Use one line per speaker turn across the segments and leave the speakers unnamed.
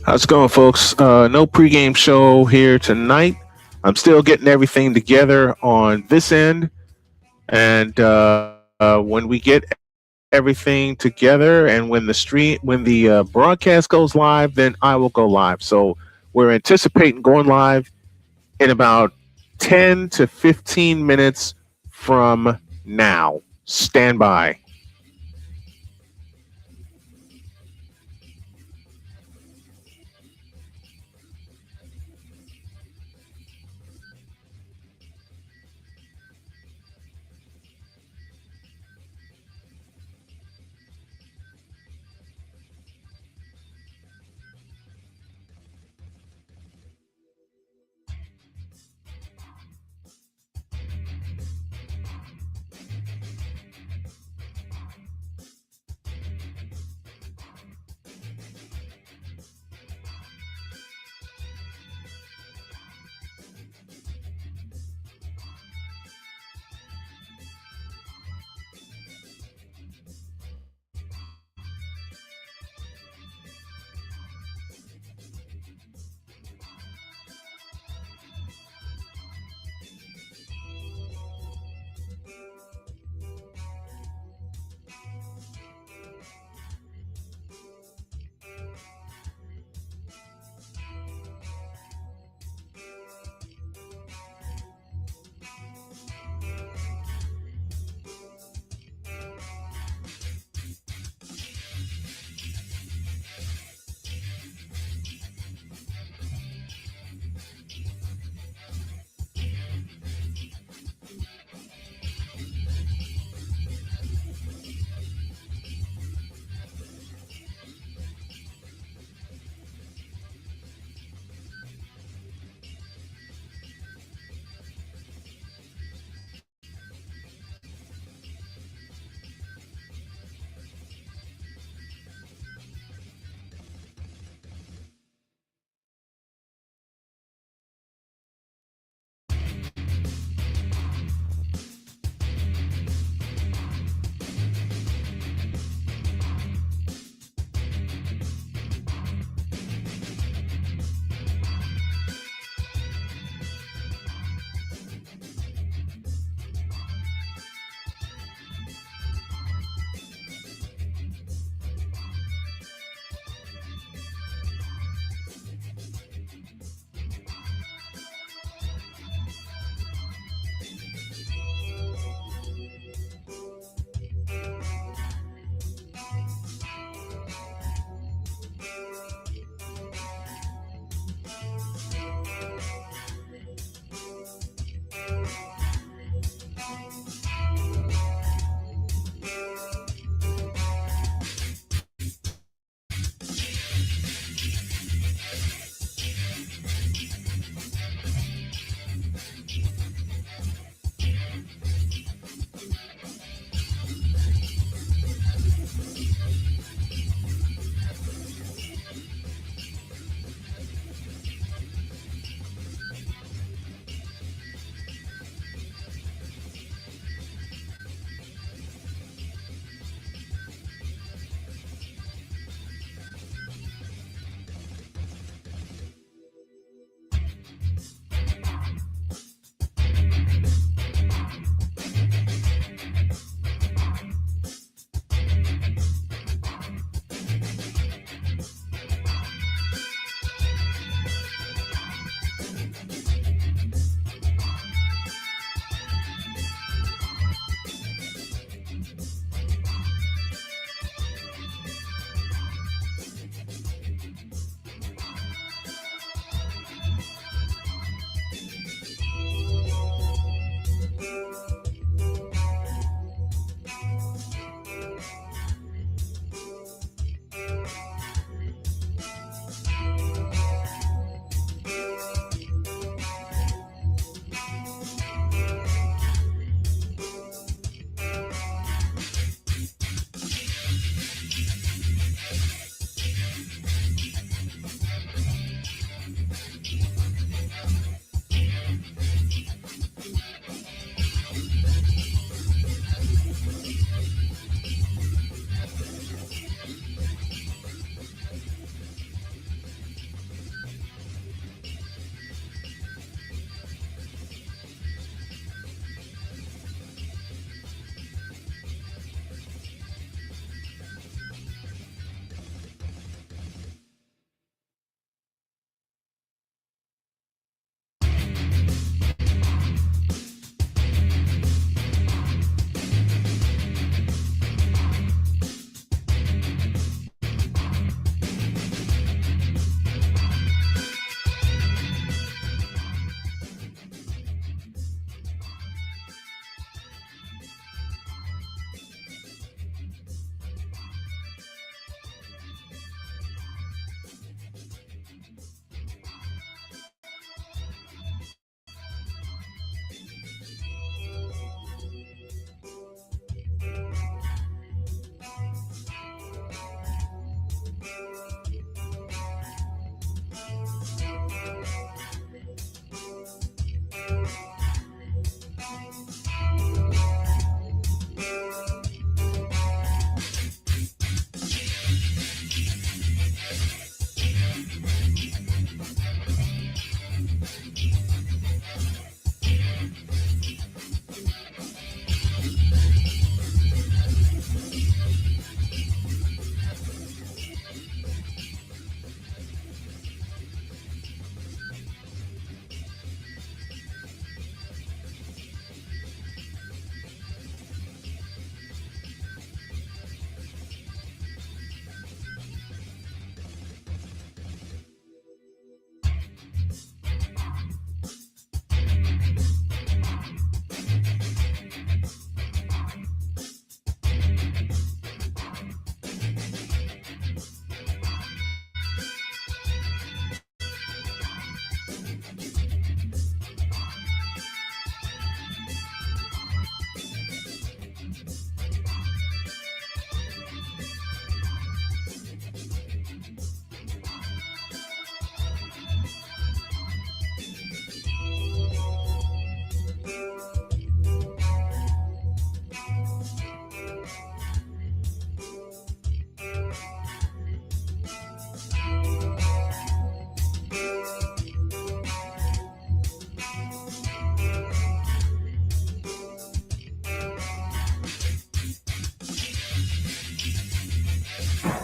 How's it going, folks? No pregame show here tonight. I'm still getting everything together on this end, and when we get everything together, and when the broadcast goes live, then I will go live. So we're anticipating going live in about 10 to 15 minutes from now. Stand by.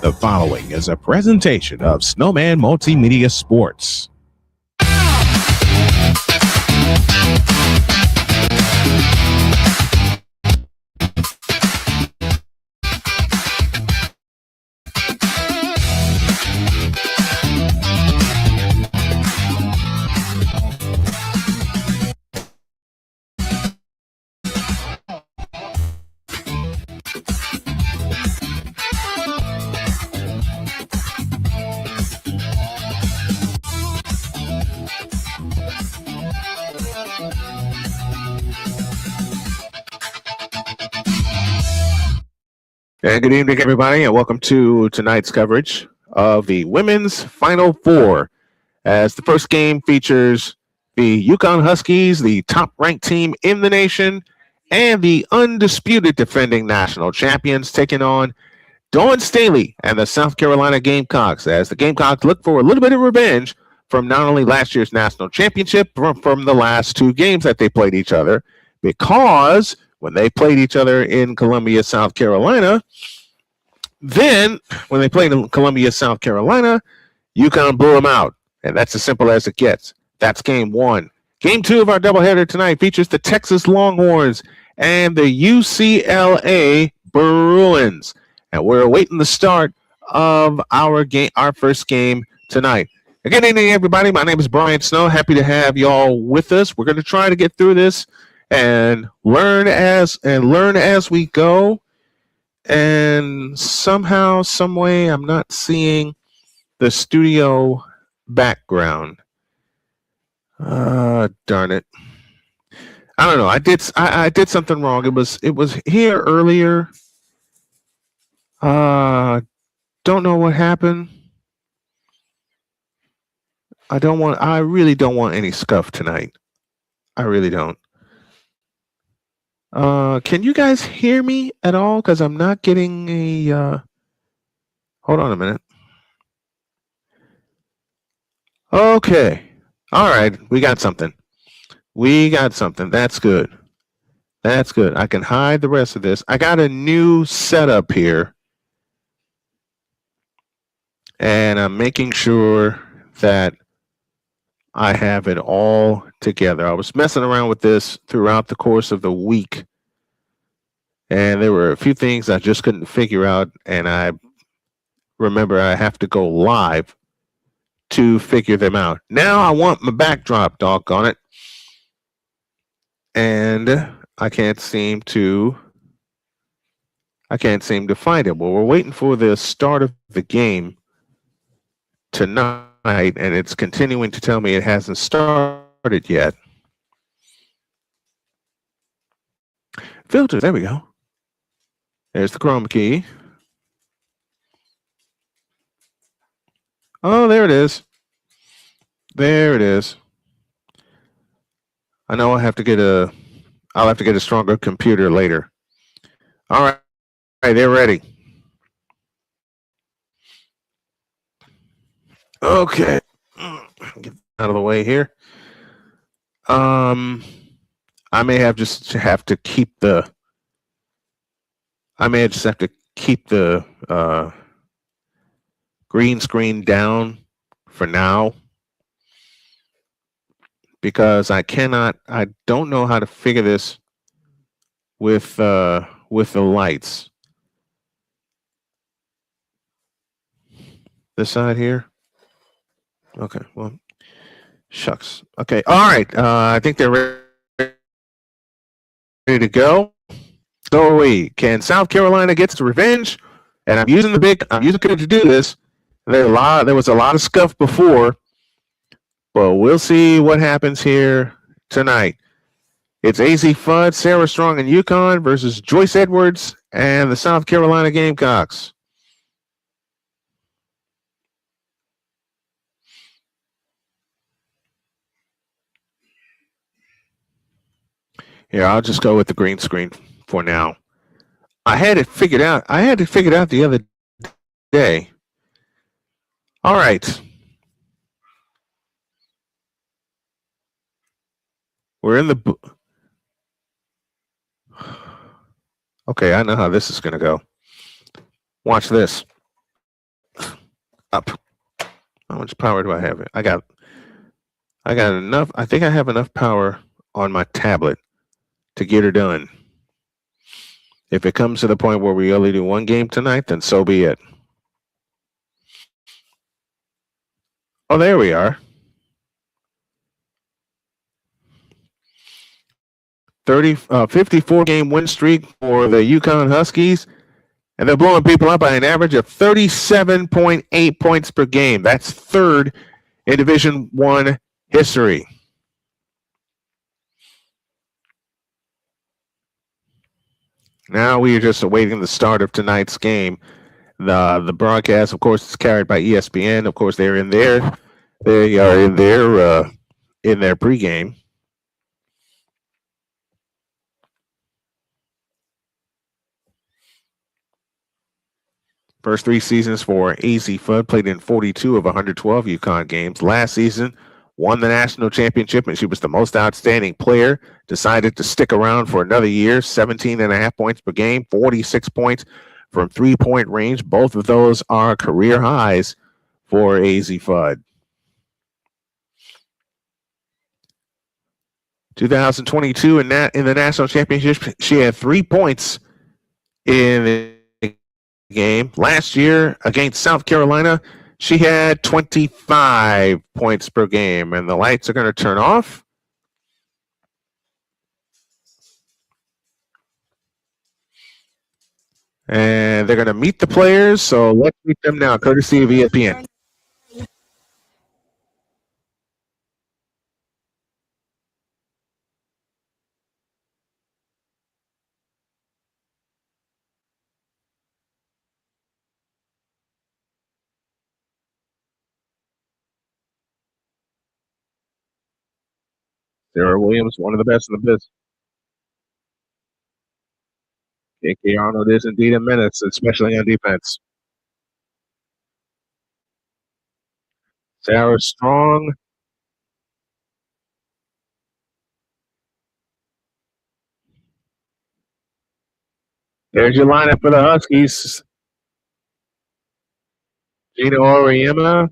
The following is a presentation of Snowman Multimedia Sports.
And good evening, everybody, and welcome to tonight's coverage of the Women's Final Four. As the first game features the UConn Huskies, the top-ranked team in the nation, and the undisputed defending national champions taking on Dawn Staley and the South Carolina Gamecocks, as the Gamecocks look for a little bit of revenge from not only last year's national championship, but from the last two games that they played each other, because when they played each other in Columbia, South Carolina, UConn blew them out. And that's as simple as it gets. That's game one. Game two of our doubleheader tonight features the Texas Longhorns and the UCLA Bruins. And we're awaiting the start of our first game tonight. Good evening, everybody. My name is Brian Snow. Happy to have y'all with us. We're going to try to get through this and learn as we go. And somehow, some way, I'm not seeing the studio background. Darn it! I don't know. I did something wrong. It was here earlier. Don't know what happened. I really don't want any scuff tonight. I really don't. Can you guys hear me at all? Because I'm not getting a. Hold on a minute. Okay. All right. We got something. That's good. I can hide the rest of this. I got a new setup here. And I'm making sure that I have it all together. I was messing around with this throughout the course of the week. And there were a few things I just couldn't figure out. And I remember I have to go live to figure them out. Now I want my backdrop, doggone it. And I can't seem to find it. Well, we're waiting for the start of the game tonight, and it's continuing to tell me it hasn't started yet. Filter, there we go. There's the Chrome key. Oh, there it is. I know I'll have to get a stronger computer later. All right, they're ready. Okay, get out of the way here. I may just have to keep the green screen down for now, because I don't know how to figure this with the lights. This side here. Okay, well, shucks. Okay, all right. I think they're ready to go. So can South Carolina get its revenge? And I'm using the computer to do this. There was a lot of scuff before, but we'll see what happens here tonight. It's AZ Fudd, Sarah Strong, and UConn versus Joyce Edwards and the South Carolina Gamecocks. Here, I'll just go with the green screen for now. I had it figured out the other day. All right. We're in the... Okay, I know how this is going to go. Watch this. up. How much power do I have? I got enough. I think I have enough power on my tablet to get her done. If it comes to the point where we only do one game tonight, then so be it. Oh, there we are. 54 game win streak for the UConn Huskies, and they're blowing people up by an average of 37.8 points per game. That's third in Division I history. Now we are just awaiting the start of tonight's game. The broadcast, of course, is carried by ESPN. Of course, they are in their pregame. First 3 seasons for AZ Fudd, played in 42 of 112 UConn games. Last season, won the national championship, and she was the most outstanding player. Decided to stick around for another year, 17.5 points per game, 46 points from three-point range. Both of those are career highs for AZ Fudd. 2022 in the national championship, she had 3 points in the game. Last year against South Carolina, she had 25 points per game, and the lights are going to turn off. And they're going to meet the players, so let's meet them now, courtesy of ESPN. Sarah Williams, one of the best in the business. J.K. Arnold is indeed a menace, especially on defense. Sarah Strong. There's your lineup for the Huskies. Gina Oriema.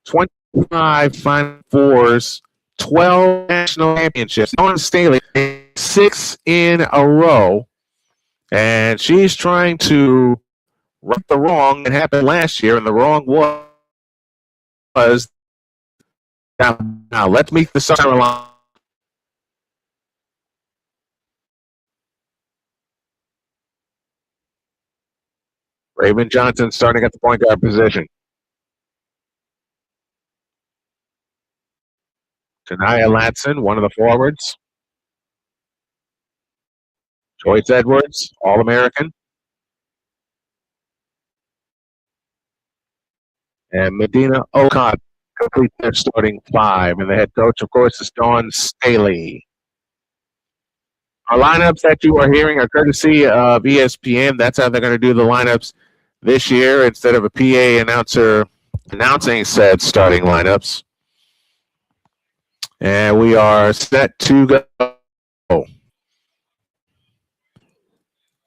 "25 Final Fours, 12 national championships. Dawn Staley, 6 in a row. And she's trying to right the wrong that happened last year, and the wrong was now let's meet the South Carolina. Raven Johnson starting at the point guard position. Tanaya Latson, one of the forwards. Joyce Edwards, All-American. And Medina Ocott complete their starting 5. And the head coach, of course, is Dawn Staley. Our lineups that you are hearing are courtesy of ESPN. That's how they're going to do the lineups this year instead of a PA announcer announcing said starting lineups. And we are set to go.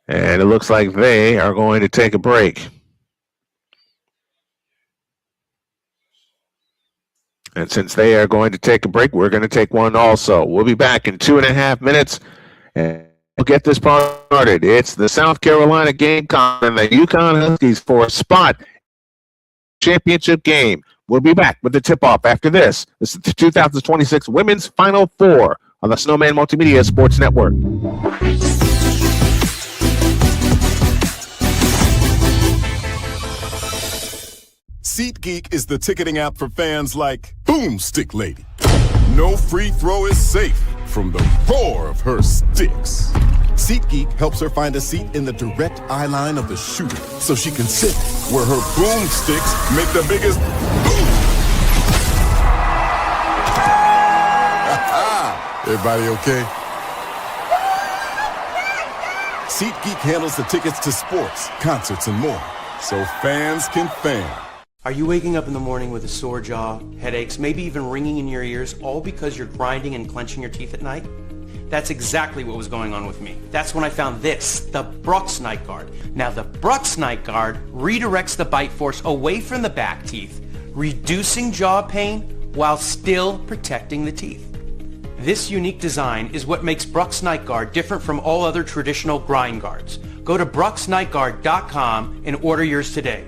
And it looks like they are going to take a break. And since they are going to take a break, we're going to take one also. We'll be back in 2.5 minutes. And we'll get this part started. It's the South Carolina Gamecocks and the UConn Huskies for a spot championship game. We'll be back with the tip-off after this. This is the 2026 Women's Final Four on the Snowman Multimedia Sports Network.
SeatGeek is the ticketing app for fans like Boomstick Lady. No free throw is safe from the roar of her sticks. SeatGeek helps her find a seat in the direct eye line of the shooter so she can sit where her boomsticks make the biggest boom. Everybody okay? SeatGeek handles the tickets to sports, concerts, and more, so fans can fan.
Are you waking up in the morning with a sore jaw, headaches, maybe even ringing in your ears, all because you're grinding and clenching your teeth at night? That's exactly what was going on with me. That's when I found this, the Brooks Night Guard. Now the Brooks Night Guard redirects the bite force away from the back teeth, reducing jaw pain while still protecting the teeth. This unique design is what makes Brooks Night Guard different from all other traditional grind guards. Go to brooksnightguard.com and order yours today.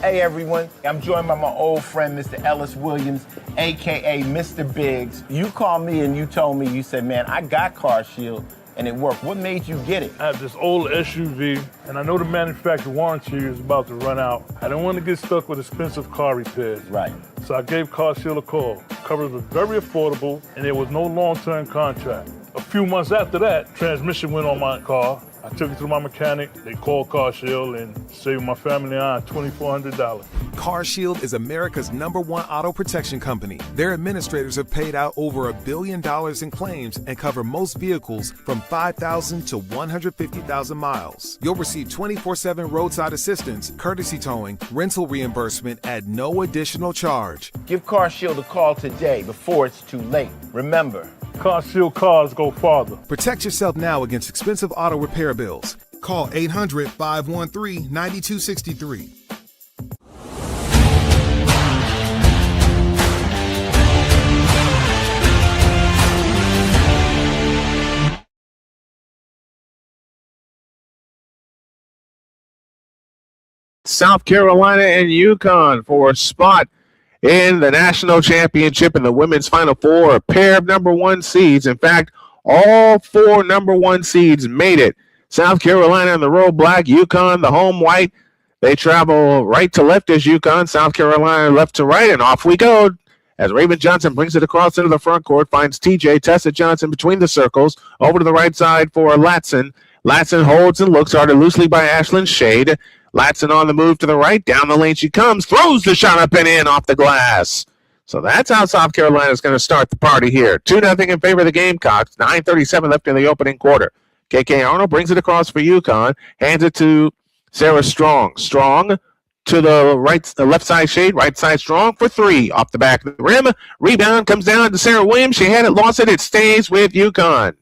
Hey everyone, I'm joined by my old friend Mr. Ellis Williams, aka Mr. Biggs. You called me and you told me, you said, man, I got Car Shield and it worked. What made you get it?
I have this old SUV and I know the manufacturer warranty is about to run out. I don't want to get stuck with expensive car repairs.
Right.
So I gave Car Shield a call. Coverage was very affordable and there was no long-term contract. A few months after that, transmission went on my car. I took it to my mechanic, they called Car Shield and saved my family and I $2,400.
Car Shield is America's #1 auto protection company. Their administrators have paid out over $1 billion in claims and cover most vehicles from 5,000 to 150,000 miles. You'll receive 24/7 roadside assistance, courtesy towing, rental reimbursement at no additional charge.
Give Car Shield a call today before it's too late. Remember,
Car Shield cars go farther.
Protect yourself now against expensive auto repair bills. Call 800-513-9263.
South Carolina and UConn for a spot in the national championship in the women's Final Four, a pair of #1 seeds. In fact, all 4 #1 seeds made it. South Carolina in the road black, UConn the home white. They travel right to left as UConn, South Carolina left to right, and off we go. As Raven Johnson brings it across into the front court, finds TJ Tessa Johnson between the circles, over to the right side for Latson. Latson holds and looks, guarded loosely by Ashlyn Shade. Latson on the move to the right, down the lane she comes, throws the shot up and in off the glass. So that's how South Carolina is going to start the party here. 2-0 in favor of the Gamecocks, 9:37 left in the opening quarter. KK Arnold brings it across for UConn, hands it to Sarah Strong. Strong to the left side Shade, right side Strong for 3. Off the back of the rim, rebound comes down to Sarah Williams. She had it, lost it, it stays with UConn.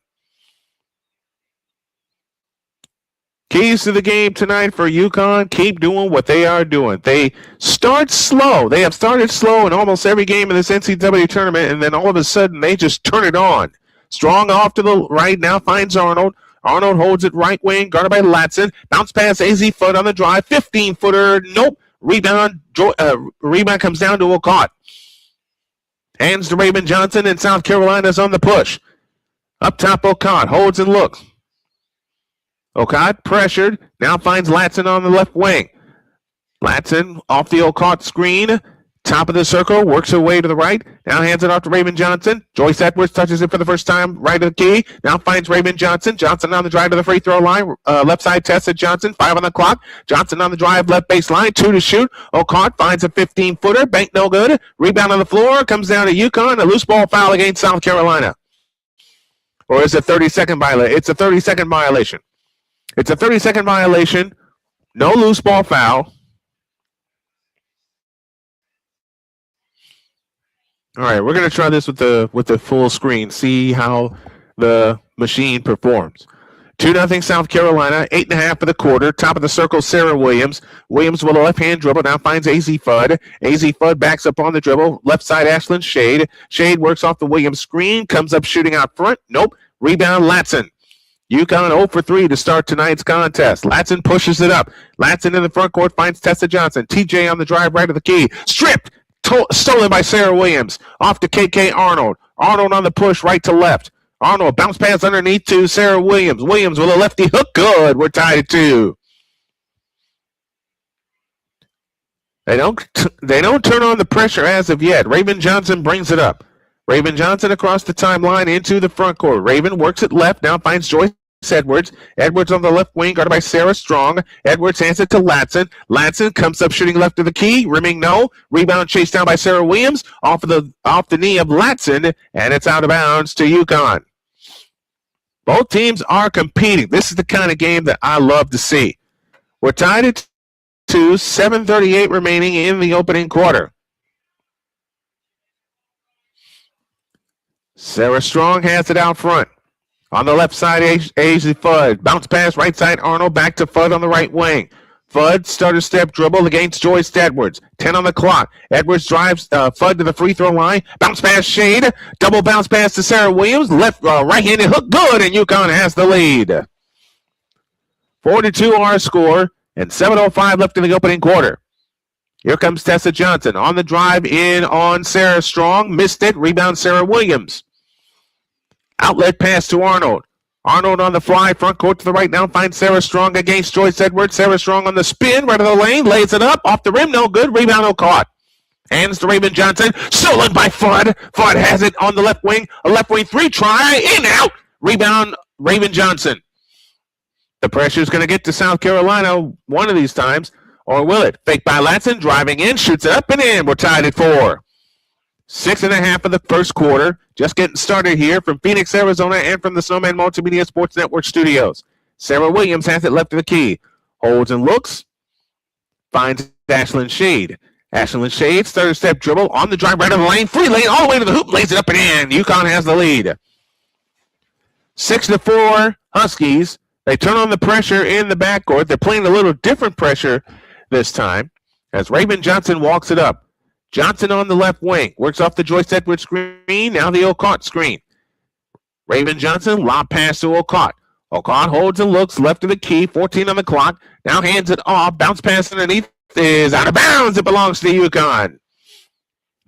Keys to the game tonight for UConn, keep doing what they are doing. They start slow. They have started slow in almost every game in this NCAA tournament, and then all of a sudden they just turn it on. Strong off to the right, now finds Arnold. Arnold holds it right wing, guarded by Latson. Bounce pass, AZ Foot on the drive, 15-footer, nope. Rebound comes down to O'Cott. Hands to Raven Johnson, and South Carolina's on the push. Up top, O'Cott holds and looks. O'Cott pressured, now finds Latson on the left wing. Latson off the O'Cott screen, top of the circle, works her way to the right, now hands it off to Raven Johnson. Joyce Edwards touches it for the first time, right of the key, now finds Raven Johnson. Johnson on the drive to the free throw line, left side Tessa Johnson, 5 on the clock. Johnson on the drive, left baseline, 2 to shoot. O'Cott finds a 15-footer, bank no good. Rebound on the floor, comes down to UConn, a loose ball foul against South Carolina. Or is it 30-second violation? It's a 30-second violation. It's a 30-second violation. No loose ball foul. All right, we're going to try this with the full screen, see how the machine performs. 2-0 South Carolina, 8.5 for the quarter. Top of the circle, Sarah Williams. Williams with a left-hand dribble, now finds AZ Fudd. AZ Fudd backs up on the dribble. Left side, Ashlyn Shade. Shade works off the Williams screen, comes up shooting out front. Nope. Rebound, Latson. UConn 0 for 3 to start tonight's contest. Latson pushes it up. Latson in the front court finds Tessa Johnson. TJ on the drive right of the key. Stripped. Stolen by Sarah Williams. Off to KK Arnold. Arnold on the push right to left. Arnold bounce pass underneath to Sarah Williams. Williams with a lefty hook. Good. We're tied at 2. They don't turn on the pressure as of yet. Raven Johnson brings it up. Raven Johnson across the timeline into the front court. Raven works it left, now finds Joyce Edwards. Edwards on the left wing, guarded by Sarah Strong. Edwards hands it to Latson. Latson comes up shooting left of the key. Rimming no. Rebound chased down by Sarah Williams. Off the knee of Latson, and it's out of bounds to UConn. Both teams are competing. This is the kind of game that I love to see. We're tied at 2, 7:38 remaining in the opening quarter. Sarah Strong has it out front. On the left side, Aisley Fudd. Bounce pass, right side, Arnold. Back to Fudd on the right wing. Fudd, stutter step dribble against Joyce Edwards. 10 on the clock. Edwards drives Fudd to the free throw line. Bounce pass, Shade. Double bounce pass to Sarah Williams. Right-handed hook, good, and UConn has the lead. 4-2 our score, and 7:05 left in the opening quarter. Here comes Tessa Johnson on the drive in on Sarah Strong. Missed it. Rebound Sarah Williams. Outlet pass to Arnold. Arnold on the fly, front court to the right now, finds Sarah Strong against Joyce Edwards. Sarah Strong on the spin, right of the lane, lays it up, off the rim, no good. Rebound, caught. Hands to Raven Johnson, stolen by Fudd. Fudd has it on the left wing, a left wing three, try, in, out. Rebound, Raven Johnson. The pressure's going to get to South Carolina one of these times, or will it? Fake by Latson, driving in, shoots it up and in. We're tied at 4. 6.5 of the first quarter. Just getting started here from Phoenix, Arizona, and from the Snowman Multimedia Sports Network studios. Sarah Williams has it left of the key. Holds and looks. Finds Ashlyn Shade. Ashlyn Shade, stutter step dribble on the drive right of the lane. Free lane all the way to the hoop. Lays it up and in. UConn has the lead. 6-4 Huskies. They turn on the pressure in the backcourt. They're playing a little different pressure this time as Raven Johnson walks it up. Johnson on the left wing. Works off the Joyce Edwards screen. Now the Ocott screen. Raven Johnson, lob pass to Ocott. Ocott holds and looks left of the key. 14 on the clock. Now hands it off. Bounce pass underneath is out of bounds. It belongs to UConn.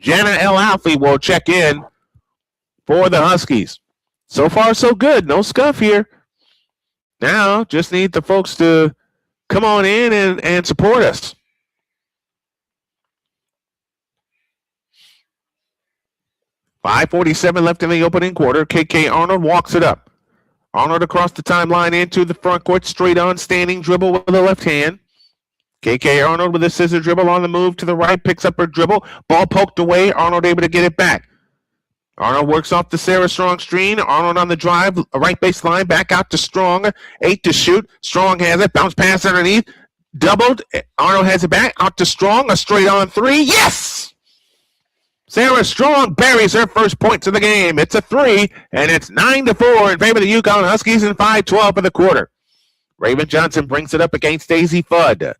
Jana L. Alfie will check in for the Huskies. So far, so good. No scuff here. Now, just need the folks to come on in and support us. 5:47 left in the opening quarter. KK Arnold walks it up. Arnold across the timeline into the front court, straight on, standing dribble with the left hand. KK Arnold with a scissor dribble on the move to the right, picks up her dribble. Ball poked away. Arnold able to get it back. Arnold works off the Sarah Strong screen. Arnold on the drive, right baseline, back out to Strong. 8 to shoot. Strong has it. Bounce pass underneath. Doubled. Arnold has it back. Out to Strong. A straight on three. Yes! Sarah Strong buries her first points of the game. It's a 3, and it's 9-4 in favor of the UConn Huskies in 5:12 of the quarter. Raven Johnson brings it up against Daisy Fudd.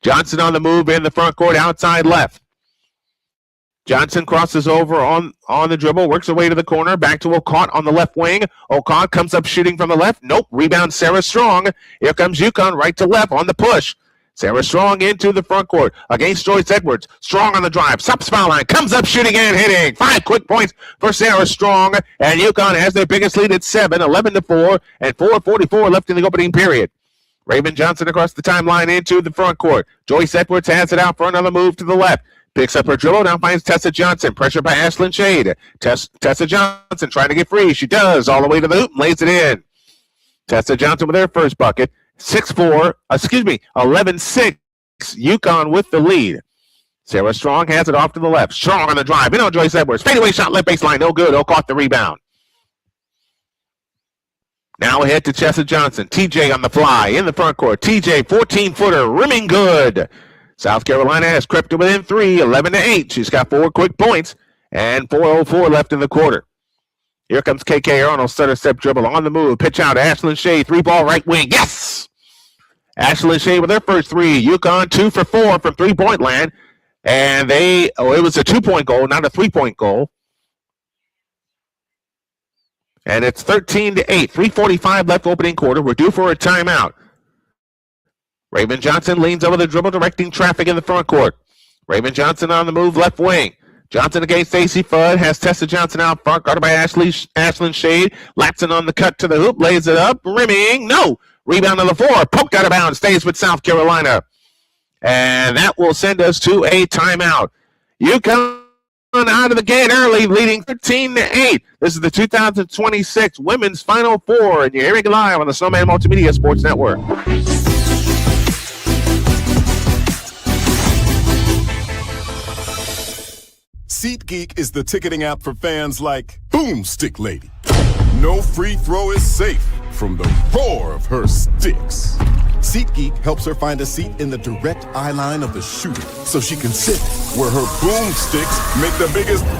Johnson on the move in the front court, outside left. Johnson crosses over on the dribble, works her way to the corner, back to Ocott on the left wing. Ocott comes up shooting from the left. Nope, rebound Sarah Strong. Here comes UConn right to left on the push. Sarah Strong into the front court against Joyce Edwards. Strong on the drive, stops foul line, comes up shooting and hitting. 5 quick points for Sarah Strong, and UConn has their biggest lead at 7, 11-4, and 4:44 left in the opening period. Raven Johnson across the timeline into the front court. Joyce Edwards has it out for another move to the left. Picks up her dribble, now finds Tessa Johnson. Pressure by Ashlyn Shade. Tessa Johnson trying to get free. She does, all the way to the hoop and lays it in. Tessa Johnson with her first bucket. 11-6. UConn with the lead. Sarah Strong has it off to the left. Strong on the drive. In on Joyce Edwards. Fadeaway shot, left baseline. No good. Caught the rebound. Now ahead to Tessa Johnson. TJ on the fly in the front court. TJ, 14-footer, rimming good. South Carolina has crept to within 3, 11-8. She's got 4 quick points and 4:04 left in the quarter. Here comes KK Arnold, stutter step dribble on the move. Pitch out to Ashlyn Shade, 3-ball right wing. Yes! Ashlyn Shade with her first 3. UConn 2 for 4 from 3-point land. And it was a 2-point goal, not a 3-point goal. And it's 13-8. 3:45 left opening quarter. We're due for a timeout. Raven Johnson leans over the dribble, directing traffic in the front court. Raven Johnson on the move, left wing. Johnson against Stacey Fudd, has Tessa Johnson out front, guarded by Ashlyn Shade. Latson on the cut to the hoop, lays it up, rimming, no. Rebound on the floor, poked out of bounds, stays with South Carolina. And that will send us to a timeout. UConn out of the gate early, leading 13-8. This is the 2026 Women's Final Four, and you're hearing it live on the Snowman Multimedia Sports Network.
SeatGeek is the ticketing app for fans like Boomstick Lady. No free throw is safe from the roar of her sticks. SeatGeek helps her find a seat in the direct eye line of the shooter so she can sit where her boomsticks make the biggest boom.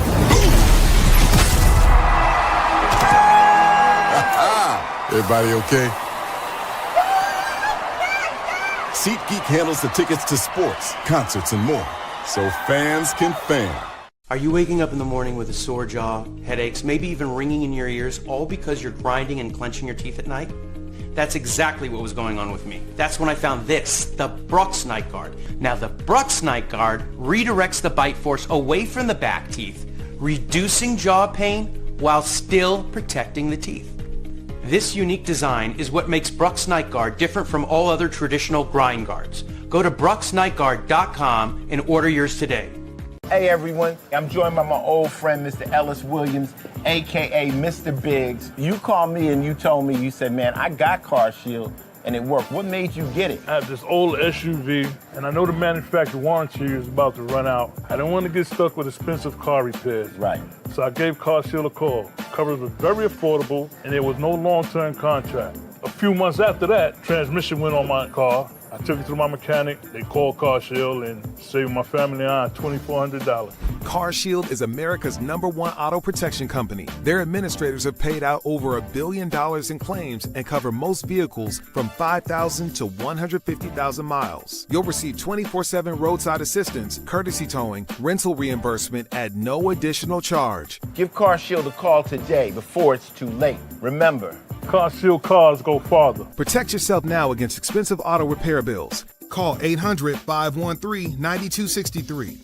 Everybody okay? SeatGeek handles the tickets to sports, concerts, and more, so fans can fan.
Are you waking up in the morning with a sore jaw, headaches, maybe even ringing in your ears, all because you're grinding and clenching your teeth at night? That's exactly what was going on with me. That's when I found this, the Brooks Night Guard. Now the Brooks Night Guard redirects the bite force away from the back teeth, reducing jaw pain while still protecting the teeth. This unique design is what makes Brooks Night Guard different from all other traditional grind guards. Go to brooksnightguard.com and order yours today.
Hey everyone, I'm joined by my old friend, Mr. Ellis Williams, AKA Mr. Biggs. You called me and you told me, you said, man, I got Car Shield and it worked. What made you get it?
I have this old SUV, and I know the manufacturer warranty is about to run out. I don't want to get stuck with expensive car repairs.
Right.
So I gave Car Shield a call. Coverage was very affordable, and there was no long-term contract. A few months after that, transmission went on my car. I took it to my mechanic. They called Car Shield and saved my family and I $2,400.
Car Shield is America's #1 auto protection company. Their administrators have paid out over $1 billion in claims and cover most vehicles from 5,000 to 150,000 miles. You'll receive 24/7 roadside assistance, courtesy towing, rental reimbursement at no additional charge.
Give Car Shield a call today before it's too late. Remember,
Car Shield cars go farther.
Protect yourself now against expensive auto repair bills. Call 800-513-9263.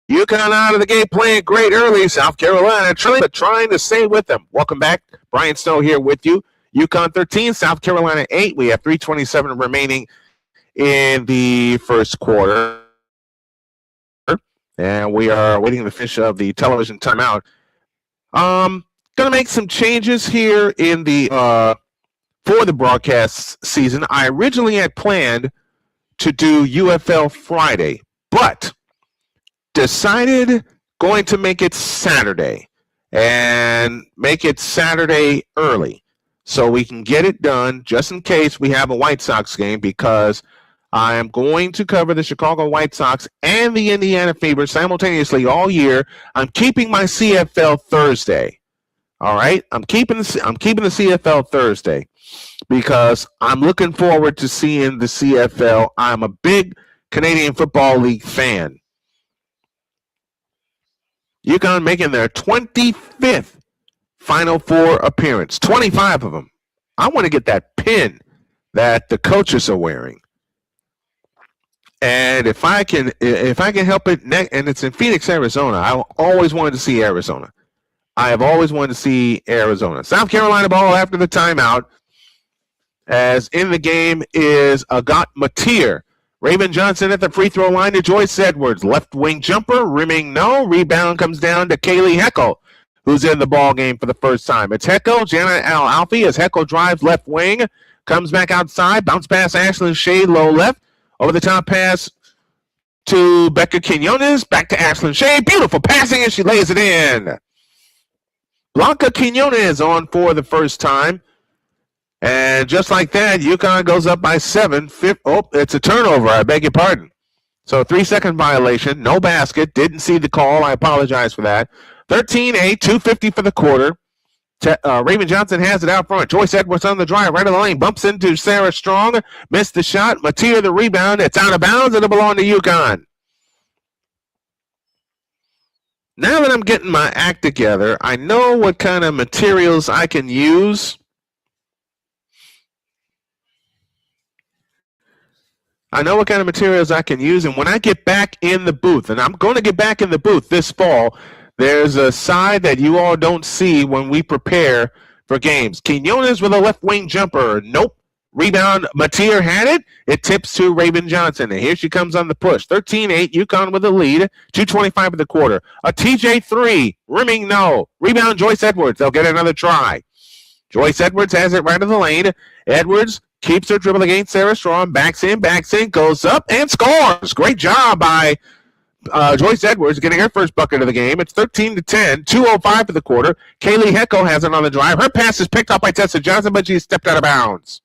UConn out of the gate playing great early. South Carolina trying to stay with them. Welcome back. Brian Snow here with you. UConn 13, South Carolina 8. We have 3:27 remaining in the first quarter. And we are waiting the finish of the television timeout. Going to make some changes here in the for the broadcast season. I originally had planned to do UFL Friday, but decided going to make it Saturday and make it Saturday early so we can get it done just in case we have a White Sox game, because I am going to cover the Chicago White Sox and the Indiana Fever simultaneously all year. I'm keeping my CFL Thursday. All right, I'm keeping the CFL Thursday because I'm looking forward to seeing the CFL. I'm a big Canadian Football League fan. UConn making their 25th Final Four appearance, 25 of them. I want to get that pin that the coaches are wearing. And if I can help it, and it's in Phoenix, Arizona. I always wanted to see Arizona. I have always wanted to see Arizona. South Carolina ball after the timeout. As in the game is Agat Matir. Raven Johnson at the free throw line to Joyce Edwards. Left wing jumper, rimming no. Rebound comes down to Kaylee Heckel, who's in the ball game for the first time. It's Heckel, Janet Al-Alfie as Heckel drives left wing. Comes back outside. Bounce pass Ashlyn Shea, low left. Over the top pass to Becca Quinones. Back to Ashlyn Shea. Beautiful passing, and she lays it in. Blanca Quinones on for the first time. And just like that, UConn goes up by 7. It's a turnover. I beg your pardon. So 3-second violation. No basket. Didn't see the call. I apologize for that. 13-8, 2:50 for the quarter. Raven Johnson has it out front. Joyce Edwards on the drive, right of the lane. Bumps into Sarah Strong. Missed the shot. Matia the rebound. It's out of bounds. It'll belong to UConn. Now that I'm getting my act together, I know what kind of materials I can use. And when I get back in the booth, and I'm going to get back in the booth this fall, there's a side that you all don't see when we prepare for games. Quinones with a left wing jumper. Nope. Rebound. Matir had it. It tips to Raven Johnson. And here she comes on the push. 13-8. UConn with the lead. 2:25 of the quarter. A TJ 3. Rimming no. Rebound Joyce Edwards. They'll get another try. Joyce Edwards has it right of the lane. Edwards keeps her dribble against Sarah Strong. Backs in, goes up, and scores. Great job by Joyce Edwards getting her first bucket of the game. It's 13-10, 2:05 for the quarter. Kaylee Heckel has it on the drive. Her pass is picked up by Tessa Johnson, but she stepped out of bounds.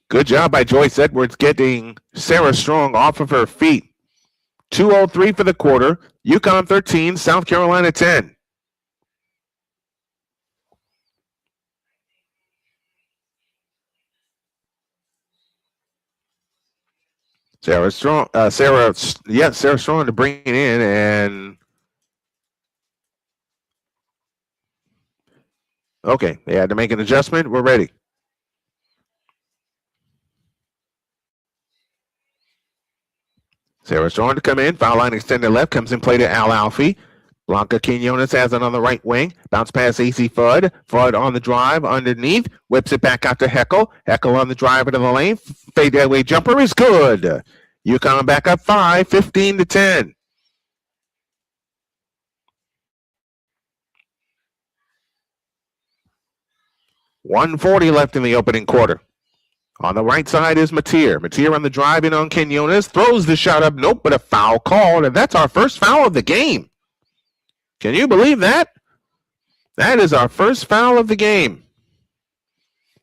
Good job by Joyce Edwards getting Sarah Strong off of her feet. 2:03 for the quarter. UConn 13, South Carolina 10. Sarah Strong to bring it in, and okay, they had to make an adjustment. We're ready. Sarah Strong to come in. Foul line extended left. Comes in play to Al Alfie. Blanca Quinones has it on the right wing. Bounce pass AC Fudd. Fudd on the drive underneath. Whips it back out to Heckel. Heckel on the drive into the lane. Fadeaway jumper is good. UConn back up 5, 15-10. $1:40 left in the opening quarter. On the right side is Mateer. Mateer on the drive in on Quinones. Throws the shot up. Nope, but a foul called, and that's our first foul of the game. Can you believe that? That is our first foul of the game.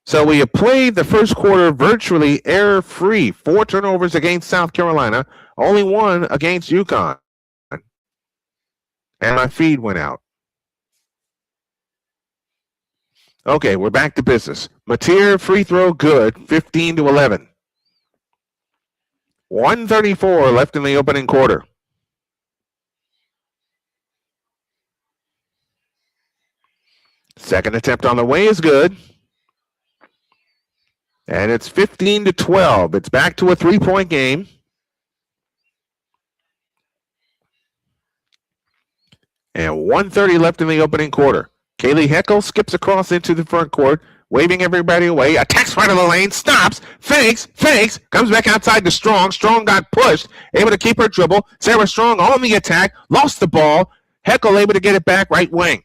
So we have played the first quarter virtually error-free. 4 turnovers against South Carolina, only 1 against UConn. And my feed went out. Okay, we're back to business. Mateer free throw good, 15-11. 1:34 left in the opening quarter. Second attempt on the way is good. And it's 15-12. It's back to a 3-point game. And 1:30 left in the opening quarter. Kaylee Heckel skips across into the front court, waving everybody away. Attacks right of the lane, stops, fakes, comes back outside to Strong. Strong got pushed, able to keep her dribble. Sarah Strong on the attack, lost the ball. Heckel able to get it back right wing.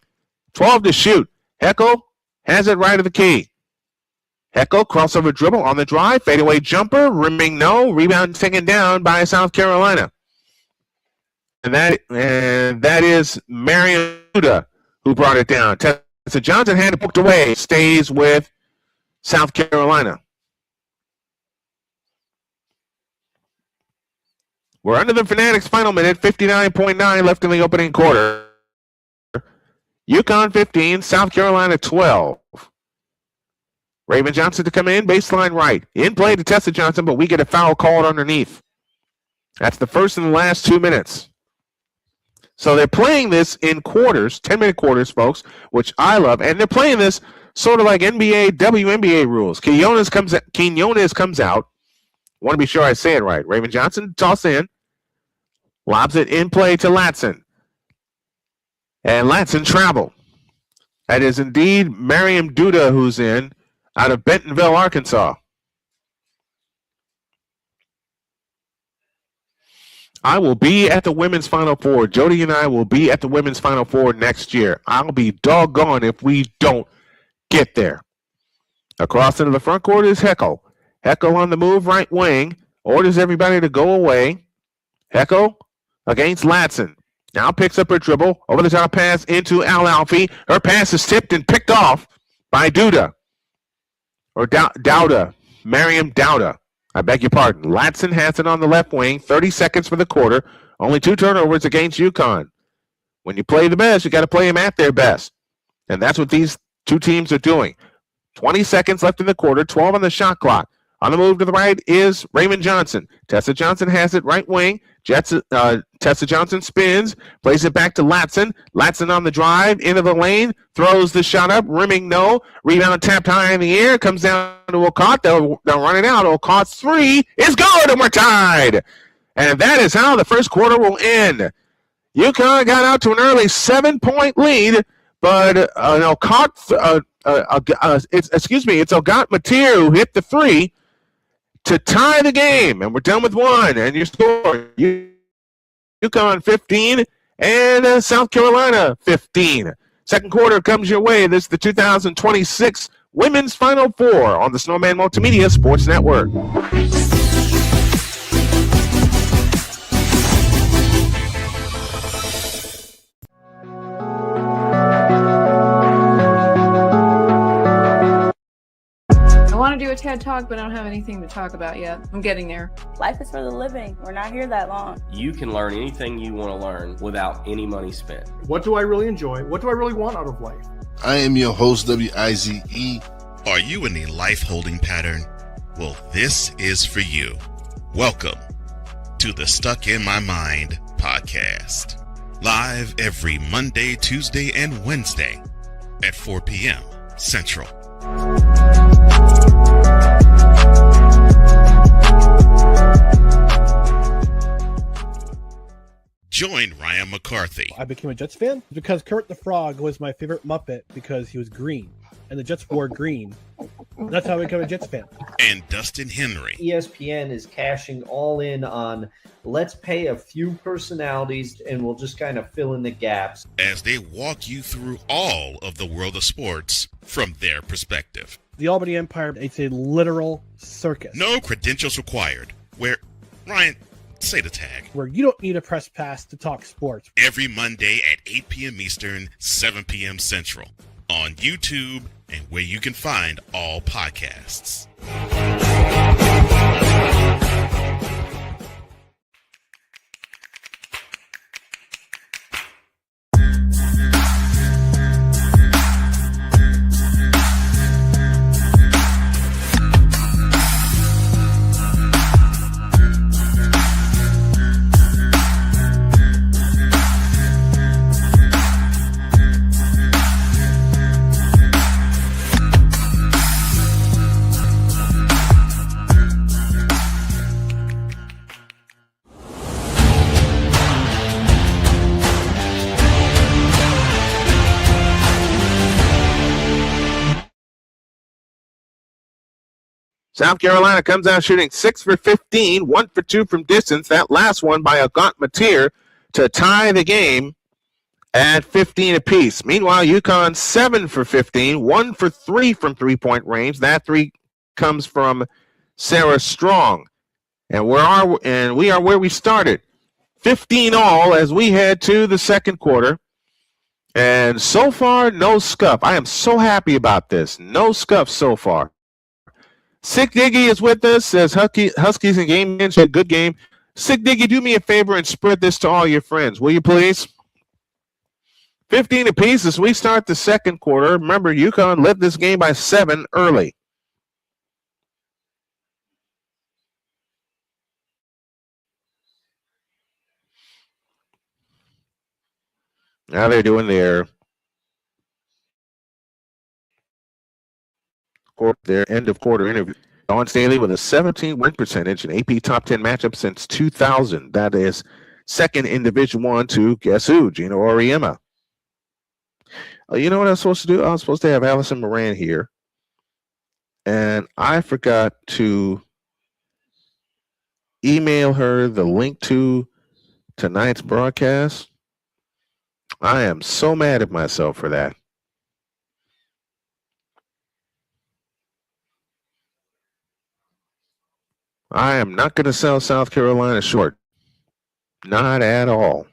12 to shoot. Heckel has it right of the key. Heckel crossover dribble on the drive, fadeaway jumper, rimming no, rebound taken down by South Carolina. And that is Mariam Duda who brought it down. Tessa Johnson had it booked away. Stays with South Carolina. We're under the Fanatics final minute. 59.9 left in the opening quarter. UConn 15, South Carolina 12. Raven Johnson to come in, baseline right. In play to Tessa Johnson, but we get a foul called underneath. That's the first in the last 2 minutes. So they're playing this in quarters, 10-minute quarters, folks, which I love. And they're playing this sort of like NBA, WNBA rules. Quinones comes out. Want to be sure I say it right. Raven Johnson toss in. Lobs it in play to Latson. And Latson travel. That is indeed Mariam Duda who's in out of Bentonville, Arkansas. I will be at the Women's Final Four. Jody and I will be at the Women's Final Four next year. I'll be doggone if we don't get there. Across into the front court is Heckel. Heckel on the move, right wing. Orders everybody to go away. Heckel against Latson. Now picks up her dribble. Over the top pass into Al Alfie. Her pass is tipped and picked off by Duda. Or Dowda. Mariam Dowda. I beg your pardon. Latson has it on the left wing. 30 seconds for the quarter. Only 2 turnovers against UConn. When you play the best, you got to play them at their best. And that's what these two teams are doing. 20 seconds left in the quarter. 12 on the shot clock. On the move to the right is Raymond Johnson. Tessa Johnson has it right wing. Tessa Johnson spins, plays it back to Latson. Latson on the drive, into the lane, throws the shot up, rimming no. Rebound tapped high in the air, comes down to Ocott. They'll run it out. Ocott's 3 is good, and we're tied. And that is how the first quarter will end. UConn got out to an early 7-point lead, but it's Ogot Mateer who hit the 3 to tie the game, and we're done with 1. And your score, UConn 15 and South Carolina 15. Second quarter comes your way. This is the 2026 Women's Final Four on the Snowman Multimedia Sports Network.
I want to do do a TED Talk, but I don't have anything to talk about yet. I'm getting there.
Life is for the living. We're not here that long.
You can learn anything you want to learn without any money spent.
What do I really enjoy? What do I really want out of life?
I am your host, WIZE.
Are you in a life holding pattern? Well, this is for you. Welcome to the Stuck in My Mind podcast. Live every Monday, Tuesday, and Wednesday at 4 p.m. Central. Join Ryan McCarthy.
I became a Jets fan because Kurt the Frog was my favorite Muppet because he was green, and the Jets wore green. That's how I became a Jets fan.
And Dustin Henry.
ESPN is cashing all in on let's pay a few personalities and we'll just kind of fill in the gaps.
As they walk you through all of the world of sports from their perspective.
The Albany Empire, it's a literal circus.
No credentials required. Where, Ryan, say the tag.
Where you don't need a press pass to talk sports.
Every Monday at 8 p.m. Eastern, 7 p.m. Central. On YouTube and where you can find all podcasts.
South Carolina comes out shooting 6 for 15, 1 for 2 from distance. That last one by Agant Mateer to tie the game at 15 apiece. Meanwhile, UConn 7 for 15, 1 for 3 from three-point range. That three comes from Sarah Strong. And we are where we started. 15 all as we head to the second quarter. And so far, no scuff. I am so happy about this. No scuff so far. Sick Diggy is with us, says Huskies and Game Man. Good game. Sick Diggy, do me a favor and spread this to all your friends, will you please? 15 apiece as we start the second quarter. Remember, UConn led this game by 7 early. Now they're doing their end of quarter interview. Dawn Staley with a 17 win percentage, an AP top 10 matchup since 2000. That is second in Division I to guess who? Gino Auriemma. You know what I was supposed to do? I was supposed to have Allison Moran here, and I forgot to email her the link to tonight's broadcast. I am so mad at myself for that. I am not going to sell South Carolina short. Not at all.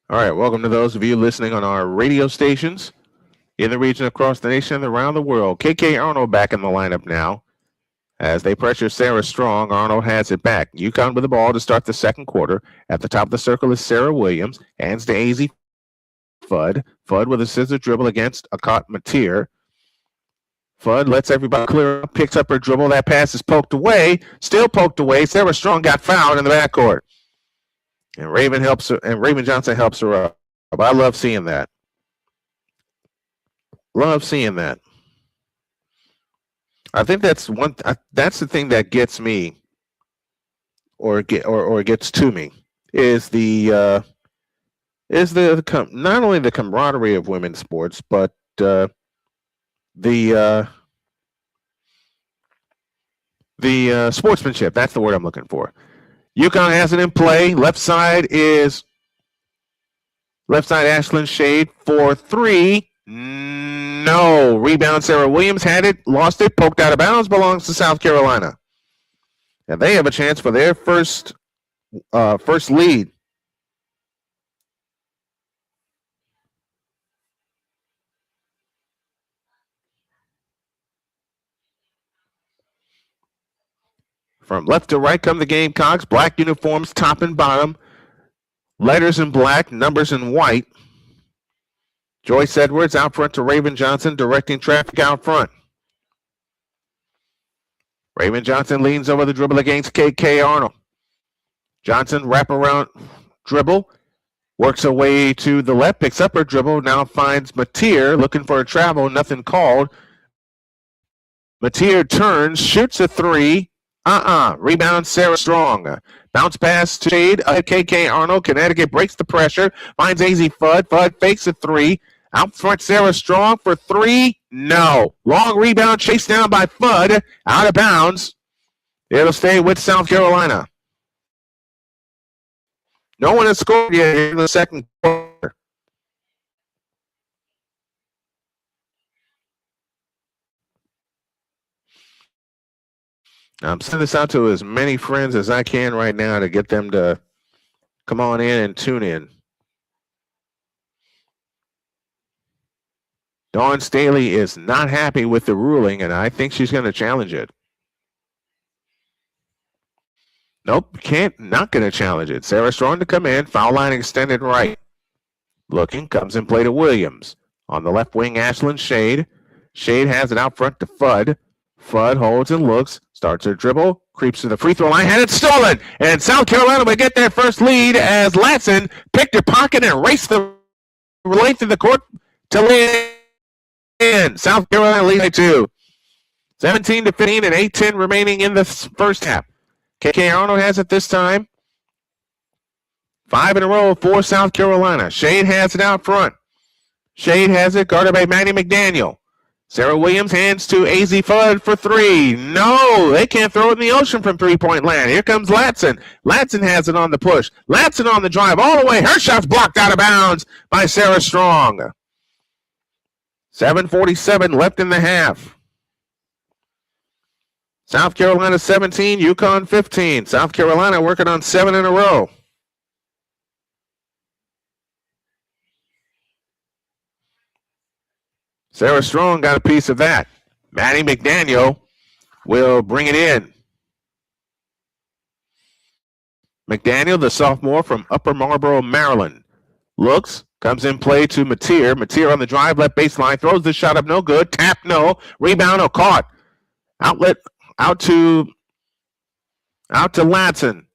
All right, welcome to those of you listening on our radio stations in the region, across the nation, and around the world. KK Arnold back in the lineup now. As they pressure Sarah Strong, Arnold has it back. UConn with the ball to start the second quarter. At the top of the circle is Sarah Williams. Hands to AZ Fudd. Fudd with a scissor dribble against Agant Mateer. Fudd lets everybody clear up, picks up her dribble. That pass is poked away. Still poked away. Sarah Strong got fouled in the backcourt. And Raven helps her, and Raven Johnson helps her up. I love seeing that. Love seeing that. I think that's that's the thing that gets me, or gets to me, is not only the camaraderie of women's sports, but the sportsmanship. That's the word I'm looking for. UConn has it in play. Left side Ashlyn Shade for 3. No. Rebound, Sarah Williams had it, lost it, poked out of bounds, belongs to South Carolina. And they have a chance for their first lead. From left to right come the Gamecocks. Black uniforms, top and bottom. Letters in black, numbers in white. Joyce Edwards out front to Raven Johnson, directing traffic out front. Raven Johnson leans over the dribble against KK Arnold. Johnson wraparound dribble, works her way to the left, picks up her dribble, now finds Mateer looking for a travel, nothing called. Mateer turns, shoots a three. Rebound, Sarah Strong. Bounce pass to Shade. KK Arnold. Connecticut breaks the pressure. Finds AZ Fudd. Fudd fakes a three. Out front, Sarah Strong for three. No. Long rebound chased down by Fudd. Out of bounds. It'll stay with South Carolina. No one has scored yet in the second quarter. I'm sending this out to as many friends as I can right now to get them to come on in and tune in. Dawn Staley is not happy with the ruling, and I think she's going to challenge it. Nope, not going to challenge it. Sarah Strong to come in, foul line extended right. Looking, comes in play to Williams. On the left wing, Ashlyn Shade. Shade has it out front to Fudd. Fudd holds and looks, starts her dribble, creeps to the free throw line, had it stolen, and South Carolina will get their first lead as Latson picked her pocket and raced the length of the court to lay in. South Carolina lead by 2. 17-15 and 8:10 remaining in the first half. KK Arnold has it this time. 5 in a row for South Carolina. Shade has it out front. Shade has it, guarded by Maddie McDaniel. Sarah Williams hands to AZ Fudd for three. No, they can't throw it in the ocean from three-point land. Here comes Latson. Latson has it on the push. Latson on the drive all the way. Her shot's blocked out of bounds by Sarah Strong. 7:47 left in the half. South Carolina 17, UConn 15. South Carolina working on 7 in a row. Sarah Strong got a piece of that. Maddie McDaniel will bring it in. McDaniel, the sophomore from Upper Marlboro, Maryland. Looks, comes in play to Mateer. Mateer on the drive, left baseline, throws the shot up, no good. Tap, no. Rebound, caught. Outlet, out to Latson.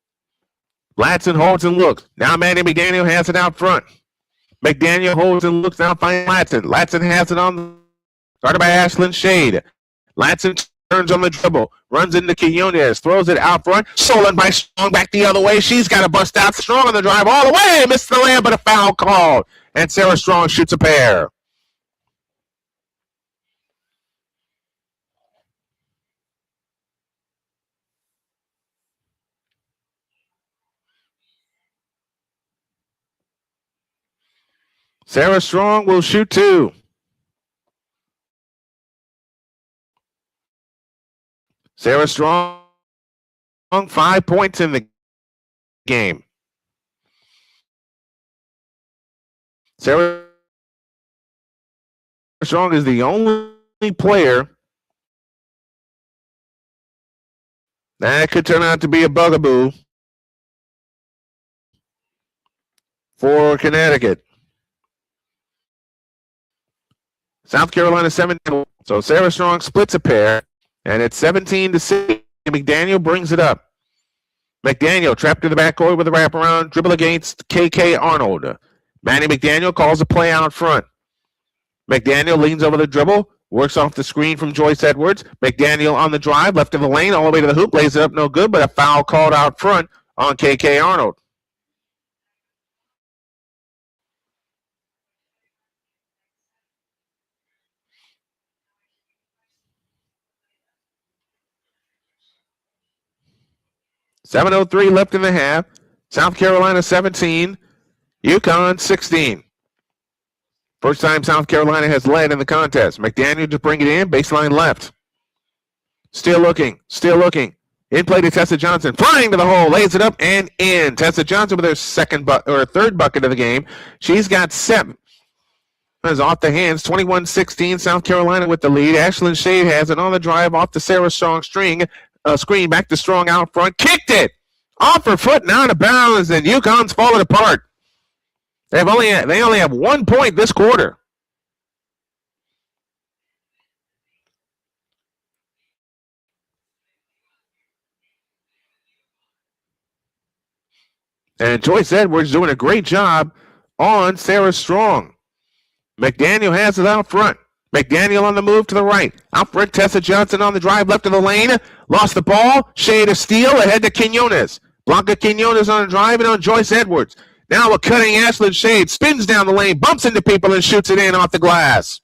Latson holds and looks. Now Maddie McDaniel has it out front. McDaniel holds and looks, now finds Latson. Latson has it on, started by Ashlyn Shade. Latson turns on the dribble, runs into Quinones, throws it out front, stolen by Strong back the other way. She's got to bust out. Strong on the drive all the way, missed the layup, but a foul called. And Sarah Strong shoots a pair. Sarah Strong will shoot 2. Sarah Strong, 5 points in the game. Sarah Strong is the only player that could turn out to be a bugaboo for Connecticut. South Carolina 17. So Sarah Strong splits a pair, and it's 17-6. McDaniel brings it up. McDaniel trapped in the backcourt with a wraparound dribble against KK Arnold. Manny McDaniel calls a play out front. McDaniel leans over the dribble, works off the screen from Joyce Edwards. McDaniel on the drive, left of the lane, all the way to the hoop, lays it up, no good, but a foul called out front on KK Arnold. .703 left in the half. South Carolina 17, UConn 16. First time South Carolina has led in the contest. McDaniel to bring it in, baseline left. Still looking. In play to Tessa Johnson, flying to the hole, lays it up and in. Tessa Johnson with her third bucket of the game. She's got 7. Is off the hands, 21-16, South Carolina with the lead. Ashlyn Shade has it on the drive off the Sarah Strong screen, back to Strong out front, kicked it off her foot and out of bounds, and UConn's falling apart. They only have 1 point this quarter. And Joyce Edwards doing a great job on Sarah Strong. McDaniel has it out front. McDaniel on the move to the right. Out front, Tessa Johnson on the drive left of the lane. Lost the ball. Shade of steal ahead to Quinones. Blanca Quinones on the drive and on Joyce Edwards. Now a cutting Ashlyn Shade. Spins down the lane, bumps into people and shoots it in off the glass.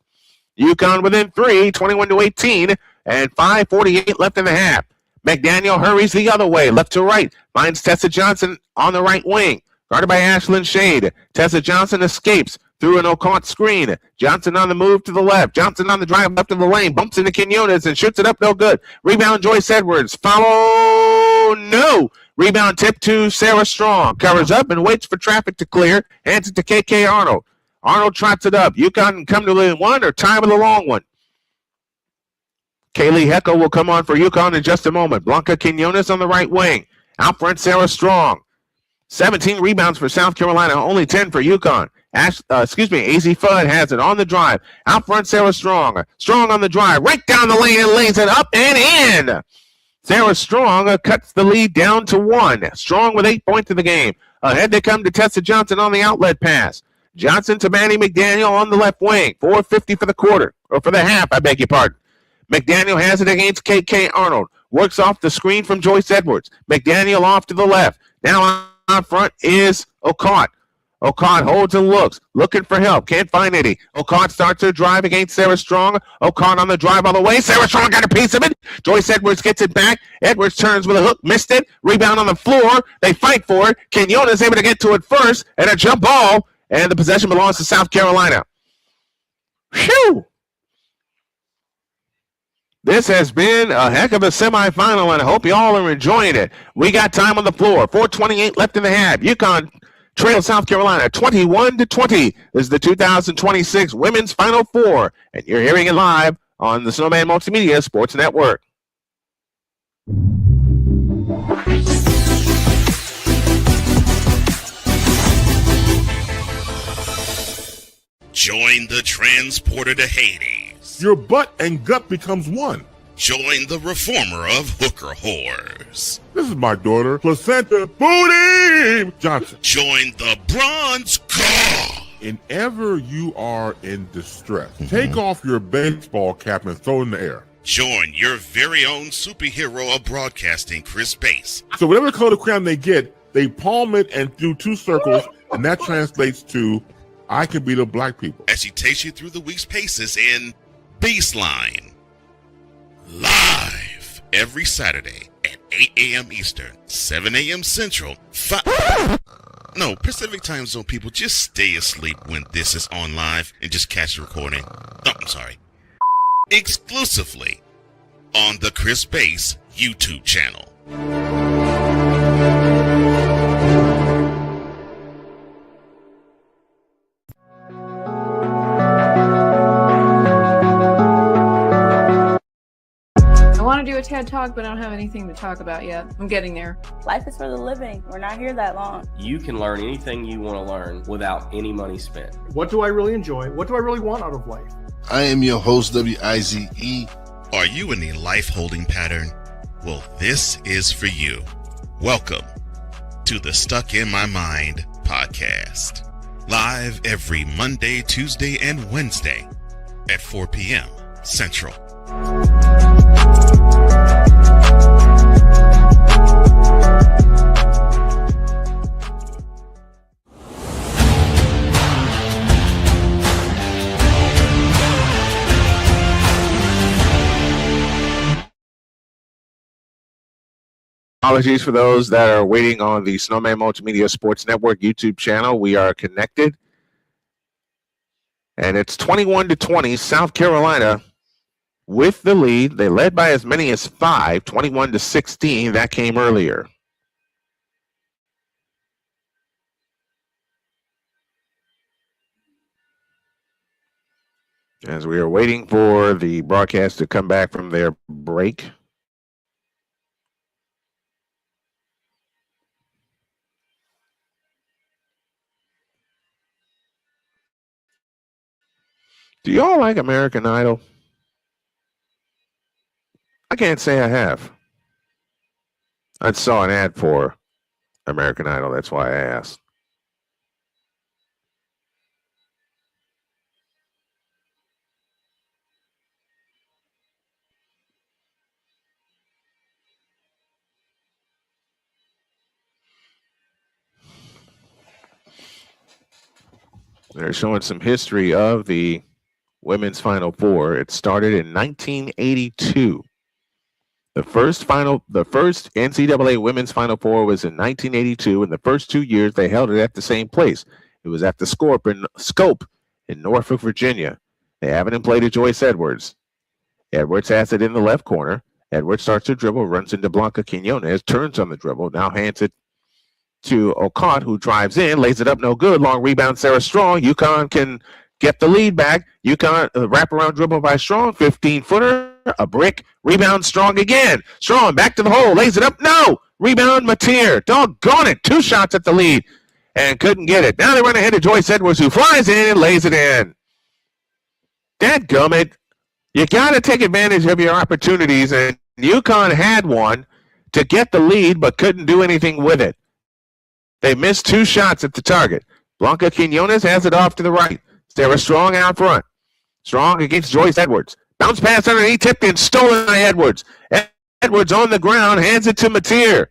UConn within 3, 21-18, and 5:48 left in the half. McDaniel hurries the other way, left to right. Finds Tessa Johnson on the right wing. Guarded by Ashlyn Shade. Tessa Johnson escapes through an O'Cont screen. Johnson on the move to the left. Johnson on the drive left of the lane. Bumps into Quinones and shoots it up, no good. Rebound, Joyce Edwards. Follow, no. Rebound tip to Sarah Strong. Covers up and waits for traffic to clear. Hands it to KK Arnold. Arnold trots it up. UConn can come to within 1 or tie with a long one. Kaylee Heckel will come on for UConn in just a moment. Blanca Quinones on the right wing. Out front, Sarah Strong. 17 rebounds for South Carolina, only 10 for UConn. AZ Fudd has it on the drive. Out front, Sarah Strong. Strong on the drive, right down the lane and lays it up and in. Sarah Strong cuts the lead down to 1. Strong with 8 points in the game. Ahead they come to Tessa Johnson on the outlet pass. Johnson to Manny McDaniel on the left wing. 4:50 for the quarter, or for the half, I beg your pardon. McDaniel has it against KK Arnold. Works off the screen from Joyce Edwards. McDaniel off to the left. Now out front is O'Cont. O'Cont holds and looks, looking for help. Can't find any. O'Cont starts her drive against Sarah Strong. O'Cont on the drive all the way. Sarah Strong got a piece of it. Joyce Edwards gets it back. Edwards turns with a hook, missed it. Rebound on the floor. They fight for it. Quinones able to get to it first, and a jump ball, and the possession belongs to South Carolina. Phew! This has been a heck of a semifinal, and I hope you all are enjoying it. We got time on the floor. 4:28 left in the half. UConn trails South Carolina 21-20. This is the 2026 Women's Final Four, and you're hearing it live on the Snowman Multimedia Sports Network.
Join the transporter to Hades.
Your butt and gut becomes one.
Join the reformer of hooker whores.
This is my daughter, Placenta Booty Johnson.
Join the bronze car.
And ever you are in distress, take off your baseball cap and throw it in the air.
Join your very own superhero of broadcasting, Chris Bass.
So whatever color crayon they get, they palm it and do 2 circles, and that translates to, I can beat up black people.
As she takes you through the week's paces in Baseline. Live every Saturday at 8 a.m. Eastern, 7 a.m. Central, Pacific time zone people, just stay asleep when this is on live and just catch the recording. Oh, I'm sorry. Exclusively on the Chris Bass YouTube channel.
I want to do a TED Talk, but I don't have anything to talk about yet. I'm getting there.
Life is for the living. We're not here that long.
You can learn anything you want to learn without any money spent.
What do I really enjoy? What do I really want out of life?
I am your host, WIZE.
Are you in a life-holding pattern? Well, this is for you. Welcome to the Stuck in My Mind podcast. Live every Monday, Tuesday, and Wednesday at 4 p.m. Central.
Apologies for those that are waiting on the Snowman Multimedia Sports Network YouTube channel. We are connected. And it's 21-20, South Carolina with the lead. They led by as many as 5, 21-16. That came earlier. As we are waiting for the broadcast to come back from their break. Do y'all like American Idol? I can't say I have. I saw an ad for American Idol. That's why I asked. They're showing some history of the women's Final Four. It started in 1982. The first NCAA women's Final Four was in 1982, and the first 2 years they held it at the same place. It was at the Scope in Norfolk, Virginia. They haven't employed Joyce Edwards. Edwards has it in the left corner. Edwards starts to dribble, runs into Blanca Quinones, turns on the dribble, now hands it to Okot, who drives in, lays it up, no good. Long rebound, Sarah Strong. UConn can get the lead back. UConn wraparound dribble by Strong, 15-footer, a brick, rebound, Strong again. Strong back to the hole, lays it up, no. Rebound, Mateer. Doggone it, 2 shots at the lead and couldn't get it. Now they run ahead to Joyce Edwards, who flies in and lays it in. Dadgummit, you got to take advantage of your opportunities, and UConn had one to get the lead but couldn't do anything with it. They missed 2 shots at the target. Blanca Quinones has it off to the right. Sarah Strong out front. Strong against Joyce Edwards. Bounce pass underneath, tipped in, stolen by Edwards. Edwards on the ground, hands it to Mateer.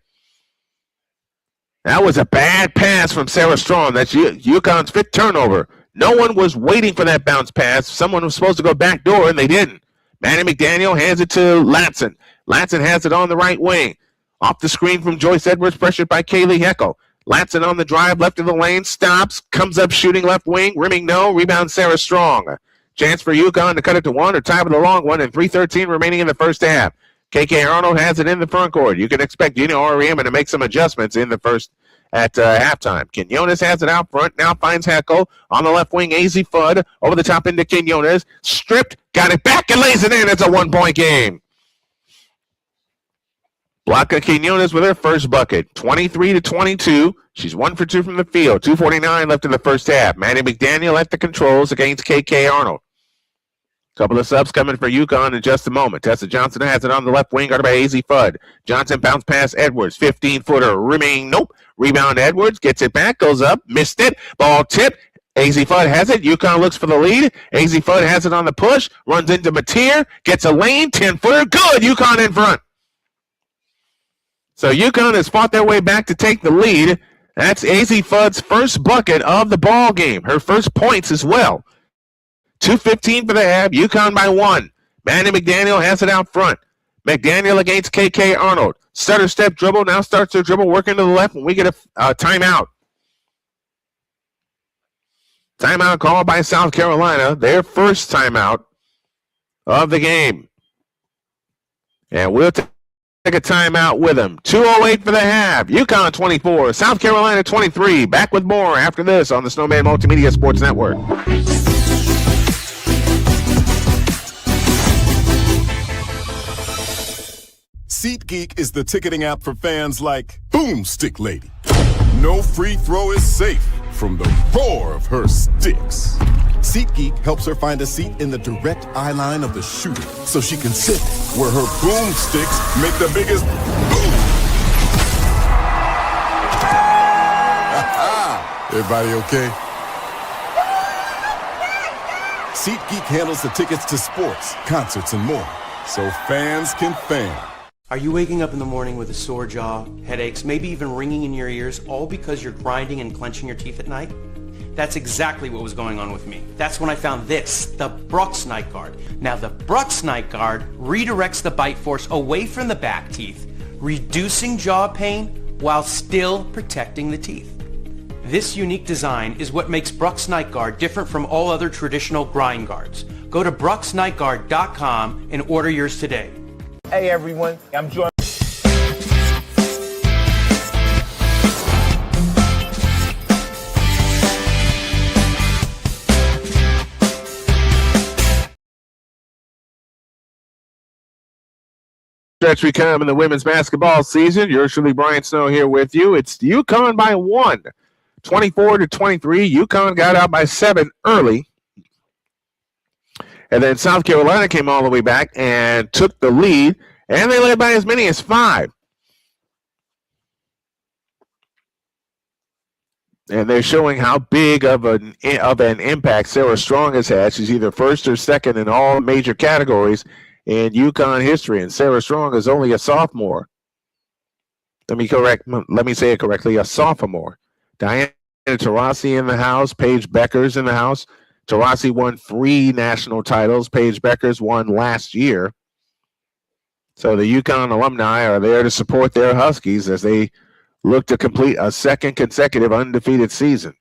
That was a bad pass from Sarah Strong. That's UConn's 5th turnover. No one was waiting for that bounce pass. Someone was supposed to go back door, and they didn't. Manny McDaniel hands it to Latson. Latson has it on the right wing. Off the screen from Joyce Edwards, pressured by Kaylee Heckel. Latson on the drive, left of the lane, stops, comes up shooting left wing, rimming no, rebound Sarah Strong. Chance for UConn to cut it to 1 or tie with a long one, and 3:13 remaining in the first half. KK Arnold has it in the front court. You can expect Gina Oriema to make some adjustments in the first at halftime. Quinones has it out front, now finds Heckel on the left wing, AZ Fudd over the top into Quinones, stripped, got it back and lays it in. It's a 1-point game. Blanca Quinones with her first bucket, 23-22. She's 1 for 2 from the field. 2:49 left in the first half. Manny McDaniel at the controls against KK Arnold. Couple of subs coming for UConn in just a moment. Tessa Johnson has it on the left wing, guarded by AZ Fudd. Johnson bounce pass Edwards, 15-footer, rimming, nope. Rebound Edwards, gets it back, goes up, missed it. Ball tipped. AZ Fudd has it. UConn looks for the lead. AZ Fudd has it on the push, runs into Mateer, gets a lane, 10-footer, good. UConn in front. So UConn has fought their way back to take the lead. That's AZ Fudd's first bucket of the ball game. Her first points as well. 2:15 for the half. UConn by 1. Manny McDaniel has it out front. McDaniel against KK Arnold. Stutter step dribble. Now starts to dribble. Working to the left. And we get a timeout. Timeout called by South Carolina. Their first timeout of the game. And we'll take a timeout with them. 2:08 for the half. UConn 24, South Carolina 23. Back with more after this on the Snowman Multimedia Sports Network.
SeatGeek is the ticketing app for fans like Boomstick Lady. No free throw is safe from the roar of her sticks. SeatGeek helps her find a seat in the direct eye line of the shooter so she can sit where her boomsticks make the biggest boom. Everybody okay? SeatGeek handles the tickets to sports, concerts, and more, so fans can fan.
Are you waking up in the morning with a sore jaw, headaches, maybe even ringing in your ears, all because you're grinding and clenching your teeth at night? That's exactly what was going on with me. That's when I found this, the Brooks Night Guard. Now the Brooks Night Guard redirects the bite force away from the back teeth, reducing jaw pain while still protecting the teeth. This unique design is what makes Bruck's Night Guard different from all other traditional grind guards. Go to brucksnightguard.com and order yours today.
Hey everyone, I'm joined.
Stretch we come in the women's basketball season. Yours truly, Brian Snow, here with you. It's UConn by 1, 24-23. UConn got out by 7 early. And then South Carolina came all the way back and took the lead, and they led by as many as 5. And they're showing how big of an impact Sarah Strong has had. She's either first or second in all major categories in UConn history, and Sarah Strong is only a sophomore. Let me say it correctly, a sophomore. Diana Taurasi in the house, Paige Beckers in the house. Taurasi won 3 national titles. Paige Beckers won last year. So the UConn alumni are there to support their Huskies as they look to complete a second consecutive undefeated season.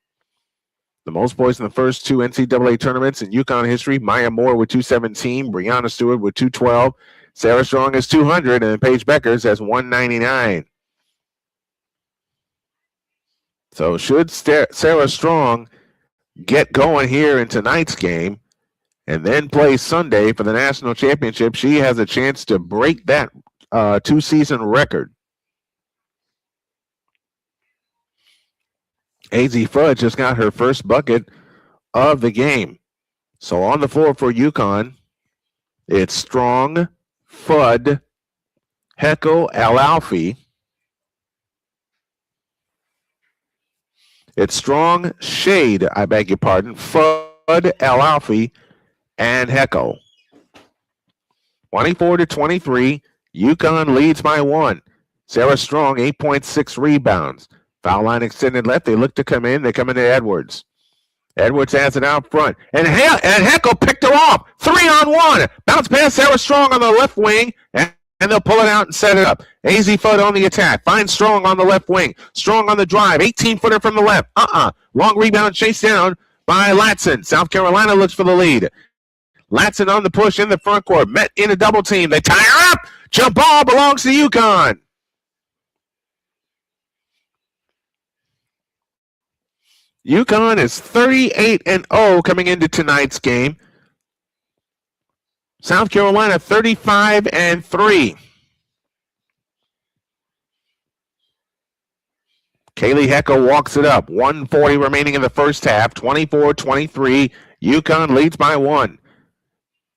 The most points in the first 2 NCAA tournaments in UConn history. Maya Moore with 217, Brianna Stewart with 212, Sarah Strong has 200, and Paige Beckers has 199. So should Sarah Strong get going here in tonight's game and then play Sunday for the national championship, she has a chance to break that 2-season record. AZ Fudd just got her first bucket of the game. So on the floor for UConn, it's Strong, Fudd, Heckel, Al-Alfi. It's Strong, Shade, I beg your pardon, Fudd, Al-Alfi, and Heckel. 24-23, UConn leads by 1. Sarah Strong, 8.6 rebounds. Foul line extended left. They look to come in. They come into Edwards. Edwards has it out front. And Heckel picked her off. 3-on-1. Bounce pass Sarah Strong on the left wing. And they'll pull it out and set it up. AZ Fudd on the attack. Finds Strong on the left wing. Strong on the drive. 18-footer from the left. Long rebound chased down by Latson. South Carolina looks for the lead. Latson on the push in the front court. Met in a double team. They tie her up. Jump ball belongs to UConn. UConn is 38-0 coming into tonight's game. South Carolina 35-3. Kaylee Heckel walks it up. 1:40 remaining in the first half. 24-23. UConn leads by 1.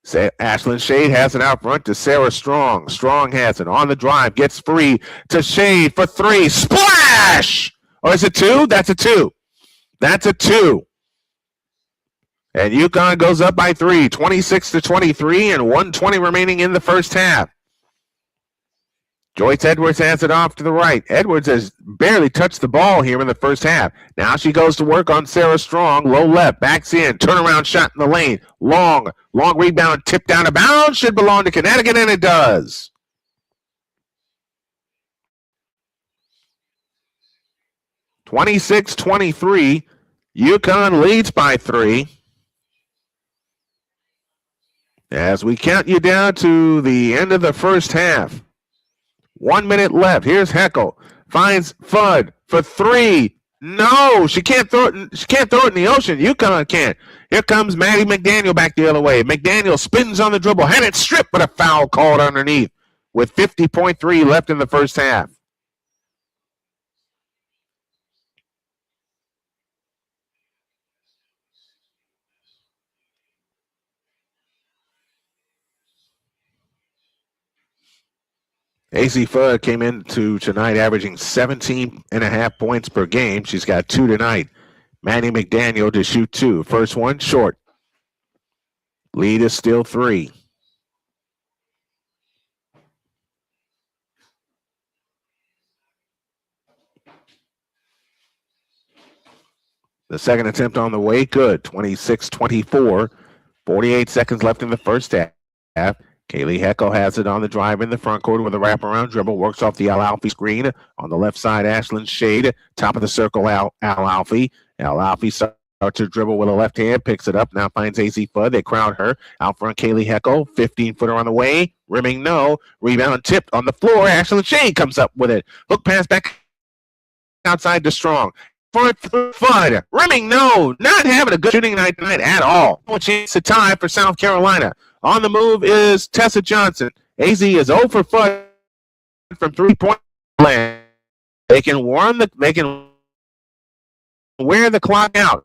Ashlyn Shade has it out front to Sarah Strong. Strong has it on the drive. Gets free to Shade for 3. Splash! Or is it 2? That's a 2. That's a 2. And UConn goes up by 3, 26-23, and 1:20 remaining in the first half. Joyce Edwards has it off to the right. Edwards has barely touched the ball here in the first half. Now she goes to work on Sarah Strong. Low left, backs in, turnaround shot in the lane. Long rebound, tipped down of bounds. Should belong to Connecticut, and it does. (26-23). UConn leads by 3. As we count you down to the end of the first half. 1 minute left. Here's Heckel. Finds Fudd for 3. No, she can't throw it. She can't throw it in the ocean. UConn can't. Here comes Maddie McDaniel back the other way. McDaniel spins on the dribble. Had it stripped, but a foul called underneath with 50.3 left in the first half. AZ Fudd came into tonight averaging 17.5 points per game. She's got 2 tonight. Manny McDaniel to shoot 2. First one short. Lead is still 3. The second attempt on the way, good. 26-24. 48 seconds left in the first half. Kaylee Heckel has it on the drive in the front court with a wraparound dribble, works off the Al Alfie screen. On the left side, Ashlyn Shade, top of the circle, Al Alfie. Al Alfie starts to dribble with a left hand, picks it up, now finds AZ Fudd. They crowd her. Out front, Kaylee Heckel, 15-footer on the way. Rimming, no. Rebound tipped on the floor. Ashlyn Shade comes up with it. Hook pass back outside to Strong. For Fudd. Rimming, no. Not having a good shooting night tonight at all. No chance to tie for South Carolina. On the move is Tessa Johnson. AZ is 0 for Fudd from 3-point land. They can wear the clock out.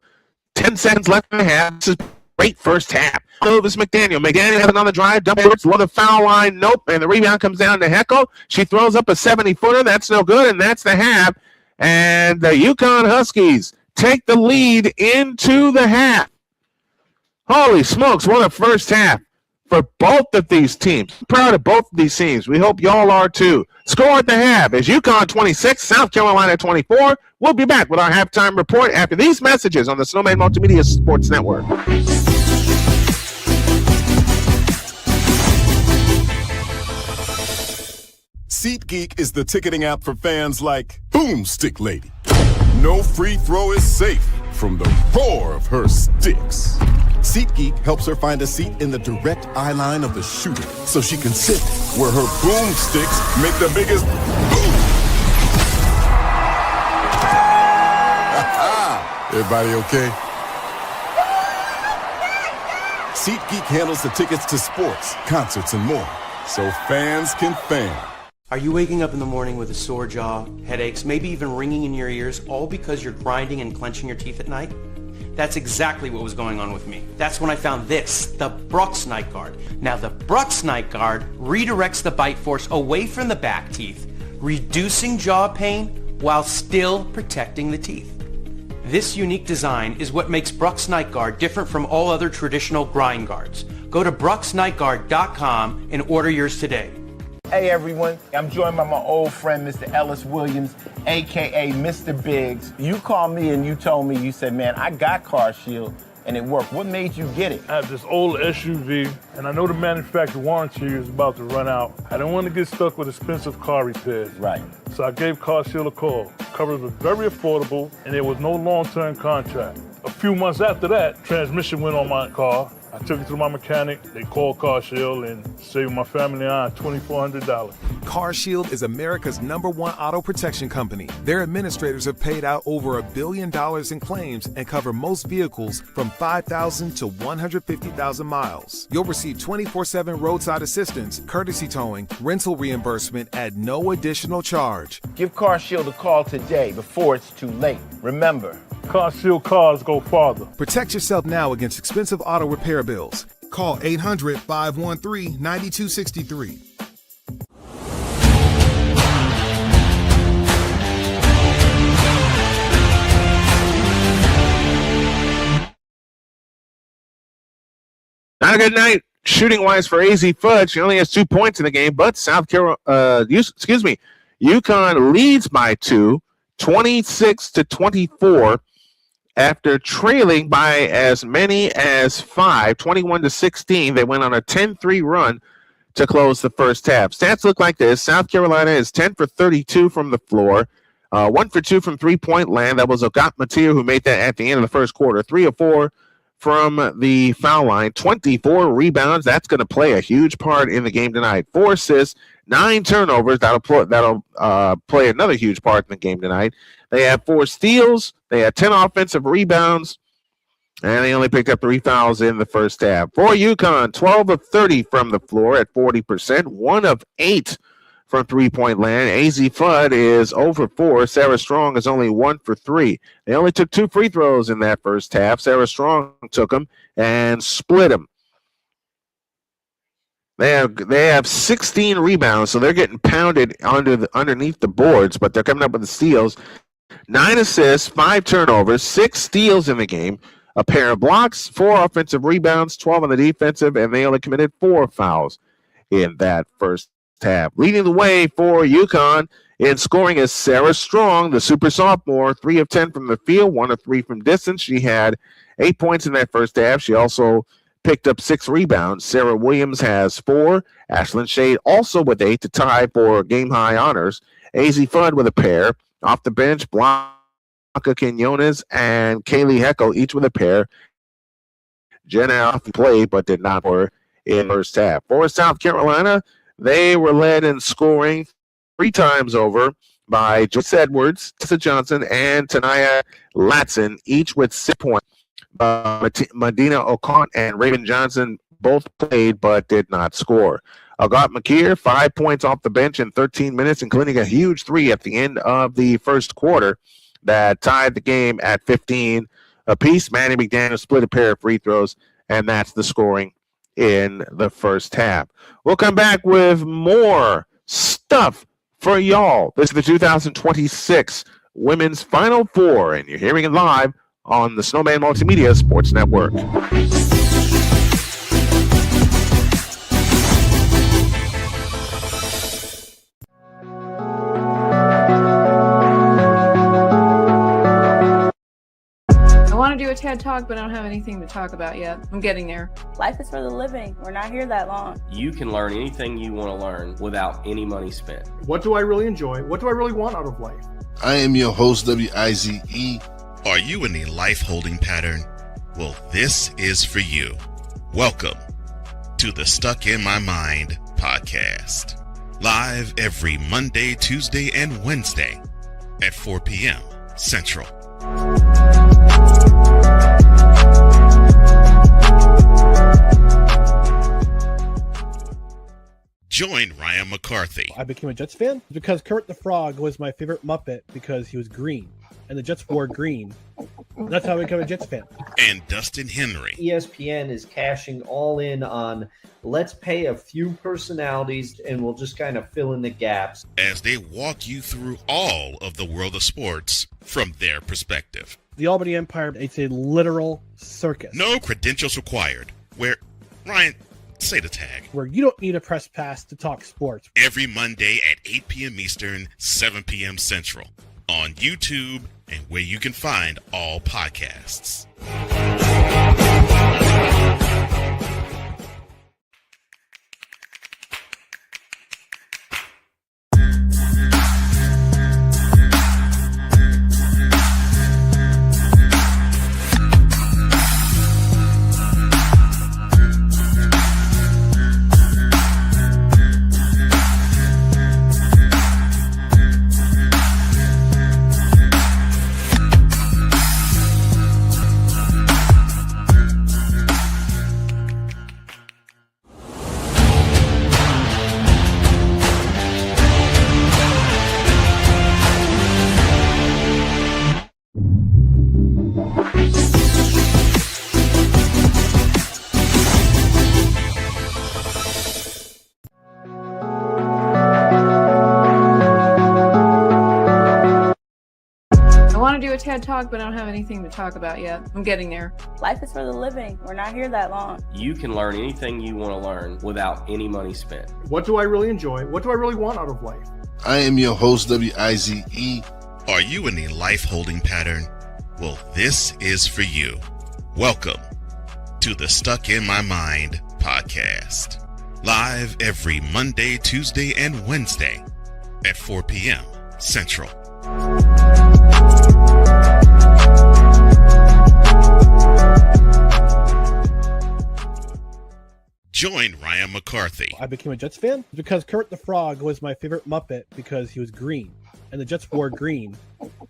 10 seconds left in the half. This is a great first half. Move is McDaniel. McDaniel has it on the drive. Double below the foul line. Nope. And the rebound comes down to Heckel. She throws up a 70-footer. That's no good, and that's the half. And the UConn Huskies take the lead into the half. Holy smokes, what a first half for both of these teams. I'm proud of both of these teams. We hope y'all are too. Score at the half is UConn 26, South Carolina 24. We'll be back with our halftime report after these messages on the Snowman Multimedia Sports Network.
SeatGeek is the ticketing app for fans like Boomstick Lady. No free throw is safe from the roar of her sticks. SeatGeek helps her find a seat in the direct eye line of the shooter so she can sit where her boomsticks make the biggest boom. Everybody okay? SeatGeek handles the tickets to sports, concerts, and more, so fans can fan.
Are you waking up in the morning with a sore jaw, headaches, maybe even ringing in your ears, all because you're grinding and clenching your teeth at night? That's exactly what was going on with me. That's when I found this, the Brooks Night Guard. Now the Brooks Night Guard redirects the bite force away from the back teeth, reducing jaw pain while still protecting the teeth. This unique design is what makes Brooks Night Guard different from all other traditional grind guards. Go to brooksnightguard.com and order yours today.
Hey everyone, I'm joined by my old friend, Mr. Ellis Williams, aka Mr. Biggs. You called me and you told me, you said, man, I got Car Shield and it worked. What made you get it?
I have this old SUV, and I know the manufacturer warranty is about to run out. I don't want to get stuck with expensive car repairs.
Right.
So I gave Car Shield a call. Coverage was very affordable, and there was no long-term contract. A few months after that, transmission went on my car. I took it to my mechanic, they called Car Shield and saved my family and I $2,400.
Car Shield is America's #1 auto protection company. Their administrators have paid out over $1 billion in claims and cover most vehicles from 5,000 to 150,000 miles. You'll receive 24/7 roadside assistance, courtesy towing, rental reimbursement at no additional charge.
Give Car Shield a call today before it's too late. Remember,
Car Shield cars go farther.
Protect yourself now against expensive auto repair bills. Call 800-513-9263.
Not a good night shooting wise for AZ Fudd. She only has 2 points in the game, but UConn leads by 2, 26-24. After trailing by as many as 5, 21-16, they went on a 10-3 run to close the first half. Stats look like this. South Carolina is 10 for 32 from the floor, 1 for 2 from three-point land. That was Ogat Matir who made that at the end of the first quarter. 3 of 4 from the foul line, 24 rebounds. That's going to play a huge part in the game tonight. 4 assists, 9 turnovers. That'll play another huge part in the game tonight. They have 4 steals. They had 10 offensive rebounds, and they only picked up 3 fouls in the first half. For UConn, 12 of 30 from the floor at 40%, 1 of 8 from three-point land. AZ Fudd is 0 for 4. Sarah Strong is only 1 for 3. They only took 2 free throws in that first half. Sarah Strong took them and split them. They have 16 rebounds, so they're getting pounded underneath the boards, but they're coming up with the steals. 9 assists, 5 turnovers, 6 steals in the game, a pair of blocks, 4 offensive rebounds, 12 on the defensive, and they only committed 4 fouls in that first half. Leading the way for UConn in scoring is Sarah Strong, the super sophomore, 3 of 10 from the field, 1 of 3 from distance. She had 8 points in that first half. She also picked up 6 rebounds. Sarah Williams has 4. Ashlyn Shade also with 8 to tie for game-high honors. AZ Fudd with a pair. Off the bench, Blanca Quinones and Kaylee Heckel each with a pair. Jenna often played but did not score in the first half. For South Carolina, they were led in scoring 3 times over by Joyce Edwards, Tessa Johnson, and Tanaya Latson, each with 6 points. Medina Ocon and Raven Johnson both played but did not score. Agat McKeer, 5 points off the bench in 13 minutes, including a huge 3 at the end of the first quarter that tied the game at 15 apiece. Manny McDaniel split a pair of free throws, and that's the scoring in the first half. We'll come back with more stuff for y'all. This is the 2026 Women's Final Four, and you're hearing it live on the Snowman Multimedia Sports Network.
I want to do a TED Talk, but I don't have anything to talk about yet. I'm getting there.
Life is for the living. We're not here that long.
You can learn anything you want to learn without any money spent.
What do I really enjoy? What do I really want out of life?
I am your host, WIZE.
Are you in a life holding pattern? Well, this is for you. Welcome to the Stuck in My Mind podcast. Live every Monday, Tuesday, and Wednesday at 4 p.m. Central. Join Ryan McCarthy.
I became a Jets fan because Kurt the Frog was my favorite Muppet because he was green, and the Jets wore green. That's how I became a Jets fan.
And Dustin Henry.
ESPN is cashing all in on let's pay a few personalities and we'll just kind of fill in the gaps.
As they walk you through all of the world of sports from their perspective.
The Albany Empire, it's a literal circus.
No credentials required. Where, Ryan, say the tag.
Where you don't need a press pass to talk sports.
Every Monday at 8 p.m. Eastern, 7 p.m. Central. On YouTube and where you can find all podcasts.
Do a TED Talk, but I don't have anything to talk about yet. I'm getting there.
Life is for the living. We're not here that long.
You can learn anything you want to learn without any money spent.
What do I really enjoy? What do I really want out of life?
I am your host, WIZE.
Are you in a life holding pattern? Well, this is for you. Welcome to the Stuck in My Mind podcast. Live every Monday, Tuesday, and Wednesday at 4 p.m. Central. Join Ryan McCarthy.
I became a Jets fan because Kurt the Frog was my favorite Muppet because he was green, and the Jets wore green.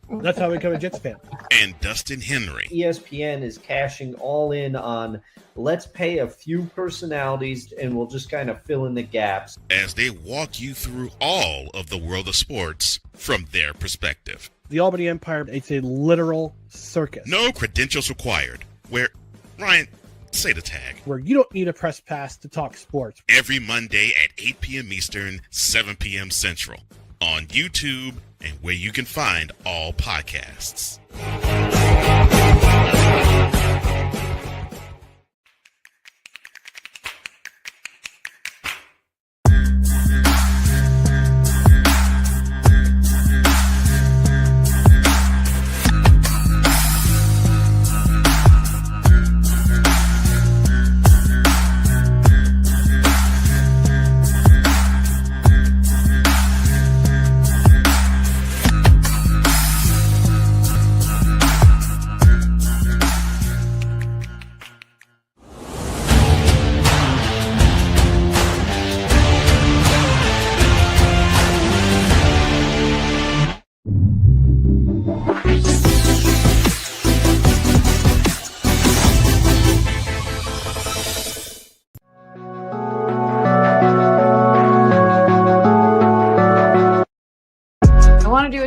That's how I became a Jets fan.
And Dustin Henry.
ESPN is cashing all in on let's pay a few personalities and we'll just kind of fill in the gaps.
As they walk you through all of the world of sports from their perspective.
The Albany Empire, it's a literal circus.
No credentials required. Where, Ryan, say the tag.
Where you don't need a press pass to talk sports.
Every Monday at 8 p.m. Eastern, 7 p.m. Central. On YouTube and where you can find all podcasts.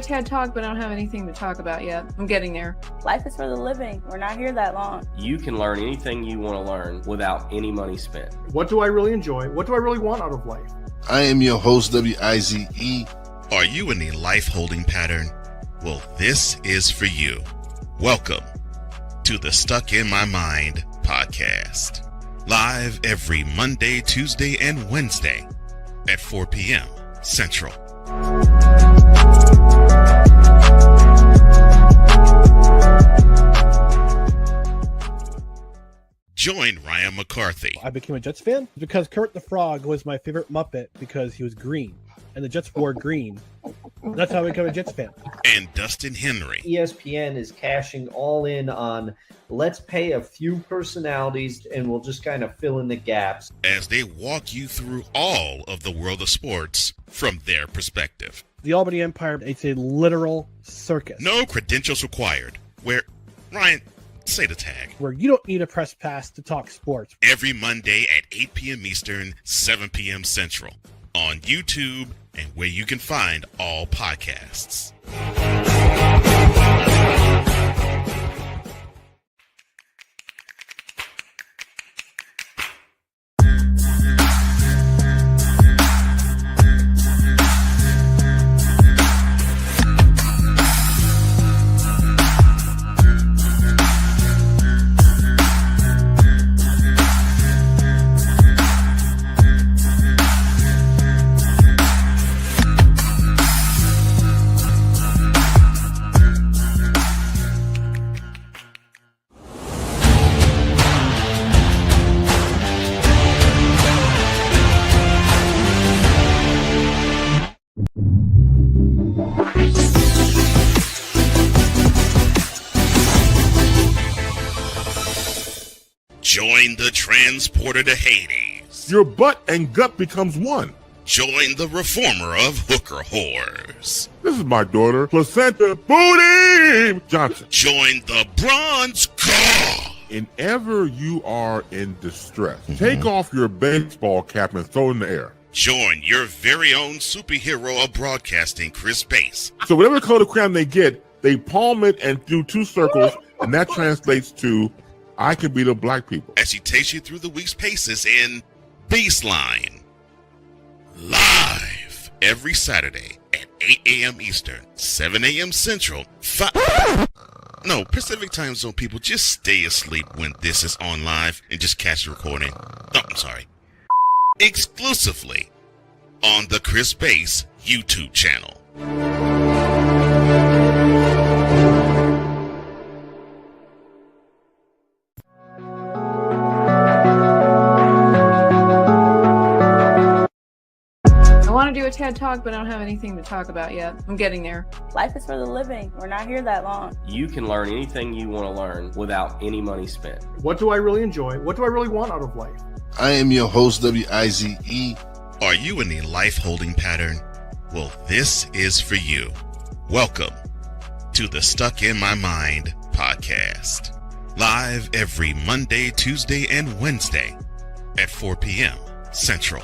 a TED Talk, but I don't have anything to talk about yet. I'm getting there.
Life is for the living. We're not here that long.
You can learn anything you want to learn without any money spent.
What do I really enjoy? What do I really want out of life?
I am your host, WIZE.
Are you in a life holding pattern? Well, this is for you. Welcome to the Stuck in My Mind podcast. Live every Monday, Tuesday, and Wednesday at 4 p.m. Central. Join Ryan McCarthy.
I became a Jets fan because Kermit the Frog was my favorite Muppet because he was green, and the Jets wore green. That's how I became a Jets fan.
And Dustin Henry.
ESPN is cashing all in on let's pay a few personalities and we'll just kind of fill in the gaps.
As they walk you through all of the world of sports from their perspective.
The Albany Empire, it's a literal circus.
No credentials required. Where, Ryan, say the tag.
Where you don't need a press pass to talk sports.
Every Monday at 8 p.m. Eastern, 7 p.m. Central. On YouTube and where you can find all podcasts. Join the transporter to Hades.
Your butt and gut becomes one.
Join the reformer of hooker whores.
This is my daughter, Placenta Booty Johnson.
Join the bronze car.
And ever you are in distress, take off your baseball cap and throw it in the air.
Join your very own superhero of broadcasting, Chris Bass.
So whatever color crayon they get, they palm it and do two circles, and that translates to I can beat up black people.
As he takes you through the week's paces in Baseline. Live every Saturday at 8 a.m. Eastern, 7 a.m. Central, Pacific Time Zone people, just stay asleep when this is on live and just catch the recording. Oh, I'm sorry. Exclusively on the Chris Bass YouTube channel.
I want to do a TED Talk, but I don't have anything to talk about yet. I'm getting there.
Life is for the living. We're not here that long.
You can learn anything you want to learn without any money spent.
What do I really enjoy? What do I really want out of life?
I am your host, WIZE.
Are you in a life holding pattern? Well, this is for you. Welcome to the Stuck in My Mind podcast. Live every Monday, Tuesday, and Wednesday at 4 p.m. Central.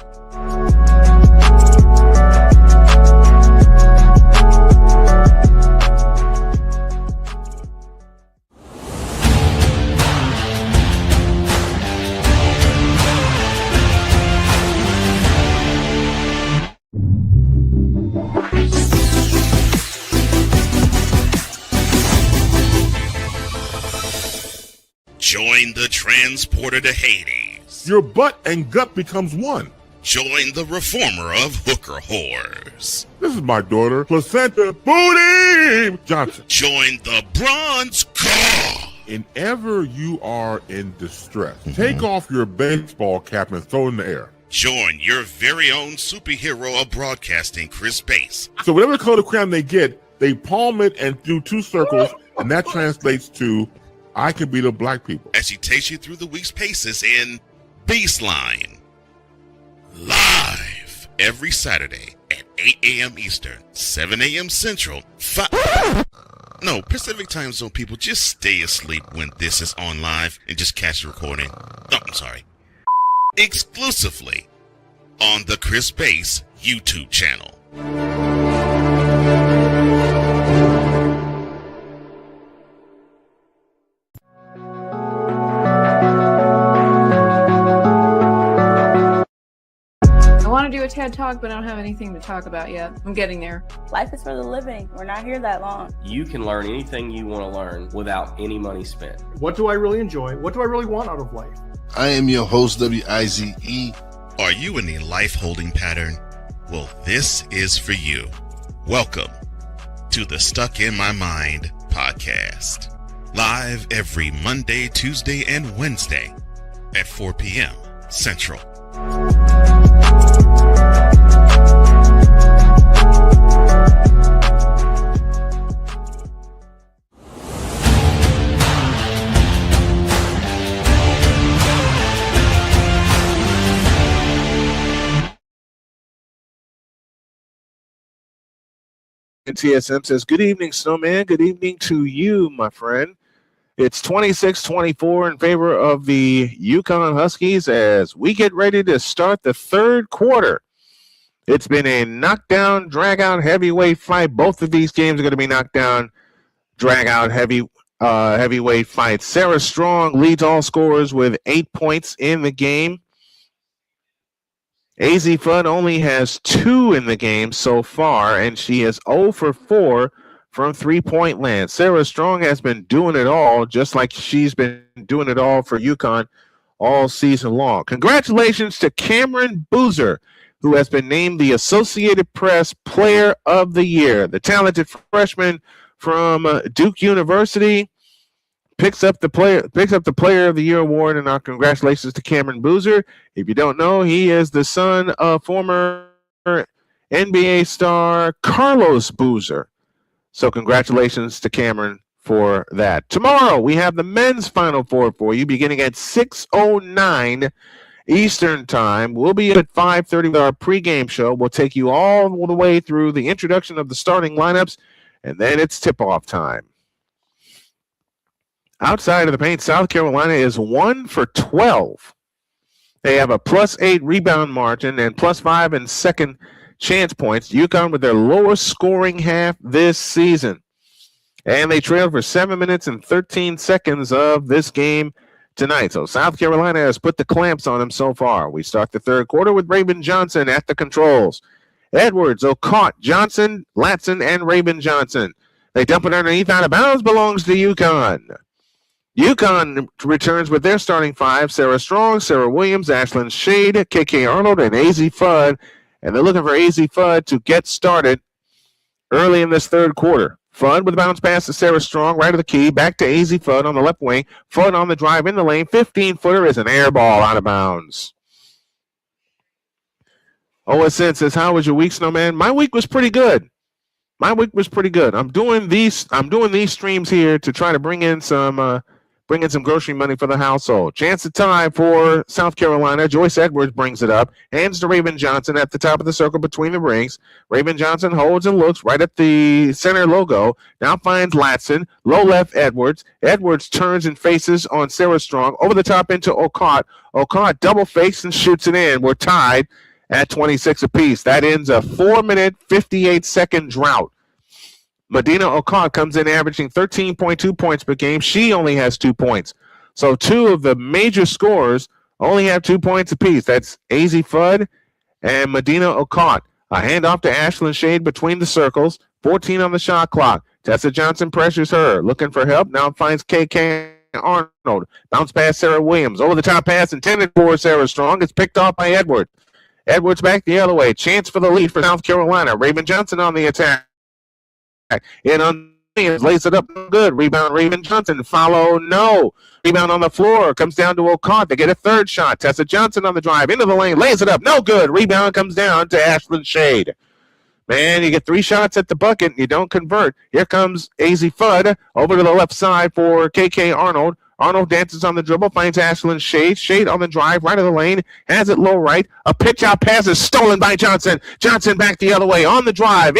Join the transporter to Hades.
Your butt and gut becomes one.
Join the reformer of hooker whores.
This is my daughter, Placenta Booty Johnson.
Join the bronze car.
And ever you are in distress, take off your baseball cap and throw it in the air.
Join your very own superhero of broadcasting, Chris Bass.
So whatever color crayon they get, they palm it and do two circles, and that translates to I can beat up black people.
As he takes you through the week's paces in Baseline. Live every Saturday at 8 a.m. Eastern, 7 a.m. Central, Pacific Time Zone people, just stay asleep when this is on live and just catch the recording. Oh, I'm sorry. Exclusively on the Chris Bass YouTube channel.
do a TED Talk, but I don't have anything to talk about yet. I'm getting there.
Life is for the living. We're not here that long.
You can learn anything you want to learn without any money spent.
What do I really enjoy? What do I really want out of life?
I am your host, WIZE.
Are you in a life holding pattern? Well, this is for you. Welcome to the Stuck in My Mind podcast. Live every Monday, Tuesday, and Wednesday at 4 p.m. Central.
TSM says, good evening, Snowman. Good evening to you, my friend. It's 26-24 in favor of the UConn Huskies as we get ready to start the third quarter. It's been a knockdown, drag-out heavyweight fight. Both of these games are going to be knockdown, drag-out heavyweight fights. Sarah Strong leads all scorers with 8 points in the game. AZ Fudd only has 2 in the game so far, and she is 0 for 4 from three-point land. Sarah Strong has been doing it all, just like she's been doing it all for UConn all season long. Congratulations to Cameron Boozer, who has been named the Associated Press Player of the Year. The talented freshman from Duke University picks up the Player of the Year award, and our congratulations to Cameron Boozer. If you don't know, he is the son of former NBA star Carlos Boozer. So congratulations to Cameron for that. Tomorrow, we have the men's Final Four for you, beginning at 6:09 Eastern Time. We'll be at 5:30 with our pregame show. We'll take you all the way through the introduction of the starting lineups, and then it's tip-off time. Outside of the paint, South Carolina is 1 for 12. They have a +8 rebound margin and +5 in second chance points. UConn with their lowest scoring half this season. And they trailed for 7 minutes and 13 seconds of this game tonight. So South Carolina has put the clamps on them so far. We start the third quarter with Raven Johnson at the controls. Edwards, O'Cott, Johnson, Latson, and Raven Johnson. They dump it underneath, out of bounds, belongs to UConn. UConn returns with their starting five: Sarah Strong, Sarah Williams, Ashlyn Shade, KK Arnold, and AZ Fudd. And they're looking for AZ Fudd to get started early in this third quarter. Fudd with a bounce pass to Sarah Strong, right of the key, back to AZ Fudd on the left wing. Fudd on the drive in the lane. 15-footer is an air ball out of bounds. OSN says, how was your week, Snowman? My week was pretty good. I'm doing these streams here to try to bring in some grocery money for the household. Chance to tie for South Carolina. Joyce Edwards brings it up. Hands to Raven Johnson at the top of the circle between the rings. Raven Johnson holds and looks right at the center logo. Now finds Latson. Low left Edwards. Edwards turns and faces on Sarah Strong. Over the top into O'Cott. O'Cott double fakes and shoots it in. We're tied at 26 apiece. That ends a 4-minute, 58-second drought. Medina O'Cott comes in averaging 13.2 points per game. She only has 2 points. So two of the major scorers only have 2 points apiece. That's AZ Fudd and Medina O'Cott. A handoff to Ashlyn Shade between the circles. 14 on the shot clock. Tessa Johnson pressures her. Looking for help. Now finds KK Arnold. Bounce pass Sarah Williams. Over the top pass intended for Sarah Strong. It's picked off by Edwards. Edwards back the other way. Chance for the lead for South Carolina. Raven Johnson on the attack. In on lays it up good. Rebound Raven Johnson. Follow no. Rebound on the floor. Comes down to O'Cott. They get a third shot. Tessa Johnson on the drive. Into the lane. Lays it up. No good. Rebound comes down to Ashlyn Shade. Man, you get 3 shots at the bucket. You don't convert. Here comes AZ Fudd over to the left side for KK Arnold. Arnold dances on the dribble. Finds Ashlyn Shade. Shade on the drive. Right of the lane. Has it low right. A pitch out pass is stolen by Johnson. Johnson back the other way. On the drive.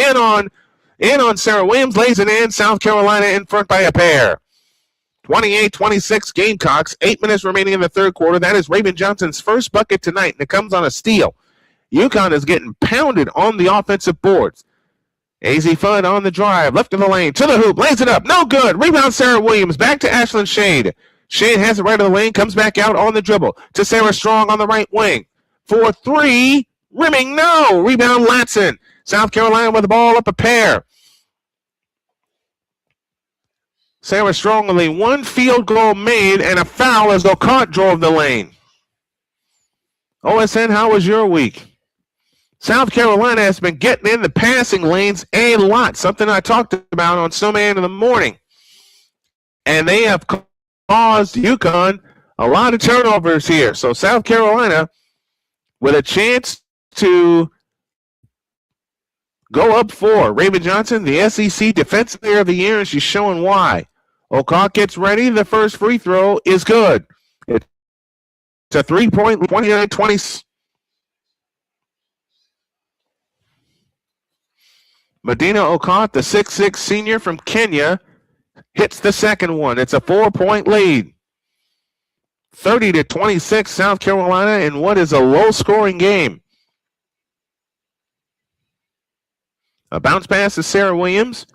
In on Sarah Williams, lays it in. South Carolina in front by a pair. 28-26 Gamecocks. 8 minutes remaining in the third quarter. That is Raven Johnson's first bucket tonight, and it comes on a steal. UConn is getting pounded on the offensive boards. AZ Fudd on the drive. Left of the lane. To the hoop. Lays it up. No good. Rebound Sarah Williams. Back to Ashlyn Shade. Shade has it right of the lane. Comes back out on the dribble. To Sarah Strong on the right wing. For 3. Rimming, no. Rebound, Latson. South Carolina with the ball up a pair. Sarah Strong only one field goal made and a foul as O'Connor drove the lane. OSN, how was your week? South Carolina has been getting in the passing lanes a lot, something I talked about on Snowman in the morning. And they have caused UConn a lot of turnovers here. So South Carolina with a chance to go up 4. Raven Johnson, the SEC Defensive Player of the Year, and she's showing why. O'Connor gets ready. The first free throw is good. It's a 3-point, 29-20. Medina O'Connor, the 6'6 senior from Kenya, hits the second one. It's a 4-point lead. 30-26 South Carolina in what is a low-scoring game. A bounce pass to Sarah Williams.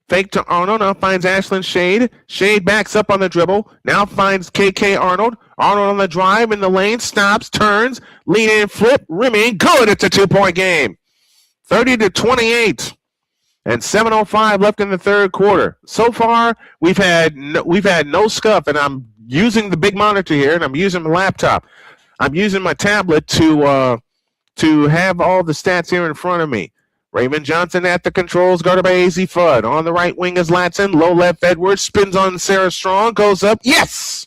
Fake to Arnold. Now finds Ashlyn Shade. Shade backs up on the dribble. Now finds KK Arnold. Arnold on the drive in the lane. Stops. Turns. Lean in. Flip. Rimming. Good. It's a 2-point game. 30-28. And 7:05 left in the third quarter. So far, we've had no scuff, and I'm using the big monitor here, and I'm using my laptop. I'm using my tablet to have all the stats here in front of me. Raymond Johnson at the controls, guarded by AZ Fudd. On the right wing is Latson. Low left Edwards. Spins on Sarah Strong. Goes up. Yes!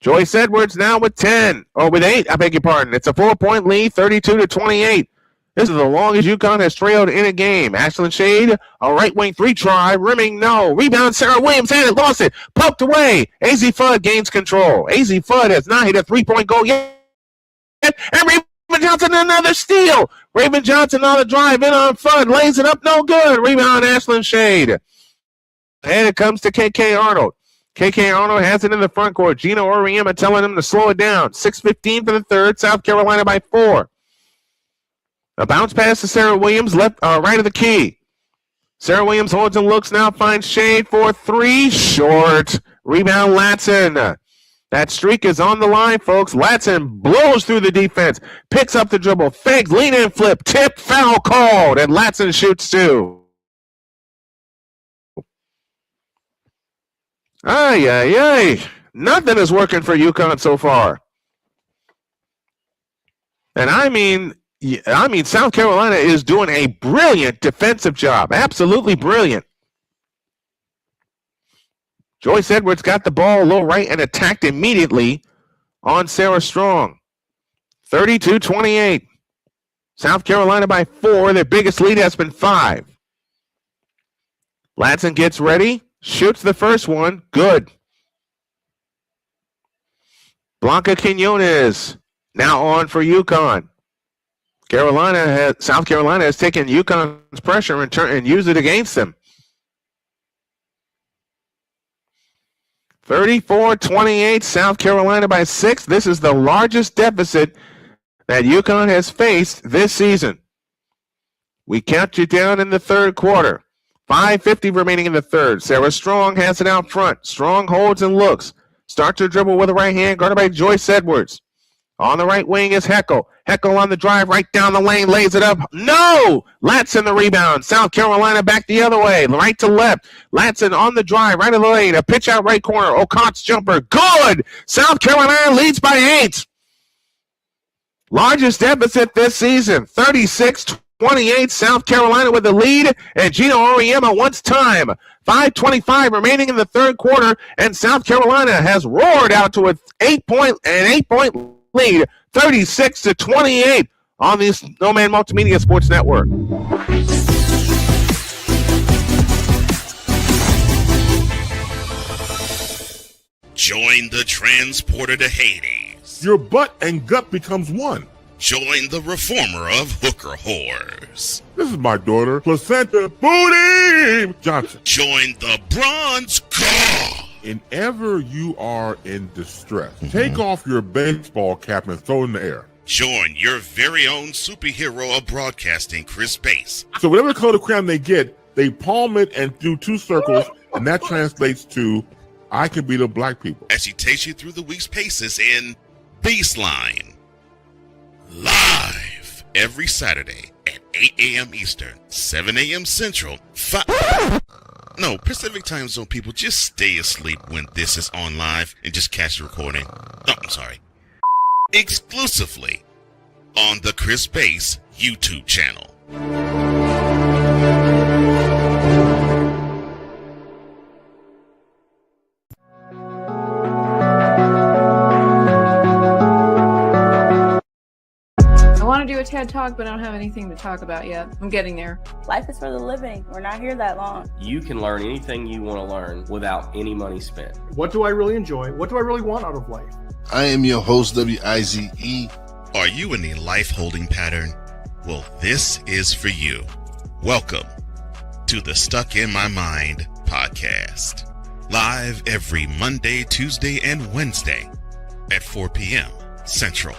Joyce Edwards now with 10. Or with 8, I beg your pardon. It's a 4-point lead, 32-28. This is the longest UConn has trailed in a game. Ashlyn Shade, a right wing 3-try. Rimming, no. Rebound, Sarah Williams had it, lost it. Poked away. AZ Fudd gains control. AZ Fudd has not hit a 3-point goal yet. And Raven Johnson, another steal. Raven Johnson on the drive, in on Fudd, lays it up, no good. Rebound, Ashlyn Shade. And it comes to KK Arnold. KK Arnold has it in the front court. Gina Oriema telling him to slow it down. 6:15 for the third. South Carolina by 4. A bounce pass to Sarah Williams, right of the key. Sarah Williams holds and looks, now finds Shade for 3. Short. Rebound, Latson. That streak is on the line, folks. Latson blows through the defense, picks up the dribble, fakes, lean in, flip, tip, foul called, and Latson shoots 2. Ay. Nothing is working for UConn so far. And I mean, South Carolina is doing a brilliant defensive job. Absolutely brilliant. Joyce Edwards got the ball low right and attacked immediately on Sarah Strong. 32-28. South Carolina by 4. Their biggest lead has been 5. Latson gets ready, shoots the first one. Good. Blanca Quinones now on for UConn. South Carolina has taken UConn's pressure and used it against them. 34-28, South Carolina by 6. This is the largest deficit that UConn has faced this season. We count you down in the third quarter. 5:50 remaining in the third. Sarah Strong has it out front. Strong holds and looks. Starts her dribble with the right hand, guarded by Joyce Edwards. On the right wing is Heckel. Heckel on the drive, right down the lane, lays it up. No! Latson the rebound. South Carolina back the other way, right to left. Latson on the drive, right of the lane. A pitch out right corner. O'Connor's jumper. Good! South Carolina leads by 8. Largest deficit this season. 36-28. South Carolina with the lead. And Gina Oriema wants time. 5:25 remaining in the third quarter. And South Carolina has roared out to an 8-point lead, 36-28 on the Snowman Multimedia Sports Network.
Join the transporter to Hades.
Your butt and gut becomes one.
Join the reformer of hooker whores.
This is my daughter, Placenta Booty Johnson.
Join the bronze car.
Whenever you are in distress, take off your baseball cap and throw it in the air.
Join your very own superhero of broadcasting, Chris Bass.
So whatever color of crayon they get, they palm it and do 2 circles, and that translates to, I can beat up black people.
As she takes you through the week's paces in Baseline. Live every Saturday at 8 a.m. Eastern, 7 a.m. Central, Pacific Time Zone people, just stay asleep when this is on live and just catch the recording. Oh, I'm sorry. Exclusively on the Chris Bass YouTube channel.
I want to do a TED Talk, but I don't have anything to talk about yet. I'm getting there.
Life is for the living. We're not here that long.
You can learn anything you want to learn without any money spent.
What do I really enjoy? What do I really want out of life?
I am your host, WIZE.
Are you in a life holding pattern? Well, this is for you. Welcome to the Stuck in My Mind podcast. Live every Monday, Tuesday, and Wednesday at 4 p.m. Central.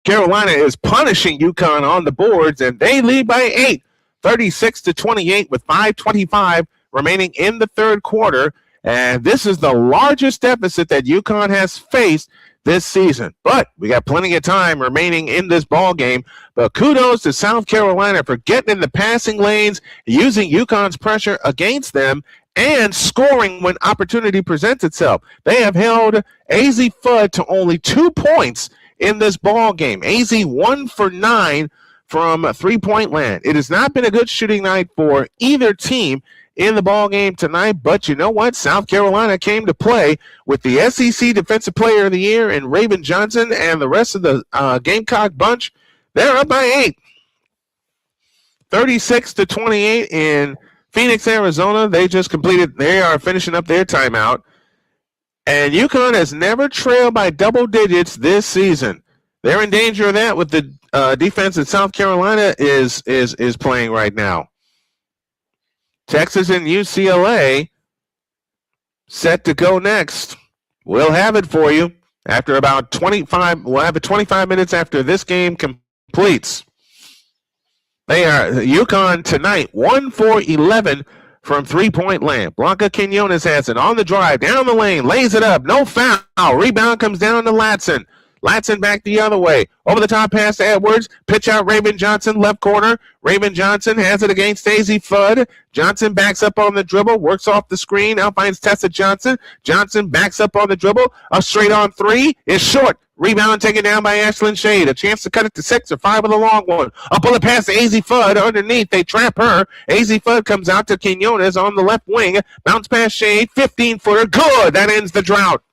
Carolina is punishing UConn on the boards, and they lead by 8, 36-28, with 5:25 remaining in the third quarter. And this is the largest deficit that UConn has faced this season. But we got plenty of time remaining in this ball game. But kudos to South Carolina for getting in the passing lanes, using UConn's pressure against them, and scoring when opportunity presents itself. They have held AZ Fudd to only 2 points in this ball game. AZ 1 for 9 from three-point land. It has not been a good shooting night for either team in the ball game tonight, but you know what? South Carolina came to play with the SEC Defensive Player of the Year and Raven Johnson and the rest of the Gamecock bunch. They're up by 8. 36-28 in Phoenix, Arizona. They are finishing up their timeout. And UConn has never trailed by double digits this season. They're in danger of that with the defense that South Carolina is playing right now. Texas and UCLA set to go next. We'll have it for you after about 25. We'll have it 25 minutes after this game completes. They are UConn tonight 1 for 11 from three-point land. Blanca Quinones has it on the drive, down the lane, lays it up, no foul. Rebound comes down to Latson. Latson back the other way. Over the top pass to Edwards. Pitch out Raven Johnson, left corner. Raven Johnson has it against AZ Fudd. Johnson backs up on the dribble, works off the screen, out finds Tessa Johnson. Johnson backs up on the dribble. A straight on three is short. Rebound taken down by Ashlyn Shade. A chance to cut it to 6 or 5 with a long one. A bullet pass to AZ Fudd underneath. They trap her. AZ Fudd comes out to Quinones on the left wing. Bounce pass Shade. 15-footer. Good. That ends the drought.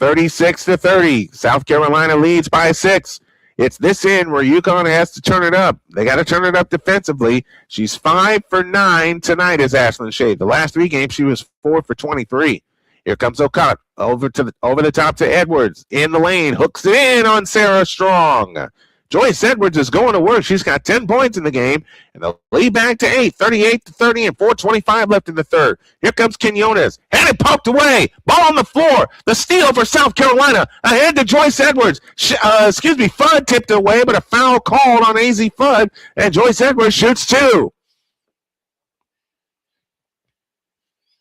36-30. South Carolina leads by 6. It's this end where UConn has to turn it up. They got to turn it up defensively. She's 5 for 9 tonight as Ashlyn Shade. The last 3 games she was 4 for 23. Here comes O'Cott over the top to Edwards in the lane, hooks it in on Sarah Strong. Joyce Edwards is going to work. She's got 10 points in the game, and they'll lead back to 8, 38-30, and 4:25 left in the third. Here comes Quinones, had it poked away, ball on the floor. The steal for South Carolina ahead to Joyce Edwards. Fudd tipped away, but a foul called on AZ Fudd, and Joyce Edwards shoots 2.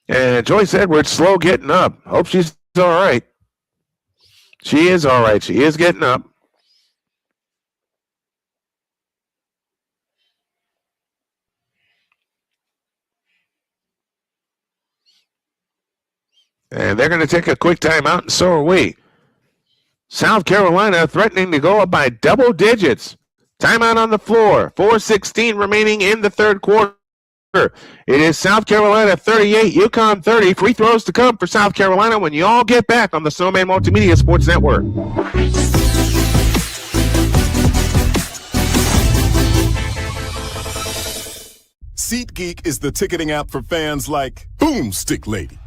And Joyce Edwards slow getting up. Hope she's all right. She is all right. She is getting up. And they're going to take a quick timeout, and so are we. South Carolina threatening to go up by double digits. Timeout on the floor. 4:16 remaining in the third quarter. It is South Carolina 38, UConn 30. Free throws to come for South Carolina when you all get back on the Snowman Multimedia Sports Network.
SeatGeek is the ticketing app for fans like Boomstick Lady.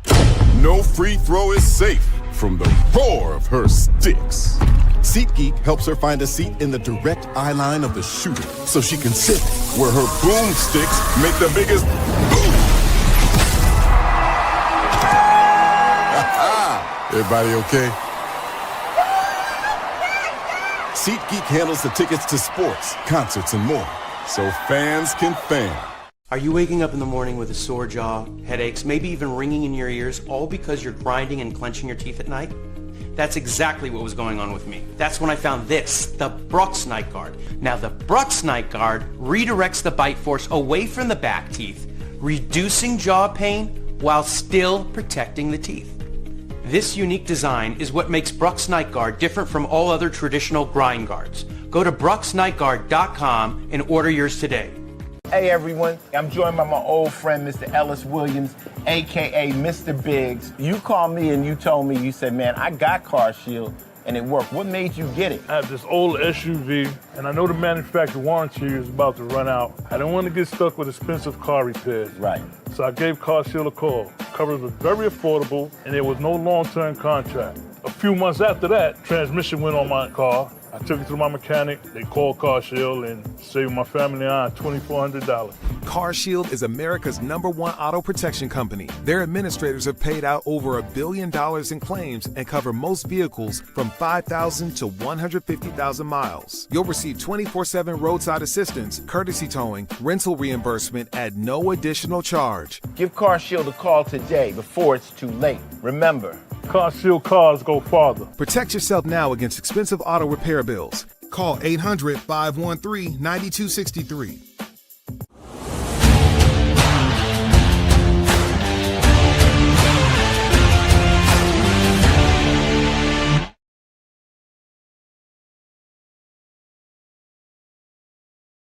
No free throw is safe from the roar of her sticks. SeatGeek helps her find a seat in the direct eye line of the shooter so she can sit where her boomsticks make the biggest boom. Everybody okay? SeatGeek handles the tickets to sports, concerts, and more, so fans can fan.
Are you waking up in the morning with a sore jaw, headaches, maybe even ringing in your ears, all because you're grinding and clenching your teeth at night? That's exactly what was going on with me. That's when I found this, the Brooks Night Guard. Now the Brooks Night Guard redirects the bite force away from the back teeth, reducing jaw pain while still protecting the teeth. This unique design is what makes Brooks Night Guard different from all other traditional grind guards. Go to brooksnightguard.com and order yours today.
Hey everyone, I'm joined by my old friend, Mr. Ellis Williams, AKA Mr. Biggs. You called me and you told me, you said, man, I got CarShield and it worked. What made you get it?
I have this old SUV, and I know the manufacturer warranty is about to run out. I didn't want to get stuck with expensive car repairs.
Right.
So I gave CarShield a call. Coverage was very affordable, and there was no long-term contract. A few months after that, transmission went on my car. I took it to my mechanic. They called CarShield and saved my family on $2,400.
CarShield is America's #1 auto protection company. Their administrators have paid out over $1 billion in claims and cover most vehicles from 5,000 to 150,000 miles. You'll receive 24/7 roadside assistance, courtesy towing, rental reimbursement at no additional charge.
Give CarShield a call today before it's too late. Remember,
CarShield cars go farther.
Protect yourself now against expensive auto repair bills. Call 800-513-9263.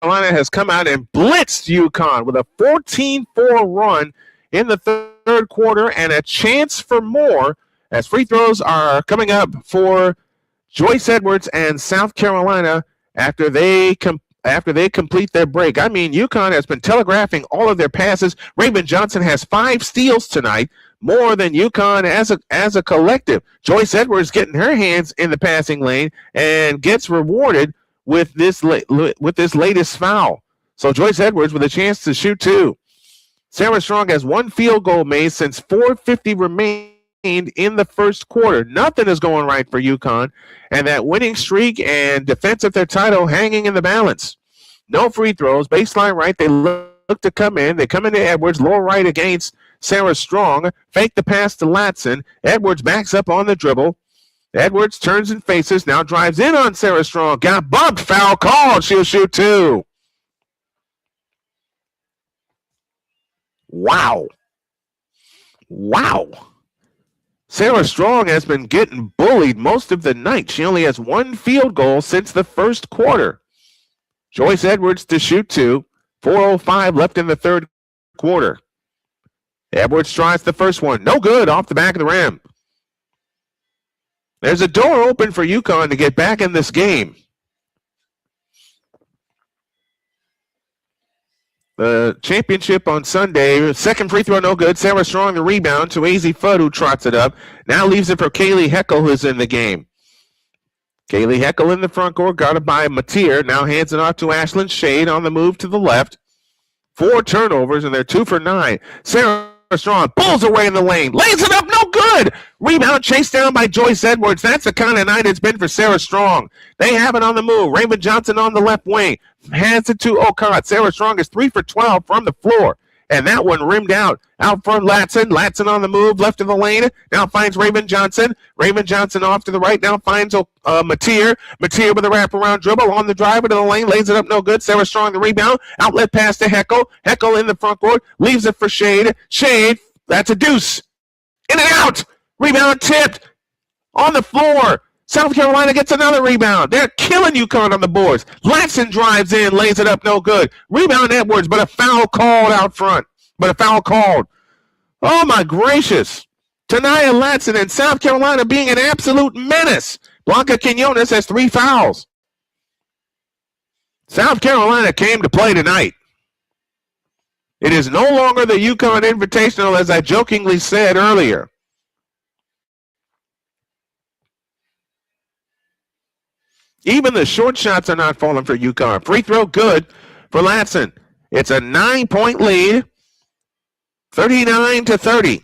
Carolina has come out and blitzed UConn with a 14-4 run in the third quarter and a chance for more as free throws are coming up for Joyce Edwards and South Carolina after they complete their break. I mean, UConn has been telegraphing all of their passes. Raymond Johnson has 5 steals tonight, more than UConn as a collective. Joyce Edwards getting her hands in the passing lane and gets rewarded with this latest foul. So Joyce Edwards with a chance to shoot 2. Sarah Strong has 1 field goal made since 4:50 remained in the first quarter. Nothing is going right for UConn, and that winning streak and defense of their title hanging in the balance. No free throws, baseline right. They look to come in. They come into Edwards, lower right against Sarah Strong. Fake the pass to Latson. Edwards backs up on the dribble. Edwards turns and faces, now drives in on Sarah Strong. Got bumped, foul called. She'll shoot 2. Wow. Sarah Strong has been getting bullied most of the night. She only has 1 field goal since the first quarter. Joyce Edwards to shoot 2. 4:05 left in the third quarter. Edwards tries the first one. No good, off the back of the rim. There's a door open for UConn to get back in this game. The championship on Sunday, second free throw, no good. Sarah Strong the rebound to AZ Fudd, who trots it up. Now leaves it for Kaylee Heckel, who's in the game. Kaylee Heckel in the front court, guarded by Mateer. Now hands it off to Ashlyn Shade on the move to the left. 4 turnovers, and they're 2 for 9. Sarah Strong pulls away in the lane, lays it up, no good. Rebound chased down by Joyce Edwards. That's the kind of night it's been for Sarah Strong. They have it on the move. Raymond Johnson on the left wing. Hands it to Okot. Sarah Strong is 3 for 12 from the floor. And that one rimmed out front Latson. Latson on the move, left of the lane. Now finds Raymond Johnson. Raymond Johnson off to the right. Now finds Mateer. Mateer with a wraparound dribble on the drive into the lane. Lays it up, no good. Sarah Strong the rebound. Outlet pass to Heckel. Heckel in the front court. Leaves it for Shade. Shade, that's a deuce. In and out. Rebound tipped. On the floor. South Carolina gets another rebound. They're killing UConn on the boards. Latson drives in, lays it up, no good. Rebound Edwards, but a foul called out front. Oh, my gracious. Tanaya Latson and South Carolina being an absolute menace. Blanca Quinones has 3 fouls. South Carolina came to play tonight. It is no longer the UConn Invitational, as I jokingly said earlier. Even the short shots are not falling for UConn. Free throw good for Latson. It's a 9-point lead, 39-30.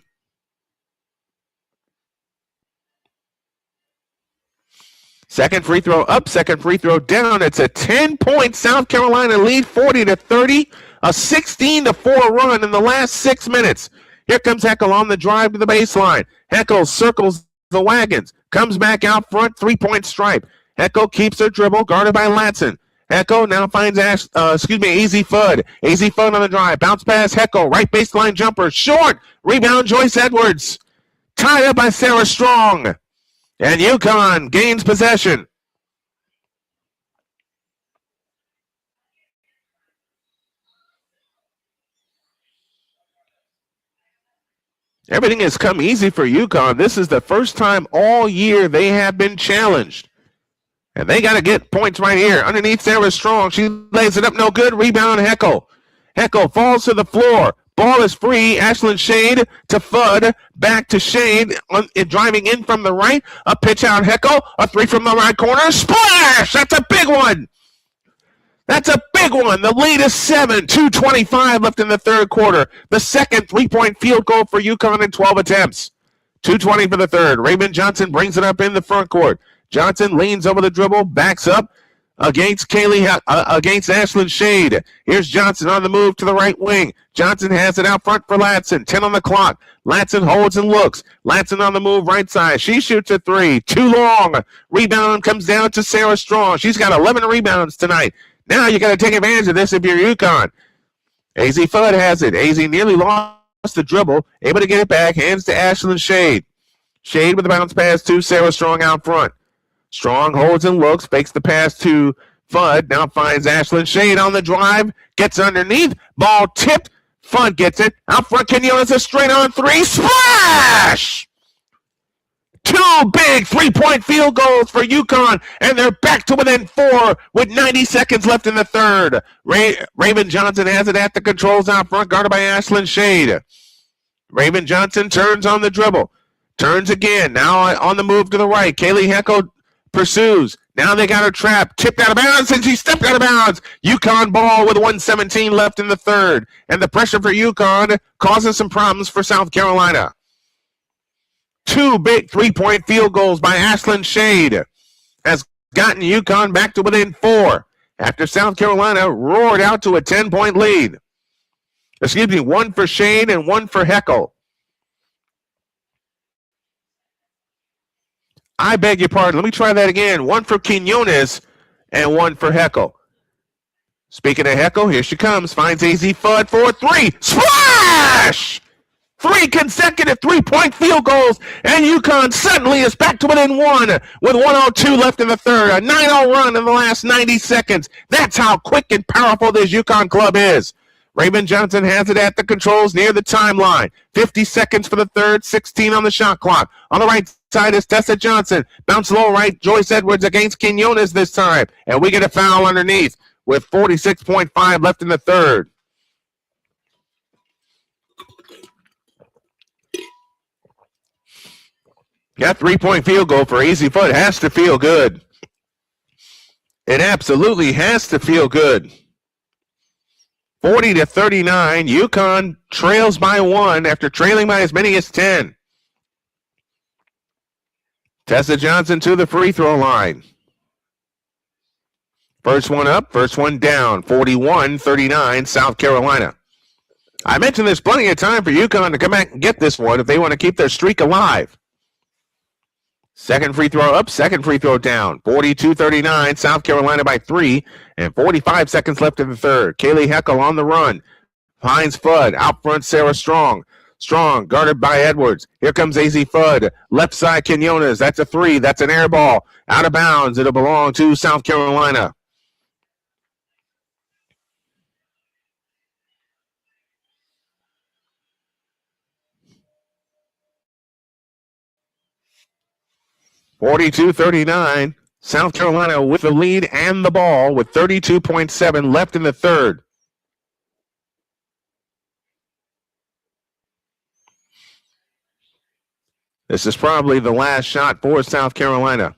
Second free throw up, second free throw down. It's a 10-point South Carolina lead, 40-30, a 16-4 run in the last 6 minutes. Here comes Heckel on the drive to the baseline. Heckel circles the wagons, comes back out front, three-point stripe. Heckel keeps her dribble, guarded by Latson. Heckel now finds AZ Fudd. AZ Fudd on the drive, bounce pass Heckel, right baseline jumper, short. Rebound Joyce Edwards. Tied up by Sarah Strong. And UConn gains possession. Everything has come easy for UConn. This is the first time all year they have been challenged. And they got to get points right here. Underneath Sarah Strong. She lays it up, no good. Rebound Heckel. Heckel falls to the floor. Ball is free. Ashlyn Shade to Fudd. Back to Shade. Driving in from the right. A pitch out Heckel. A three from the right corner. Splash! That's a big one. That's a big one. The lead is 7. 2:25 left in the third quarter. The second three-point field goal for UConn in 12 attempts. 2:20 for the third. Raymond Johnson brings it up in the front court. Johnson leans over the dribble, backs up against Ashlyn Shade. Here's Johnson on the move to the right wing. Johnson has it out front for Latson. 10 on the clock. Latson holds and looks. Latson on the move right side. She shoots a three. Too long. Rebound comes down to Sarah Strong. She's got 11 rebounds tonight. Now you got to take advantage of this if you're UConn. AZ Fudd has it. AZ nearly lost the dribble. Able to get it back. Hands to Ashlyn Shade. Shade with the bounce pass to Sarah Strong out front. Strong holds and looks, fakes the pass to Fudd, now finds Ashlyn Shade on the drive, gets underneath, ball tipped, Fudd gets it, out front Quinones a straight on three, splash! Two big three-point field goals for UConn, and they're back to within 4 with 90 seconds left in the third. Raven Johnson has it at the controls out front, guarded by Ashlyn Shade. Raven Johnson turns on the dribble, turns again, now on the move to the right, Kaylee Heckel pursues. Now they got her trapped. Tipped out of bounds, and she stepped out of bounds. UConn ball with 1:17 left in the third. And the pressure for UConn causes some problems for South Carolina. Two big three-point field goals by Ashlyn Shade has gotten UConn back to within 4 after South Carolina roared out to a 10-point lead. One for Shade and one for Heckel. I beg your pardon. Let me try that again. One for Quinones and one for Heckel. Speaking of Heckel, here she comes. Finds AZ Fudd for a three. Splash! 3 consecutive three-point field goals, and UConn suddenly is back to within 1 with 1:02 left in the third. A 9-0 run in the last 90 seconds. That's how quick and powerful this UConn club is. Raymond Johnson has it at the controls near the timeline. 50 seconds for the third, 16 on the shot clock. On the right side is Tessa Johnson. Bounce low right, Joyce Edwards against Quinones this time. And we get a foul underneath with 46.5 left in the third. That three-point field goal for AZ Fudd has to feel good. It absolutely has to feel good. 40-39, UConn trails by 1 after trailing by as many as 10. Tessa Johnson to the free throw line. First one up, first one down. 41-39, South Carolina. I mentioned there's plenty of time for UConn to come back and get this one if they want to keep their streak alive. Second free throw up, second free throw down. 42-39, South Carolina by 3, and 45 seconds left in the third. Kaylee Heckel on the run. Finds Fudd. Out front, Sarah Strong. Strong, guarded by Edwards. Here comes AZ Fudd. Left side, Quinones. That's a 3. That's an air ball. Out of bounds. It'll belong to South Carolina. (42-39). South Carolina with the lead and the ball with 32.7 left in the third. This is probably the last shot for South Carolina.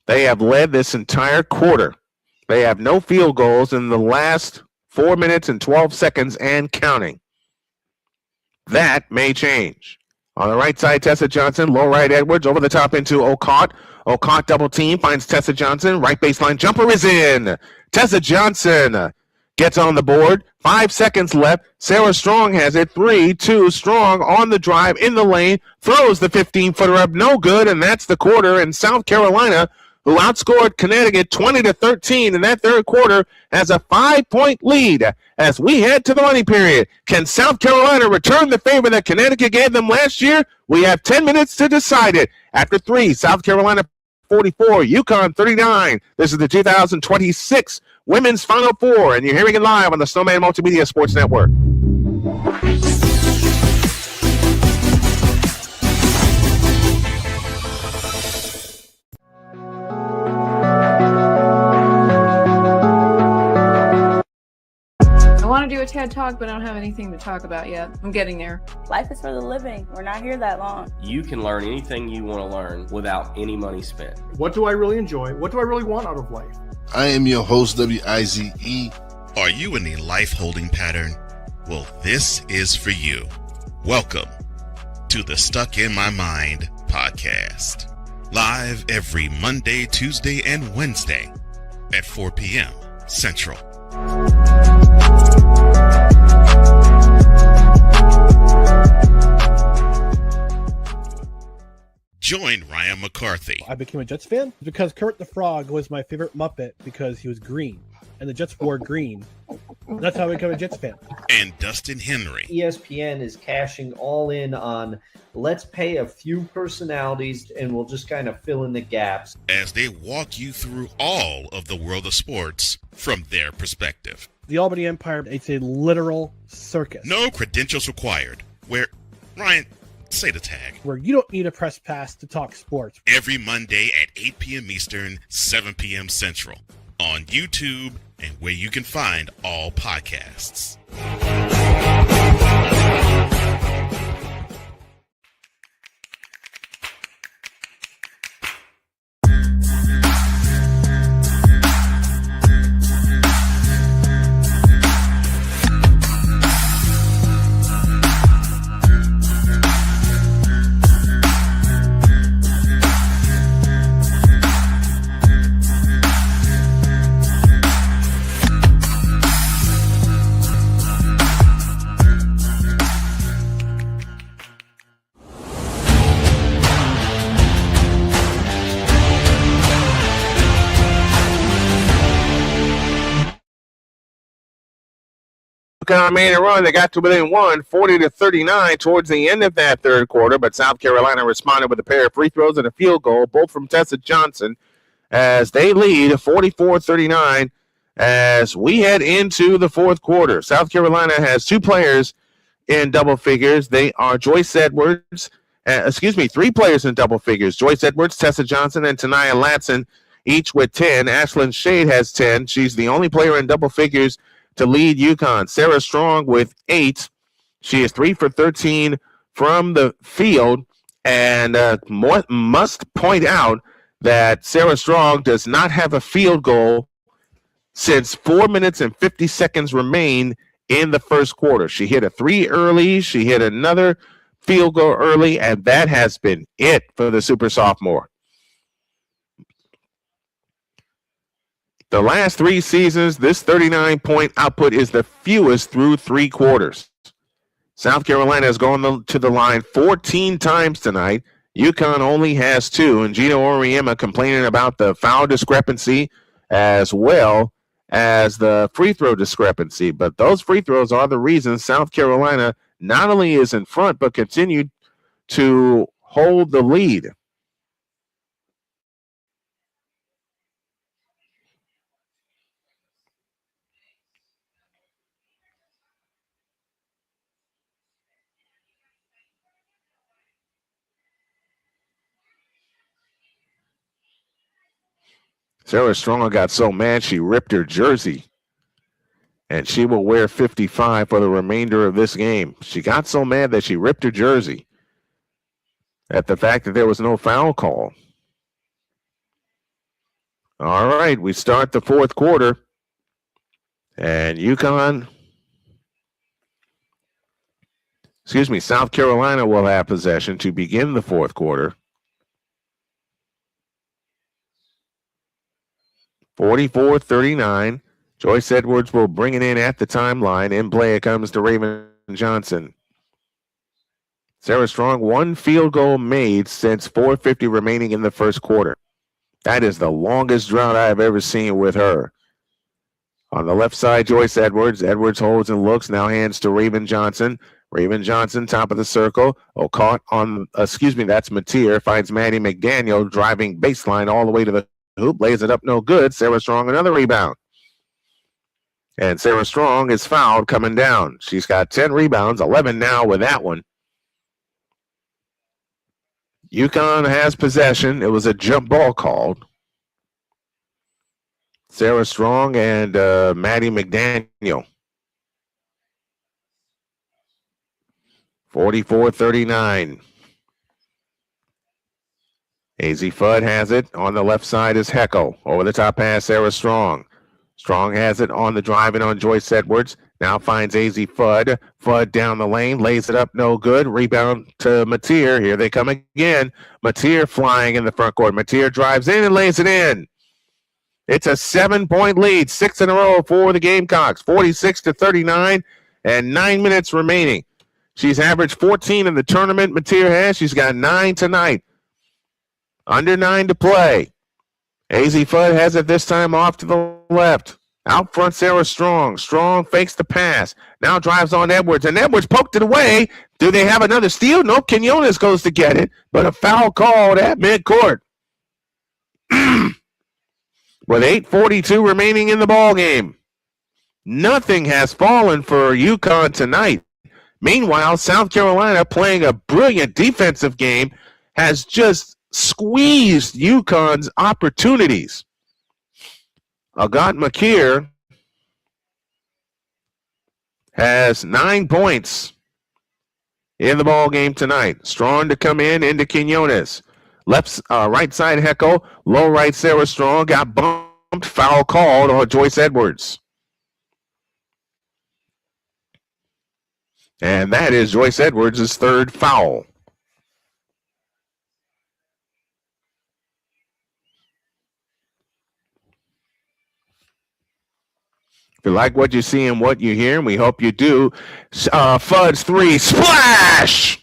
They have led this entire quarter. They have no field goals in the last 4 minutes and 12 seconds and counting. That may change. On the right side, Tessa Johnson, low right Edwards, over the top into Ocott. Ocott double team, finds Tessa Johnson. Right baseline jumper is in. Tessa Johnson gets on the board. 5 seconds left. Sarah Strong has it. 3-2. Strong on the drive in the lane. Throws the 15-footer up. No good, and that's the quarter. And South Carolina, who outscored Connecticut 20-13 in that third quarter, has a 5-point lead as we head to the money period. Can South Carolina return the favor that Connecticut gave them last year? We have 10 minutes to decide it. After 3, South Carolina 44, UConn 39. This is the 2026 Women's Final Four, and you're hearing it live on the Snowman Multimedia Sports Network.
I want to do a TED Talk, but I don't have anything to talk about yet. I'm getting there.
Life is for the living. We're not here that long.
You can learn anything you want to learn without any money spent.
What do I really enjoy? What do I really want out of life?
I am your host, WIZE.
Are you in a life holding pattern? Well, this is for you. Welcome to the Stuck in My Mind podcast. Live every Monday, Tuesday, and Wednesday at 4 p.m. Central. Join Ryan McCarthy.
I became a Jets fan because Kermit the Frog was my favorite Muppet because he was green, and the Jets wore green. That's how I became a Jets fan.
And Dustin Henry.
ESPN is cashing all in on let's pay a few personalities and we'll just kind of fill in the gaps.
As they walk you through all of the world of sports from their perspective.
The Albany Empire, it's a literal circus.
No credentials required. Where, Ryan, say the tag.
Where you don't need a press pass to talk sports.
Every Monday at 8 p.m. Eastern, 7 p.m. Central. On YouTube and where you can find all podcasts.
UConn made a run. They got to within 40-39 towards the end of that third quarter, but South Carolina responded with a pair of free throws and a field goal, both from Tessa Johnson, as they lead 44-39 as we head into the fourth quarter. South Carolina has two players in double figures. They are Joyce Edwards, three players in double figures. Joyce Edwards, Tessa Johnson, and Tanaya Latson, each with 10. Ashlyn Shade has 10. She's the only player in double figures to lead UConn. Sarah Strong with 8. She is 3 for 13 from the field. And must point out that Sarah Strong does not have a field goal since 4 minutes and 50 seconds remain in the first quarter. She hit a 3 early. She hit another field goal early, and that has been it for the super sophomore. The last 3 seasons, this 39-point output is the fewest through 3 quarters. South Carolina has gone to the line 14 times tonight. UConn only has 2, and Gino Auriemma complaining about the foul discrepancy as well as the free throw discrepancy. But those free throws are the reason South Carolina not only is in front, but continued to hold the lead. Sarah Strong got so mad she ripped her jersey, and she will wear 55 for the remainder of this game. She got so mad that she ripped her jersey at the fact that there was no foul call. All right, we start the fourth quarter, and UConn South Carolina will have possession to begin the fourth quarter. 44-39. Joyce Edwards will bring it in at the timeline. In play it comes to Raven Johnson. Sarah Strong, one field goal made since 4:50 remaining in the first quarter. That is the longest drought I have ever seen with her. On the left side, Joyce Edwards. Edwards holds and looks, now hands to Raven Johnson. Raven Johnson, top of the circle. Caught on, that's Mateer. Finds Maddie McDaniel driving baseline all the way to the hoop. Lays it up, no good. Sarah Strong, another rebound. And Sarah Strong is fouled coming down. She's got 10 rebounds, 11 now with that one. UConn has possession. It was a jump ball called. Sarah Strong and Maddie McDaniel. 44-39. AZ Fudd has it. On the left side is Heckel. Over the top pass, Sarah Strong. Strong has it on the drive and on Joyce Edwards. Now finds AZ Fudd. Fudd down the lane, lays it up, no good. Rebound to Mateer. Here they come again. Mateer flying in the front court. Mateer drives in and lays it in. It's a 7-point lead, 6 in a row for the Gamecocks. 46-39 and 9 minutes remaining. She's averaged 14 in the tournament. Mateer has. She's got 9 tonight. Under 9 to play. AZ Fudd has it this time off to the left. Out front, Sarah Strong. Strong fakes the pass. Now drives on Edwards, and Edwards poked it away. Do they have another steal? No, Quinones goes to get it, but a foul called at midcourt. With 8:42 remaining in the ball game. Nothing has fallen for UConn tonight. Meanwhile, South Carolina, playing a brilliant defensive game, has just squeezed UConn's opportunities. Agat Makir has 9 points in the ball game tonight. Strong to come in into Quinones. Right side Heckel, low right Sarah Strong, got bumped, foul called on Joyce Edwards. And that is Joyce Edwards' third foul. If you like what you see and what you hear, and we hope you do, Fudd's three, splash!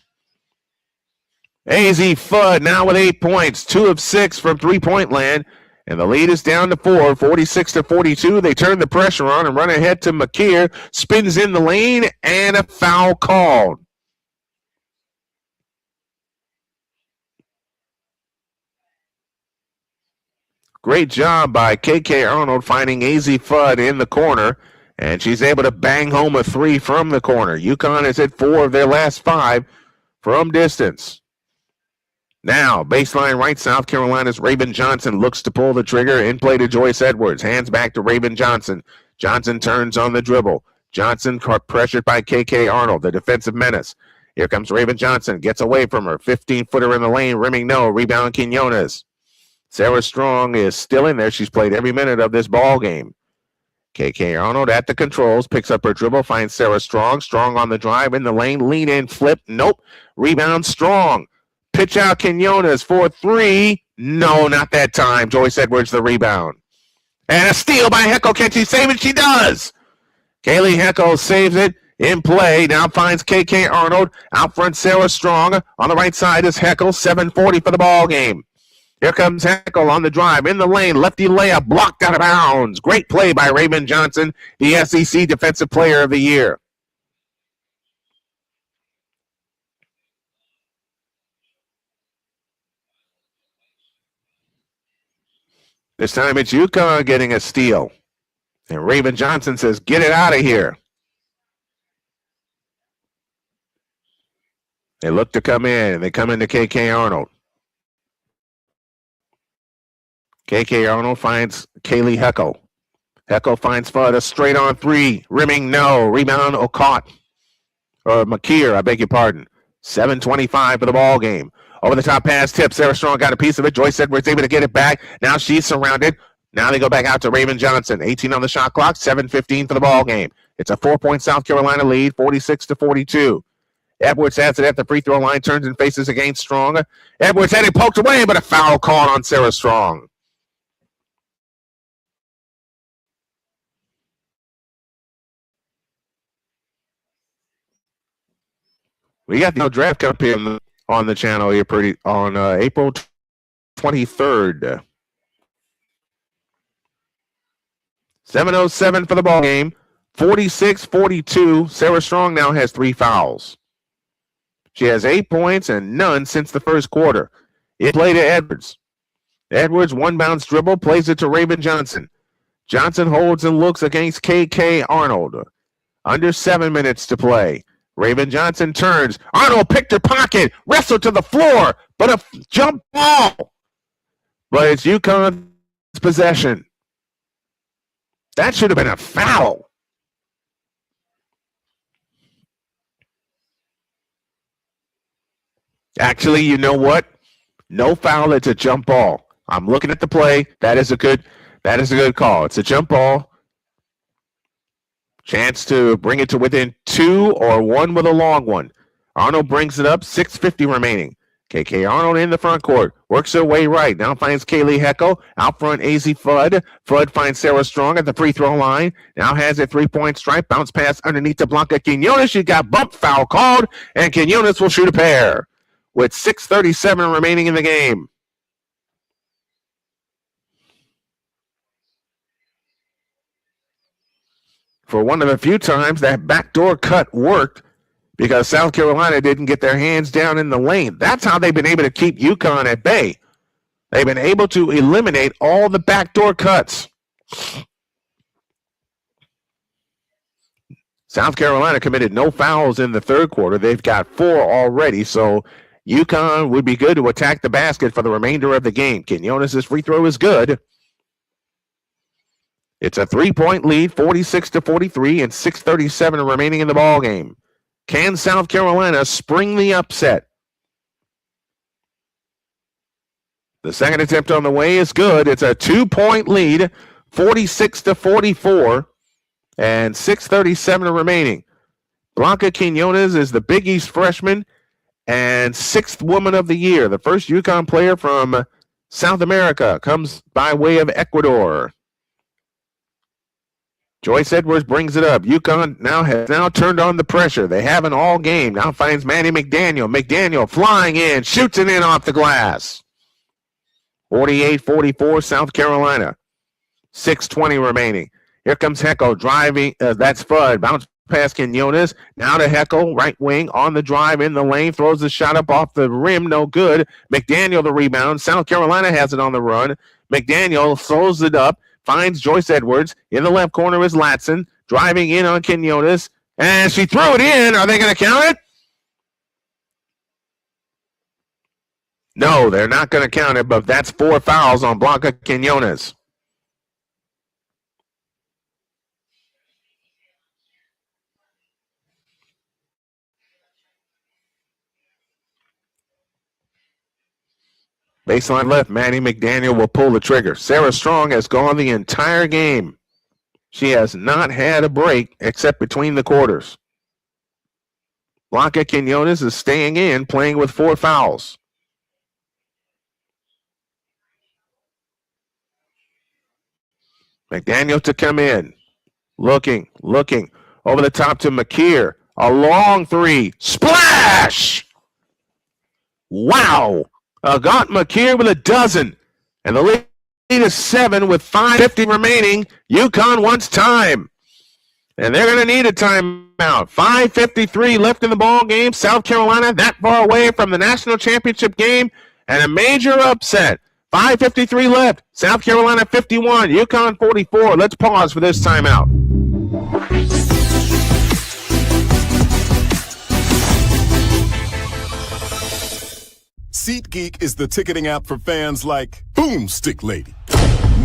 AZ Fudd now with 8 points, 2 of 6 from three-point land, and the lead is down to 4, 46-42. They turn the pressure on and run ahead to Makir, spins in the lane, and a foul called. Great job by KK Arnold finding AZ Fudd in the corner, and she's able to bang home a 3 from the corner. UConn has hit 4 of their last 5 from distance. Now, baseline right, South Carolina's Raven Johnson looks to pull the trigger. In play to Joyce Edwards. Hands back to Raven Johnson. Johnson turns on the dribble. Johnson pressured by KK Arnold, the defensive menace. Here comes Raven Johnson. Gets away from her. 15-footer in the lane. Rimming no. Rebound Quinones. Sarah Strong is still in there. She's played every minute of this ball game. KK Arnold at the controls. Picks up her dribble. Finds Sarah Strong. Strong on the drive in the lane. Lean in. Flip. Nope. Rebound Strong. Pitch out Quinones for 3. No, not that time. Joyce Edwards the rebound. And a steal by Heckel. Can she save it? She does. Kaylee Heckel saves it. In play. Now finds KK Arnold. Out front Sarah Strong. On the right side is Heckel. 7:40 for the ball game. Here comes Heckel on the drive. In the lane. Lefty layup. Blocked out of bounds. Great play by Raven Johnson, the SEC Defensive Player of the Year. This time it's UConn getting a steal. And Raven Johnson says, get it out of here. They look to come in, and they come into KK Arnold. KK Arnold finds Kaylee Heckel. Heckel finds Fudd, a straight-on 3. Rimming, no. Rebound, Makir, I beg your pardon. 7:25 for the ball game. Over the top pass tip. Sarah Strong got a piece of it. Joyce Edwards able to get it back. Now she's surrounded. Now they go back out to Raven Johnson. 18 on the shot clock. 7:15 for the ball game. It's a 4-point South Carolina lead, 46-42. Edwards has it at the free throw line, turns and faces against Strong. Edwards had it poked away, but a foul called on Sarah Strong. We got the draft cup here on the channel here on April 23rd. 7:07 for the ball game. 46-42. Sarah Strong now has 3 fouls. She has 8 points and none since the first quarter. It played to Edwards. Edwards, one bounce dribble, plays it to Raven Johnson. Johnson holds and looks against KK Arnold. Under 7 minutes to play. Raven Johnson turns. Arnold picked her pocket, wrestled to the floor, but a jump ball. But it's UConn's possession. That should have been a foul. Actually, you know what? No foul, it's a jump ball. I'm looking at the play. That is a good call. It's a jump ball. Chance to bring it to within 2 or 1 with a long one. Arnold brings it up, 6:50 remaining. KK Arnold in the front court. Works her way right. Now finds Kaylee Heckel. Out front, AZ Fudd. Fudd finds Sarah Strong at the free throw line. Now has a 3-point stripe. Bounce pass underneath to Blanca Quinones. She got bumped, foul called, and Quinones will shoot a pair with 6:37 remaining in the game. For one of the few times that backdoor cut worked because South Carolina didn't get their hands down in the lane. That's how they've been able to keep UConn at bay. They've been able to eliminate all the backdoor cuts. South Carolina committed no fouls in the third quarter. They've got 4 already, so UConn would be good to attack the basket for the remainder of the game. Quinones' free throw is good. It's a 3-point lead, 46-43, and 6:37 remaining in the ball game. Can South Carolina spring the upset? The second attempt on the way is good. It's a 2-point lead, 46-44, and 6:37 remaining. Blanca Quinones is the Big East freshman and 6th woman of the year. The first UConn player from South America comes by way of Ecuador. Joyce Edwards brings it up. UConn has turned on the pressure. They haven't all game. Now finds Manny McDaniel. McDaniel flying in, shoots it in off the glass. 48-44, South Carolina. 6:20 remaining. Here comes Heckel driving. That's Fudd. Bounce pass Quinones. Now to Heckel, right wing on the drive in the lane. Throws the shot up off the rim. No good. McDaniel the rebound. South Carolina has it on the run. McDaniel throws it up. Finds Joyce Edwards. In the left corner is Latson. Driving in on Quinones. And she threw it in. Are they going to count it? No, they're not going to count it, but that's 4 fouls on Blanca Quinones. Baseline left, Manny McDaniel will pull the trigger. Sarah Strong has gone the entire game. She has not had a break except between the quarters. Blanca Quinones is staying in, playing with 4 fouls. McDaniel to come in. Looking. Over the top to McKeer. A long 3. Splash! Wow! Got McKeer with a dozen. And the lead is 7 with 5:50 remaining. UConn wants time. And they're going to need a timeout. 5:53 left in the ball game. South Carolina that far away from the national championship game. And a major upset. 5:53 left. South Carolina 51. UConn 44. Let's pause for this timeout.
SeatGeek is the ticketing app for fans like Boomstick Lady.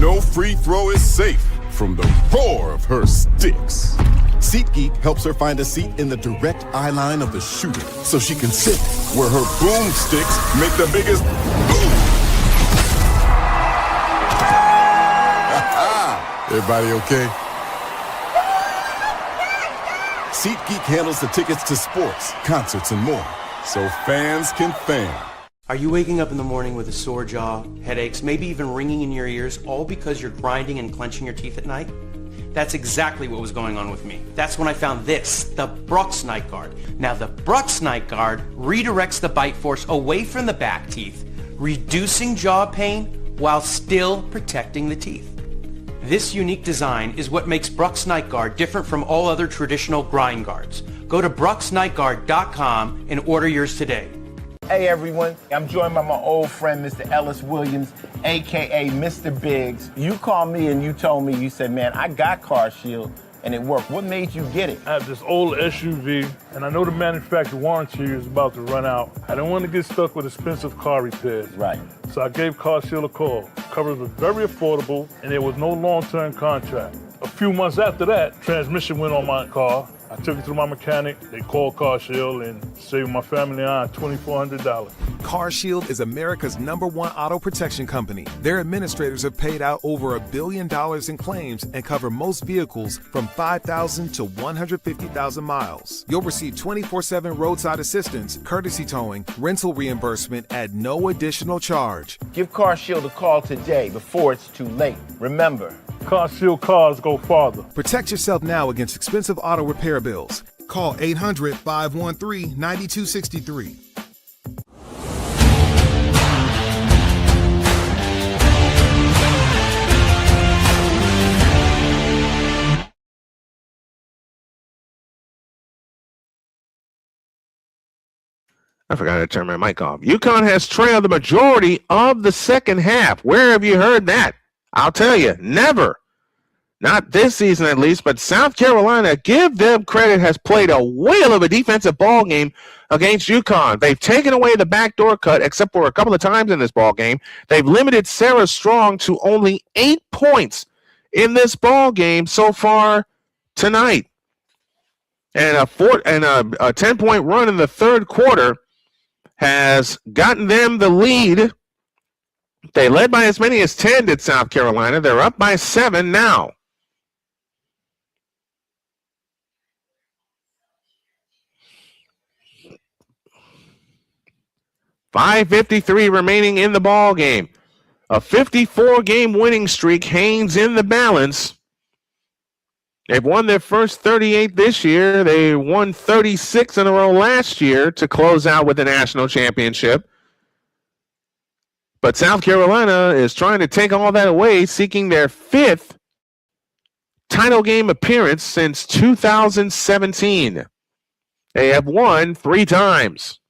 No free throw is safe from the roar of her sticks. SeatGeek helps her find a seat in the direct eye line of the shooter so she can sit where her boomsticks make the biggest boom. Everybody okay? SeatGeek handles the tickets to sports, concerts, and more, so fans can fan.
Are you waking up in the morning with a sore jaw, headaches, maybe even ringing in your ears, all because you're grinding and clenching your teeth at night? That's exactly what was going on with me. That's when I found this, the Brooks Night Guard. Now the Brooks Night Guard redirects the bite force away from the back teeth, reducing jaw pain while still protecting the teeth. This unique design is what makes Brooks Night Guard different from all other traditional grind guards. Go to brooksnightguard.com and order yours today.
Hey everyone, I'm joined by my old friend, Mr. Ellis Williams, AKA Mr. Biggs. You called me and you told me, you said, man, I got Car Shield and it worked. What made you get it?
I have this old SUV, and I know the manufacturer warranty is about to run out. I don't want to get stuck with expensive car repairs.
Right.
So I gave Car Shield a call. Coverage was very affordable, and there was no long-term contract. A few months after that, transmission went on my car. I took it to my mechanic. They called Car Shield and saved my family and I $2,400.
Car Shield is America's #1 auto protection company. Their administrators have paid out over $1 billion in claims and cover most vehicles from 5,000 to 150,000 miles. You'll receive 24/7 roadside assistance, courtesy towing, rental reimbursement at no additional charge.
Give Car Shield a call today before it's too late. Remember,
Car Shield cars go farther.
Protect yourself now against expensive auto repair bills. Call 800-513-9263.
I forgot to turn my mic off. UConn has trailed the majority of the second half. Where have you heard that? I'll tell you, never. Not this season at least, but South Carolina, give them credit, has played a whale of a defensive ball game against UConn. They've taken away the backdoor cut, except for a couple of times in this ball game. They've limited Sarah Strong to only 8 points in this ball game so far tonight. And a 10-point run in the third quarter has gotten them the lead. They led by as many as 10 did South Carolina. They're up by 7 now. .553 remaining in the ball game. A 54-game winning streak hangs in the balance. They've won their first 38 this year. They won 36 in a row last year to close out with the national championship. But South Carolina is trying to take all that away, seeking their 5th title game appearance since 2017. They have won 3 times.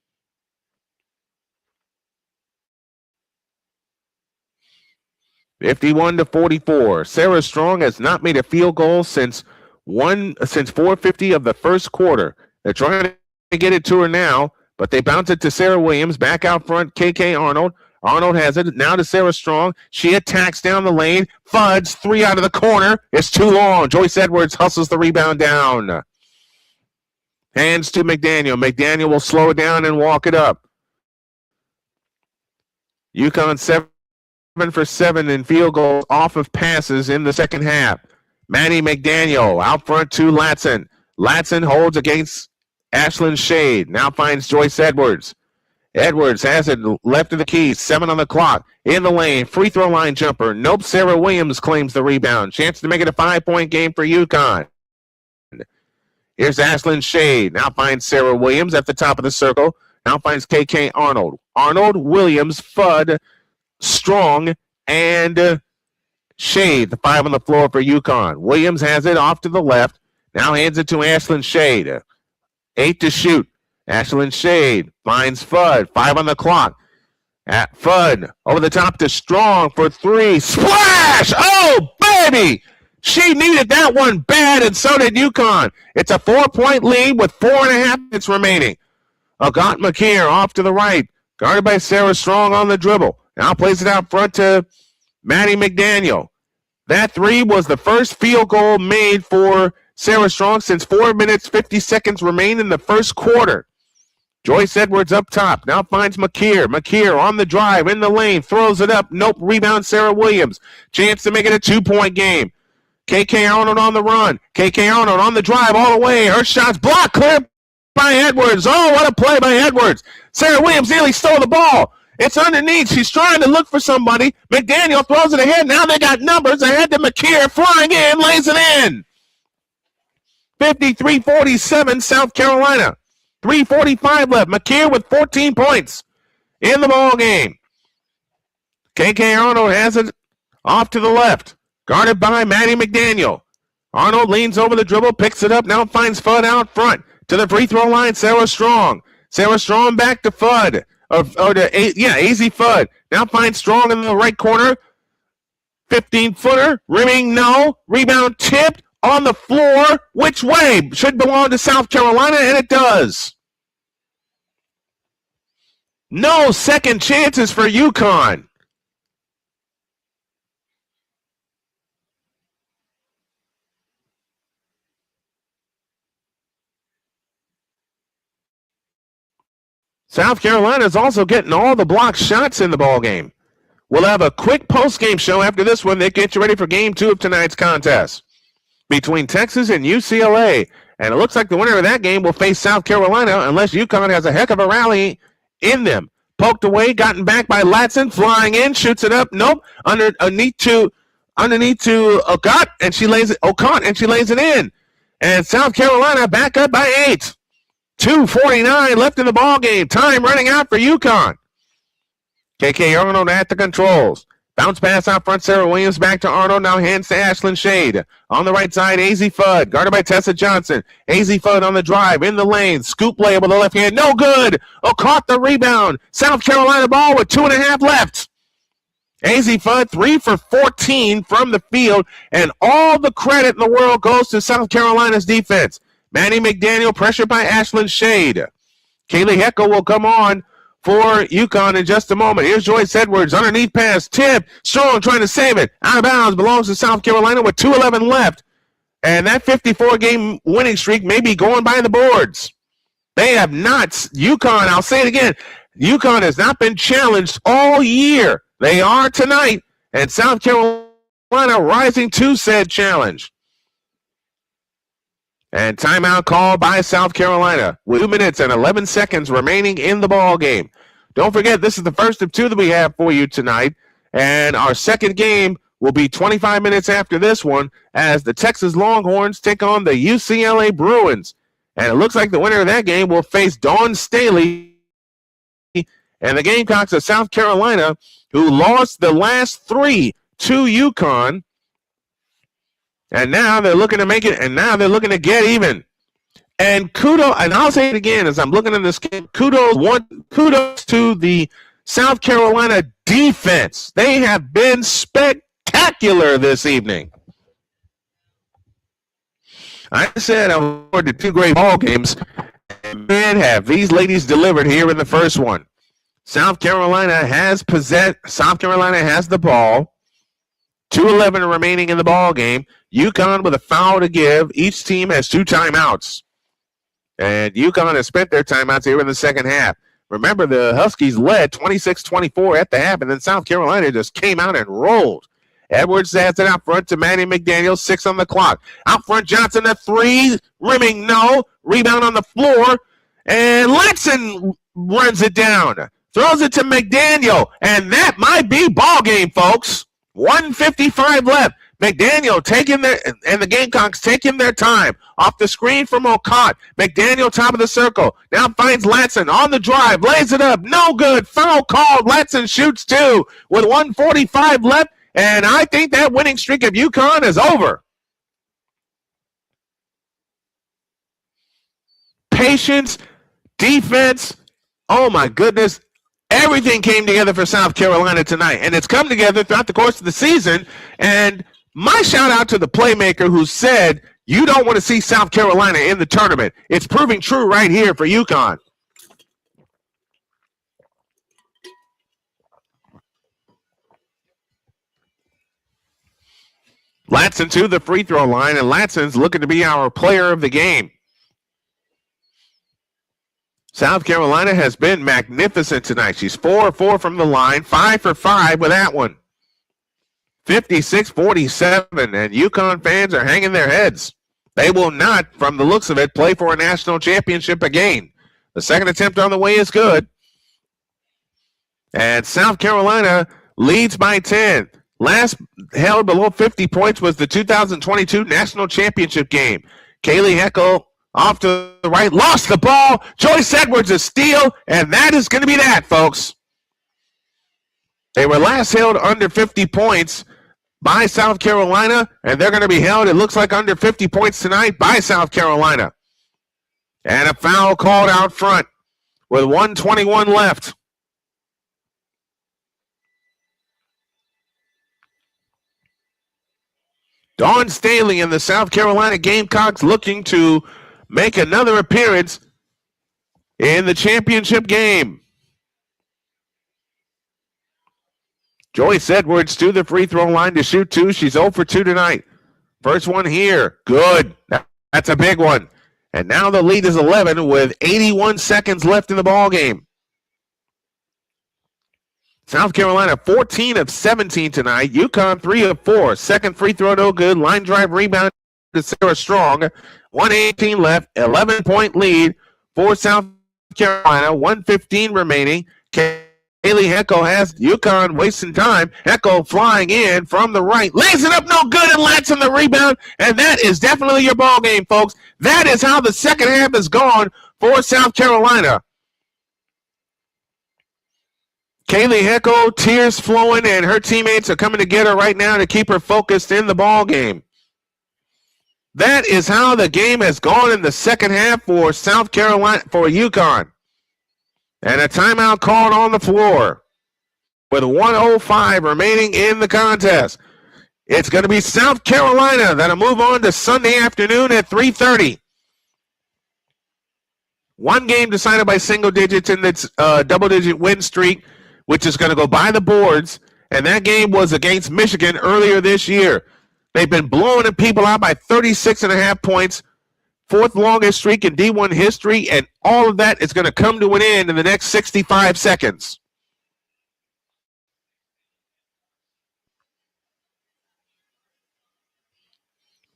(51-44). Sarah Strong has not made a field goal since 4:50 of the first quarter. They're trying to get it to her now, but they bounce it to Sarah Williams. Back out front, KK Arnold. Arnold has it now to Sarah Strong. She attacks down the lane. Fuds 3 out of the corner. It's too long. Joyce Edwards hustles the rebound down. Hands to McDaniel. McDaniel will slow it down and walk it up. UConn 7 for 7 in field goals off of passes in the second half. Maddie McDaniel out front to Latson. Latson holds against Ashlyn Shade. Now finds Joyce Edwards. Edwards has it left of the key. 7 on the clock. In the lane. Free throw line jumper. Nope. Sarah Williams claims the rebound. Chance to make it a 5-point game for UConn. Here's Ashlyn Shade. Now finds Sarah Williams at the top of the circle. Now finds KK Arnold. Arnold, Williams, Fudd, Strong, and Shade. The 5 on the floor for UConn. Williams has it off to the left. Now hands it to Ashlyn Shade. 8 to shoot. Ashlyn Shade finds Fudd. 5 on the clock. At Fudd over the top to Strong for 3. Splash! Oh, baby! She needed that one bad, and so did UConn. It's a 4-point lead with 4.5 minutes remaining. Agat McKeer off to the right. Guarded by Sarah Strong on the dribble. Now plays it out front to Maddie McDaniel. That 3 was the first field goal made for Sarah Strong since 4 minutes, 50 seconds remain in the first quarter. Joyce Edwards up top. Now finds McKeer. McKeer on the drive, in the lane, throws it up. Nope, rebound Sarah Williams. Chance to make it a 2-point game. KK Arnold on the run. KK Arnold on the drive all the way. Her shot's blocked, clear by Edwards. Oh, what a play by Edwards. Sarah Williams nearly stole the ball. It's underneath. She's trying to look for somebody. McDaniel throws it ahead. Now they got numbers ahead to McKeer. Flying in, lays it in. 53-47, South Carolina. 3:45 left. McKeer with 14 points in the ball game. KK Arnold has it off to the left. Guarded by Maddie McDaniel. Arnold leans over the dribble, picks it up, now finds Fudd out front. To the free throw line, Sarah Strong. Sarah Strong back to Fudd. AZ Fudd. Now finds Strong in the right corner. 15-footer, rimming no. Rebound tipped on the floor. Which way? Should belong to South Carolina, and it does. No second chances for UConn. South Carolina is also getting all the blocked shots in the ball game. We'll have a quick post-game show after this one that gets you ready for Game 2 of tonight's contest between Texas and UCLA. And it looks like the winner of that game will face South Carolina unless UConn has a heck of a rally in them. Poked away, gotten back by Latson, flying in, shoots it up. Nope, underneath to Ocott, and she lays it in. And South Carolina back up by 8. 2:49 left in the ball game. Time running out for UConn. KK Arnold at the controls. Bounce pass out front. Sarah Williams back to Arnold. Now hands to Ashlyn Shade. On the right side, AZ Fudd. Guarded by Tessa Johnson. AZ Fudd on the drive. In the lane. Scoop play with the left hand. No good. Caught the rebound. South Carolina ball with 2.5 left. AZ Fudd 3 for 14 from the field. And all the credit in the world goes to South Carolina's defense. Manny McDaniel pressured by Ashlyn Shade. Kaylee Heckel will come on for UConn in just a moment. Here's Joyce Edwards. Underneath pass. Tip. Strong trying to save it. Out of bounds. Belongs to South Carolina with 2:11 left. And that 54-game winning streak may be going by the boards. They have not. UConn, I'll say it again. UConn has not been challenged all year. They are tonight. And South Carolina rising to said challenge. And timeout called by South Carolina with 2 minutes and 11 seconds remaining in the ball game. Don't forget, this is the first of 2 that we have for you tonight. And our second game will be 25 minutes after this one as the Texas Longhorns take on the UCLA Bruins. And it looks like the winner of that game will face Dawn Staley and the Gamecocks of South Carolina, who lost the last 3 to UConn. And now they're looking to make it, and now they're looking to get even. And kudos, and I'll say it again as I'm looking at this game, kudos to the South Carolina defense. They have been spectacular this evening. I said I was forward to 2 great ball games, and man, have these ladies delivered here in the first one. South Carolina has the ball. 2:11 remaining in the ball game. UConn with a foul to give. Each team has 2 timeouts. And UConn has spent their timeouts here in the second half. Remember, the Huskies led 26-24 at the half, and then South Carolina just came out and rolled. Edwards has it out front to Manny McDaniel, 6 on the clock. Out front, Johnson, a 3, rimming no. Rebound on the floor, and Latson runs it down. Throws it to McDaniel, and that might be ball game, folks. 1:55 left. McDaniel and the Gamecocks taking their time. Off the screen from Ocott. McDaniel top of the circle. Now finds Latson on the drive. Lays it up. No good. Foul called. Latson shoots 2 with 1:45 left. And I think that winning streak of UConn is over. Patience, defense. Oh my goodness. Everything came together for South Carolina tonight, and it's come together throughout the course of the season. And my shout out to the playmaker who said, you don't want to see South Carolina in the tournament. It's proving true right here for UConn. Latson to the free throw line, and Latson's looking to be our player of the game. South Carolina has been magnificent tonight. She's 4-4 from the line, 5 for 5 with that one. 56-47, and UConn fans are hanging their heads. They will not, from the looks of it, play for a national championship again. The second attempt on the way is good. And South Carolina leads by 10. Last held below 50 points was the 2022 national championship game. Kaylee Heckel off to the right, lost the ball. Joyce Edwards a steal, and that is going to be that, folks. They were last held under 50 points by South Carolina, and they're going to be held, it looks like, under 50 points tonight by South Carolina. And a foul called out front with 1:21 left. Dawn Staley and the South Carolina Gamecocks looking to make another appearance in the championship game. Joyce Edwards to the free throw line to shoot two. She's 0 for 2 tonight. First one here. Good. That's a big one. And now the lead is 11 with 81 seconds left in the ball game. South Carolina 14 of 17 tonight. UConn 3 of 4. Second free throw no good. Line drive rebound to Sarah Strong. 1:18 left. 11-point lead for South Carolina. 1:15 remaining. Kaylee Heckel has UConn wasting time. Heckel flying in from the right. Lays it up no good and lets in the rebound. And that is definitely your ball game, folks. That is how the second half has gone for South Carolina. Kaylee Heckel, tears flowing, and her teammates are coming to get her right now to keep her focused in the ball game. That is how the game has gone in the second half for South Carolina, for UConn. And a timeout called on the floor with 1:05 remaining in the contest. It's going to be South Carolina that'll move on to Sunday afternoon at 3:30. One game decided by single digits in its double-digit win streak, which is going to go by the boards, and that game was against Michigan earlier this year. They've been blowing people out by 36.5 points, fourth longest streak in D1 history, and all of that is going to come to an end in the next 65 seconds.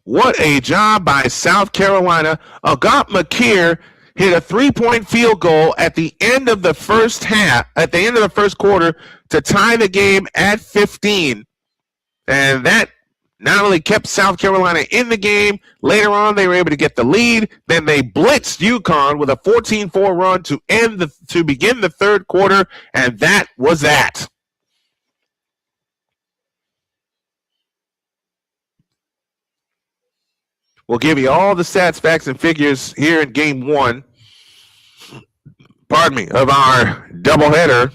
What a job by South Carolina. Agat McKeer hit a three-point field goal at the end of the first half, at the end of the first quarter, to tie the game at 15. And that not only kept South Carolina in the game, later on they were able to get the lead. Then they blitzed UConn with a 14-4 run to begin the third quarter, and that was that. We'll give you all the stats, facts, and figures here in game one, of our doubleheader.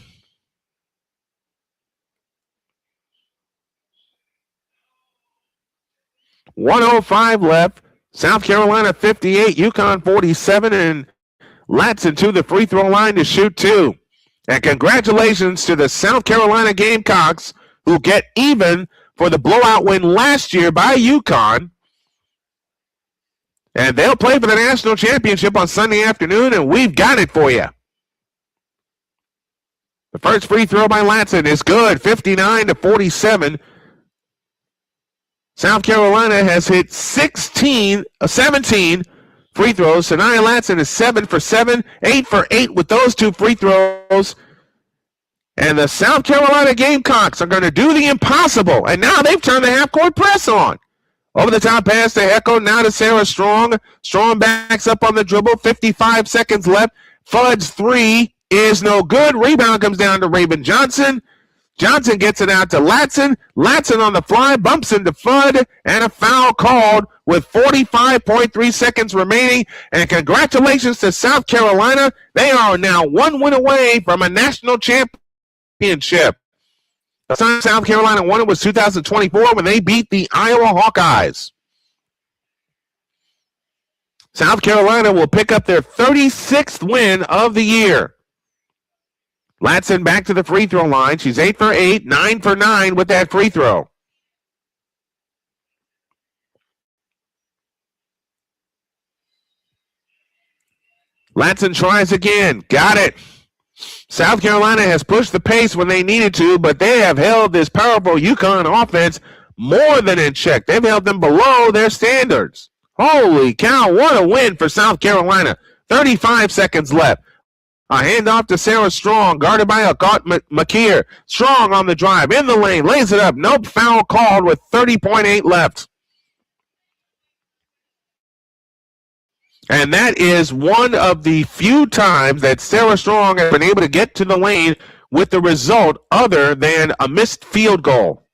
.105 left. South Carolina 58, UConn 47, and Latson to the free throw line to shoot two. And congratulations to the South Carolina Gamecocks, who get even for the blowout win last year by UConn. And they'll play for the national championship on Sunday afternoon, and we've got it for you. The first free throw by Latson is good, 59-47. South Carolina has hit 17 free throws. Sanaya Latson is 7 for 7, 8 for 8 with those two free throws. And the South Carolina Gamecocks are going to do the impossible. And now they've turned the half-court press on. Over the top pass to Heckel, now to Sarah Strong. Strong backs up on the dribble, 55 seconds left. Fudd's three is no good. Rebound comes down to Raven Johnson. Johnson gets it out to Latson. Latson on the fly, bumps into Fudd, and a foul called with 45.3 seconds remaining. And congratulations to South Carolina. They are now one win away from a national championship. The time South Carolina won it was 2024 when they beat the Iowa Hawkeyes. South Carolina will pick up their 36th win of the year. Latson back to the free throw line. She's 8 for 8, 9 for 9 with that free throw. Latson tries again. Got it. South Carolina has pushed the pace when they needed to, but they have held this powerful UConn offense more than in check. They've held them below their standards. Holy cow, what a win for South Carolina. 35 seconds left. A handoff to Sarah Strong, guarded by McKeer. Strong on the drive, in the lane, lays it up. Nope, foul called with 30.8 left. And that is one of the few times that Sarah Strong has been able to get to the lane with the result other than a missed field goal.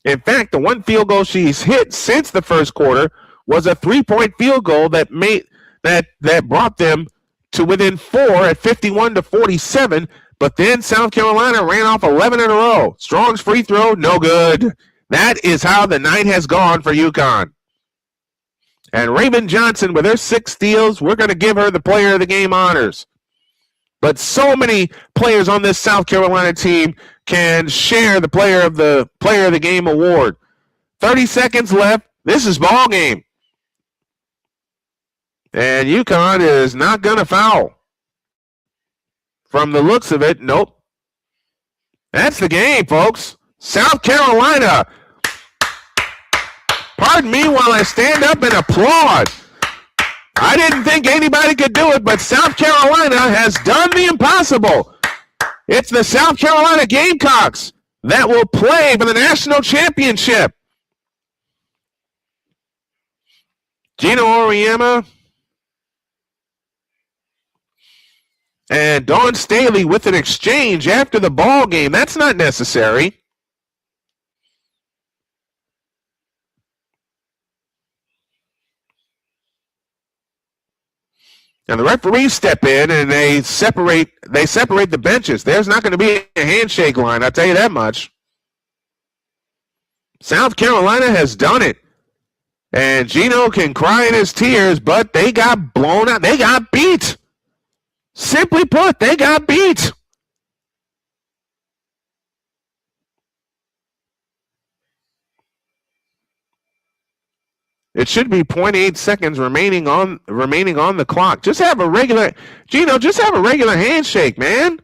In fact, the one field goal she's hit since the first quarter was a 3-point field goal that brought them to within 4 at 51-47, but then South Carolina ran off 11 in a row. Strong's free throw, no good. That is how the night has gone for UConn. And Raven Johnson, with her 6 steals, we're going to give her the player of the game honors. But so many players on this South Carolina team can share the player of the game award. 30 seconds left. This is ball game. And UConn is not going to foul. From the looks of it, nope. That's the game, folks. South Carolina. Pardon me while I stand up and applaud. I didn't think anybody could do it, but South Carolina has done the impossible. It's the South Carolina Gamecocks that will play for the national championship. Gino Auriemma and Dawn Staley with an exchange after the ball game. That's not necessary. And the referees step in and they separate the benches. There's not going to be a handshake line, I'll tell you that much. South Carolina has done it. And Gino can cry in his tears, but they got blown out. They got beat. Simply put, they got beat. It should be 0.8 seconds remaining on the clock. Just have a regular handshake, man.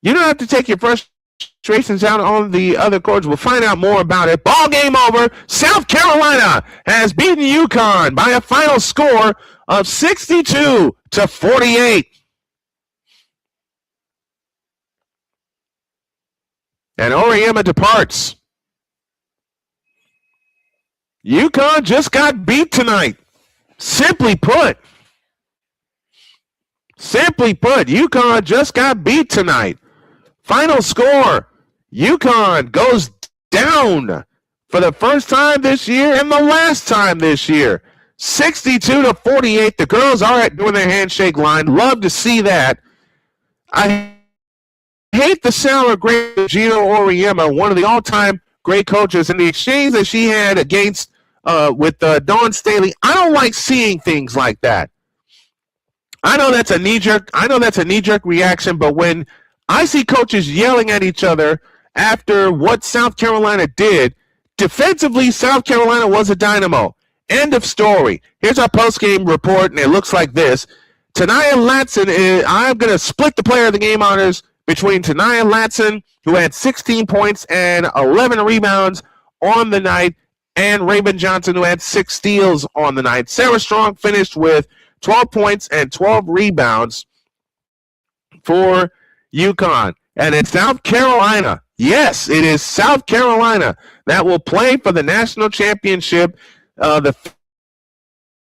You don't have to take your frustrations out on the other courts. We'll find out more about it. Ball game over. South Carolina has beaten UConn by a final score of 62-48. And Auriemma departs. UConn just got beat tonight. Simply put, UConn just got beat tonight. Final score, UConn goes down for the first time this year and the last time this year. 62-48. The girls are doing their handshake line. Love to see that. I hate the sour grapes of Gino Auriemma, one of the all-time great coaches, and the exchange that she had against with Dawn Staley. I don't like seeing things like that. I know that's a knee-jerk reaction, but when I see coaches yelling at each other after what South Carolina did, defensively, South Carolina was a dynamo. End of story. Here's our post-game report, and it looks like this. Tanaya Latson, I'm going to split the player of the game honors between Tanaya Latson, who had 16 points and 11 rebounds on the night, and Raven Johnson, who had 6 steals on the night. Sarah Strong finished with 12 points and 12 rebounds for UConn. And it's South Carolina. Yes, it is South Carolina that will play for the national championship, the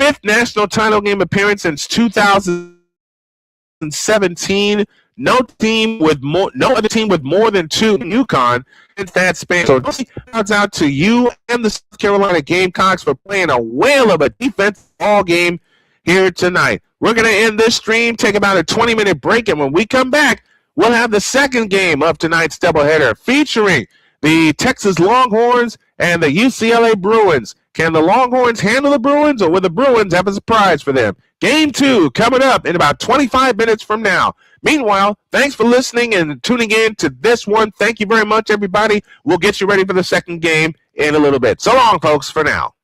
5th national title game appearance since 2017. No other team with more than 2 in UConn since that span. So shouts out to you and the South Carolina Gamecocks for playing a whale of a defensive ball game here tonight. We're going to end this stream, take about a 20-minute break, and when we come back, we'll have the second game of tonight's doubleheader featuring the Texas Longhorns and the UCLA Bruins. Can the Longhorns handle the Bruins, or will the Bruins have a surprise for them? Game 2 coming up in about 25 minutes from now. Meanwhile, thanks for listening and tuning in to this one. Thank you very much, everybody. We'll get you ready for the second game in a little bit. So long, folks, for now.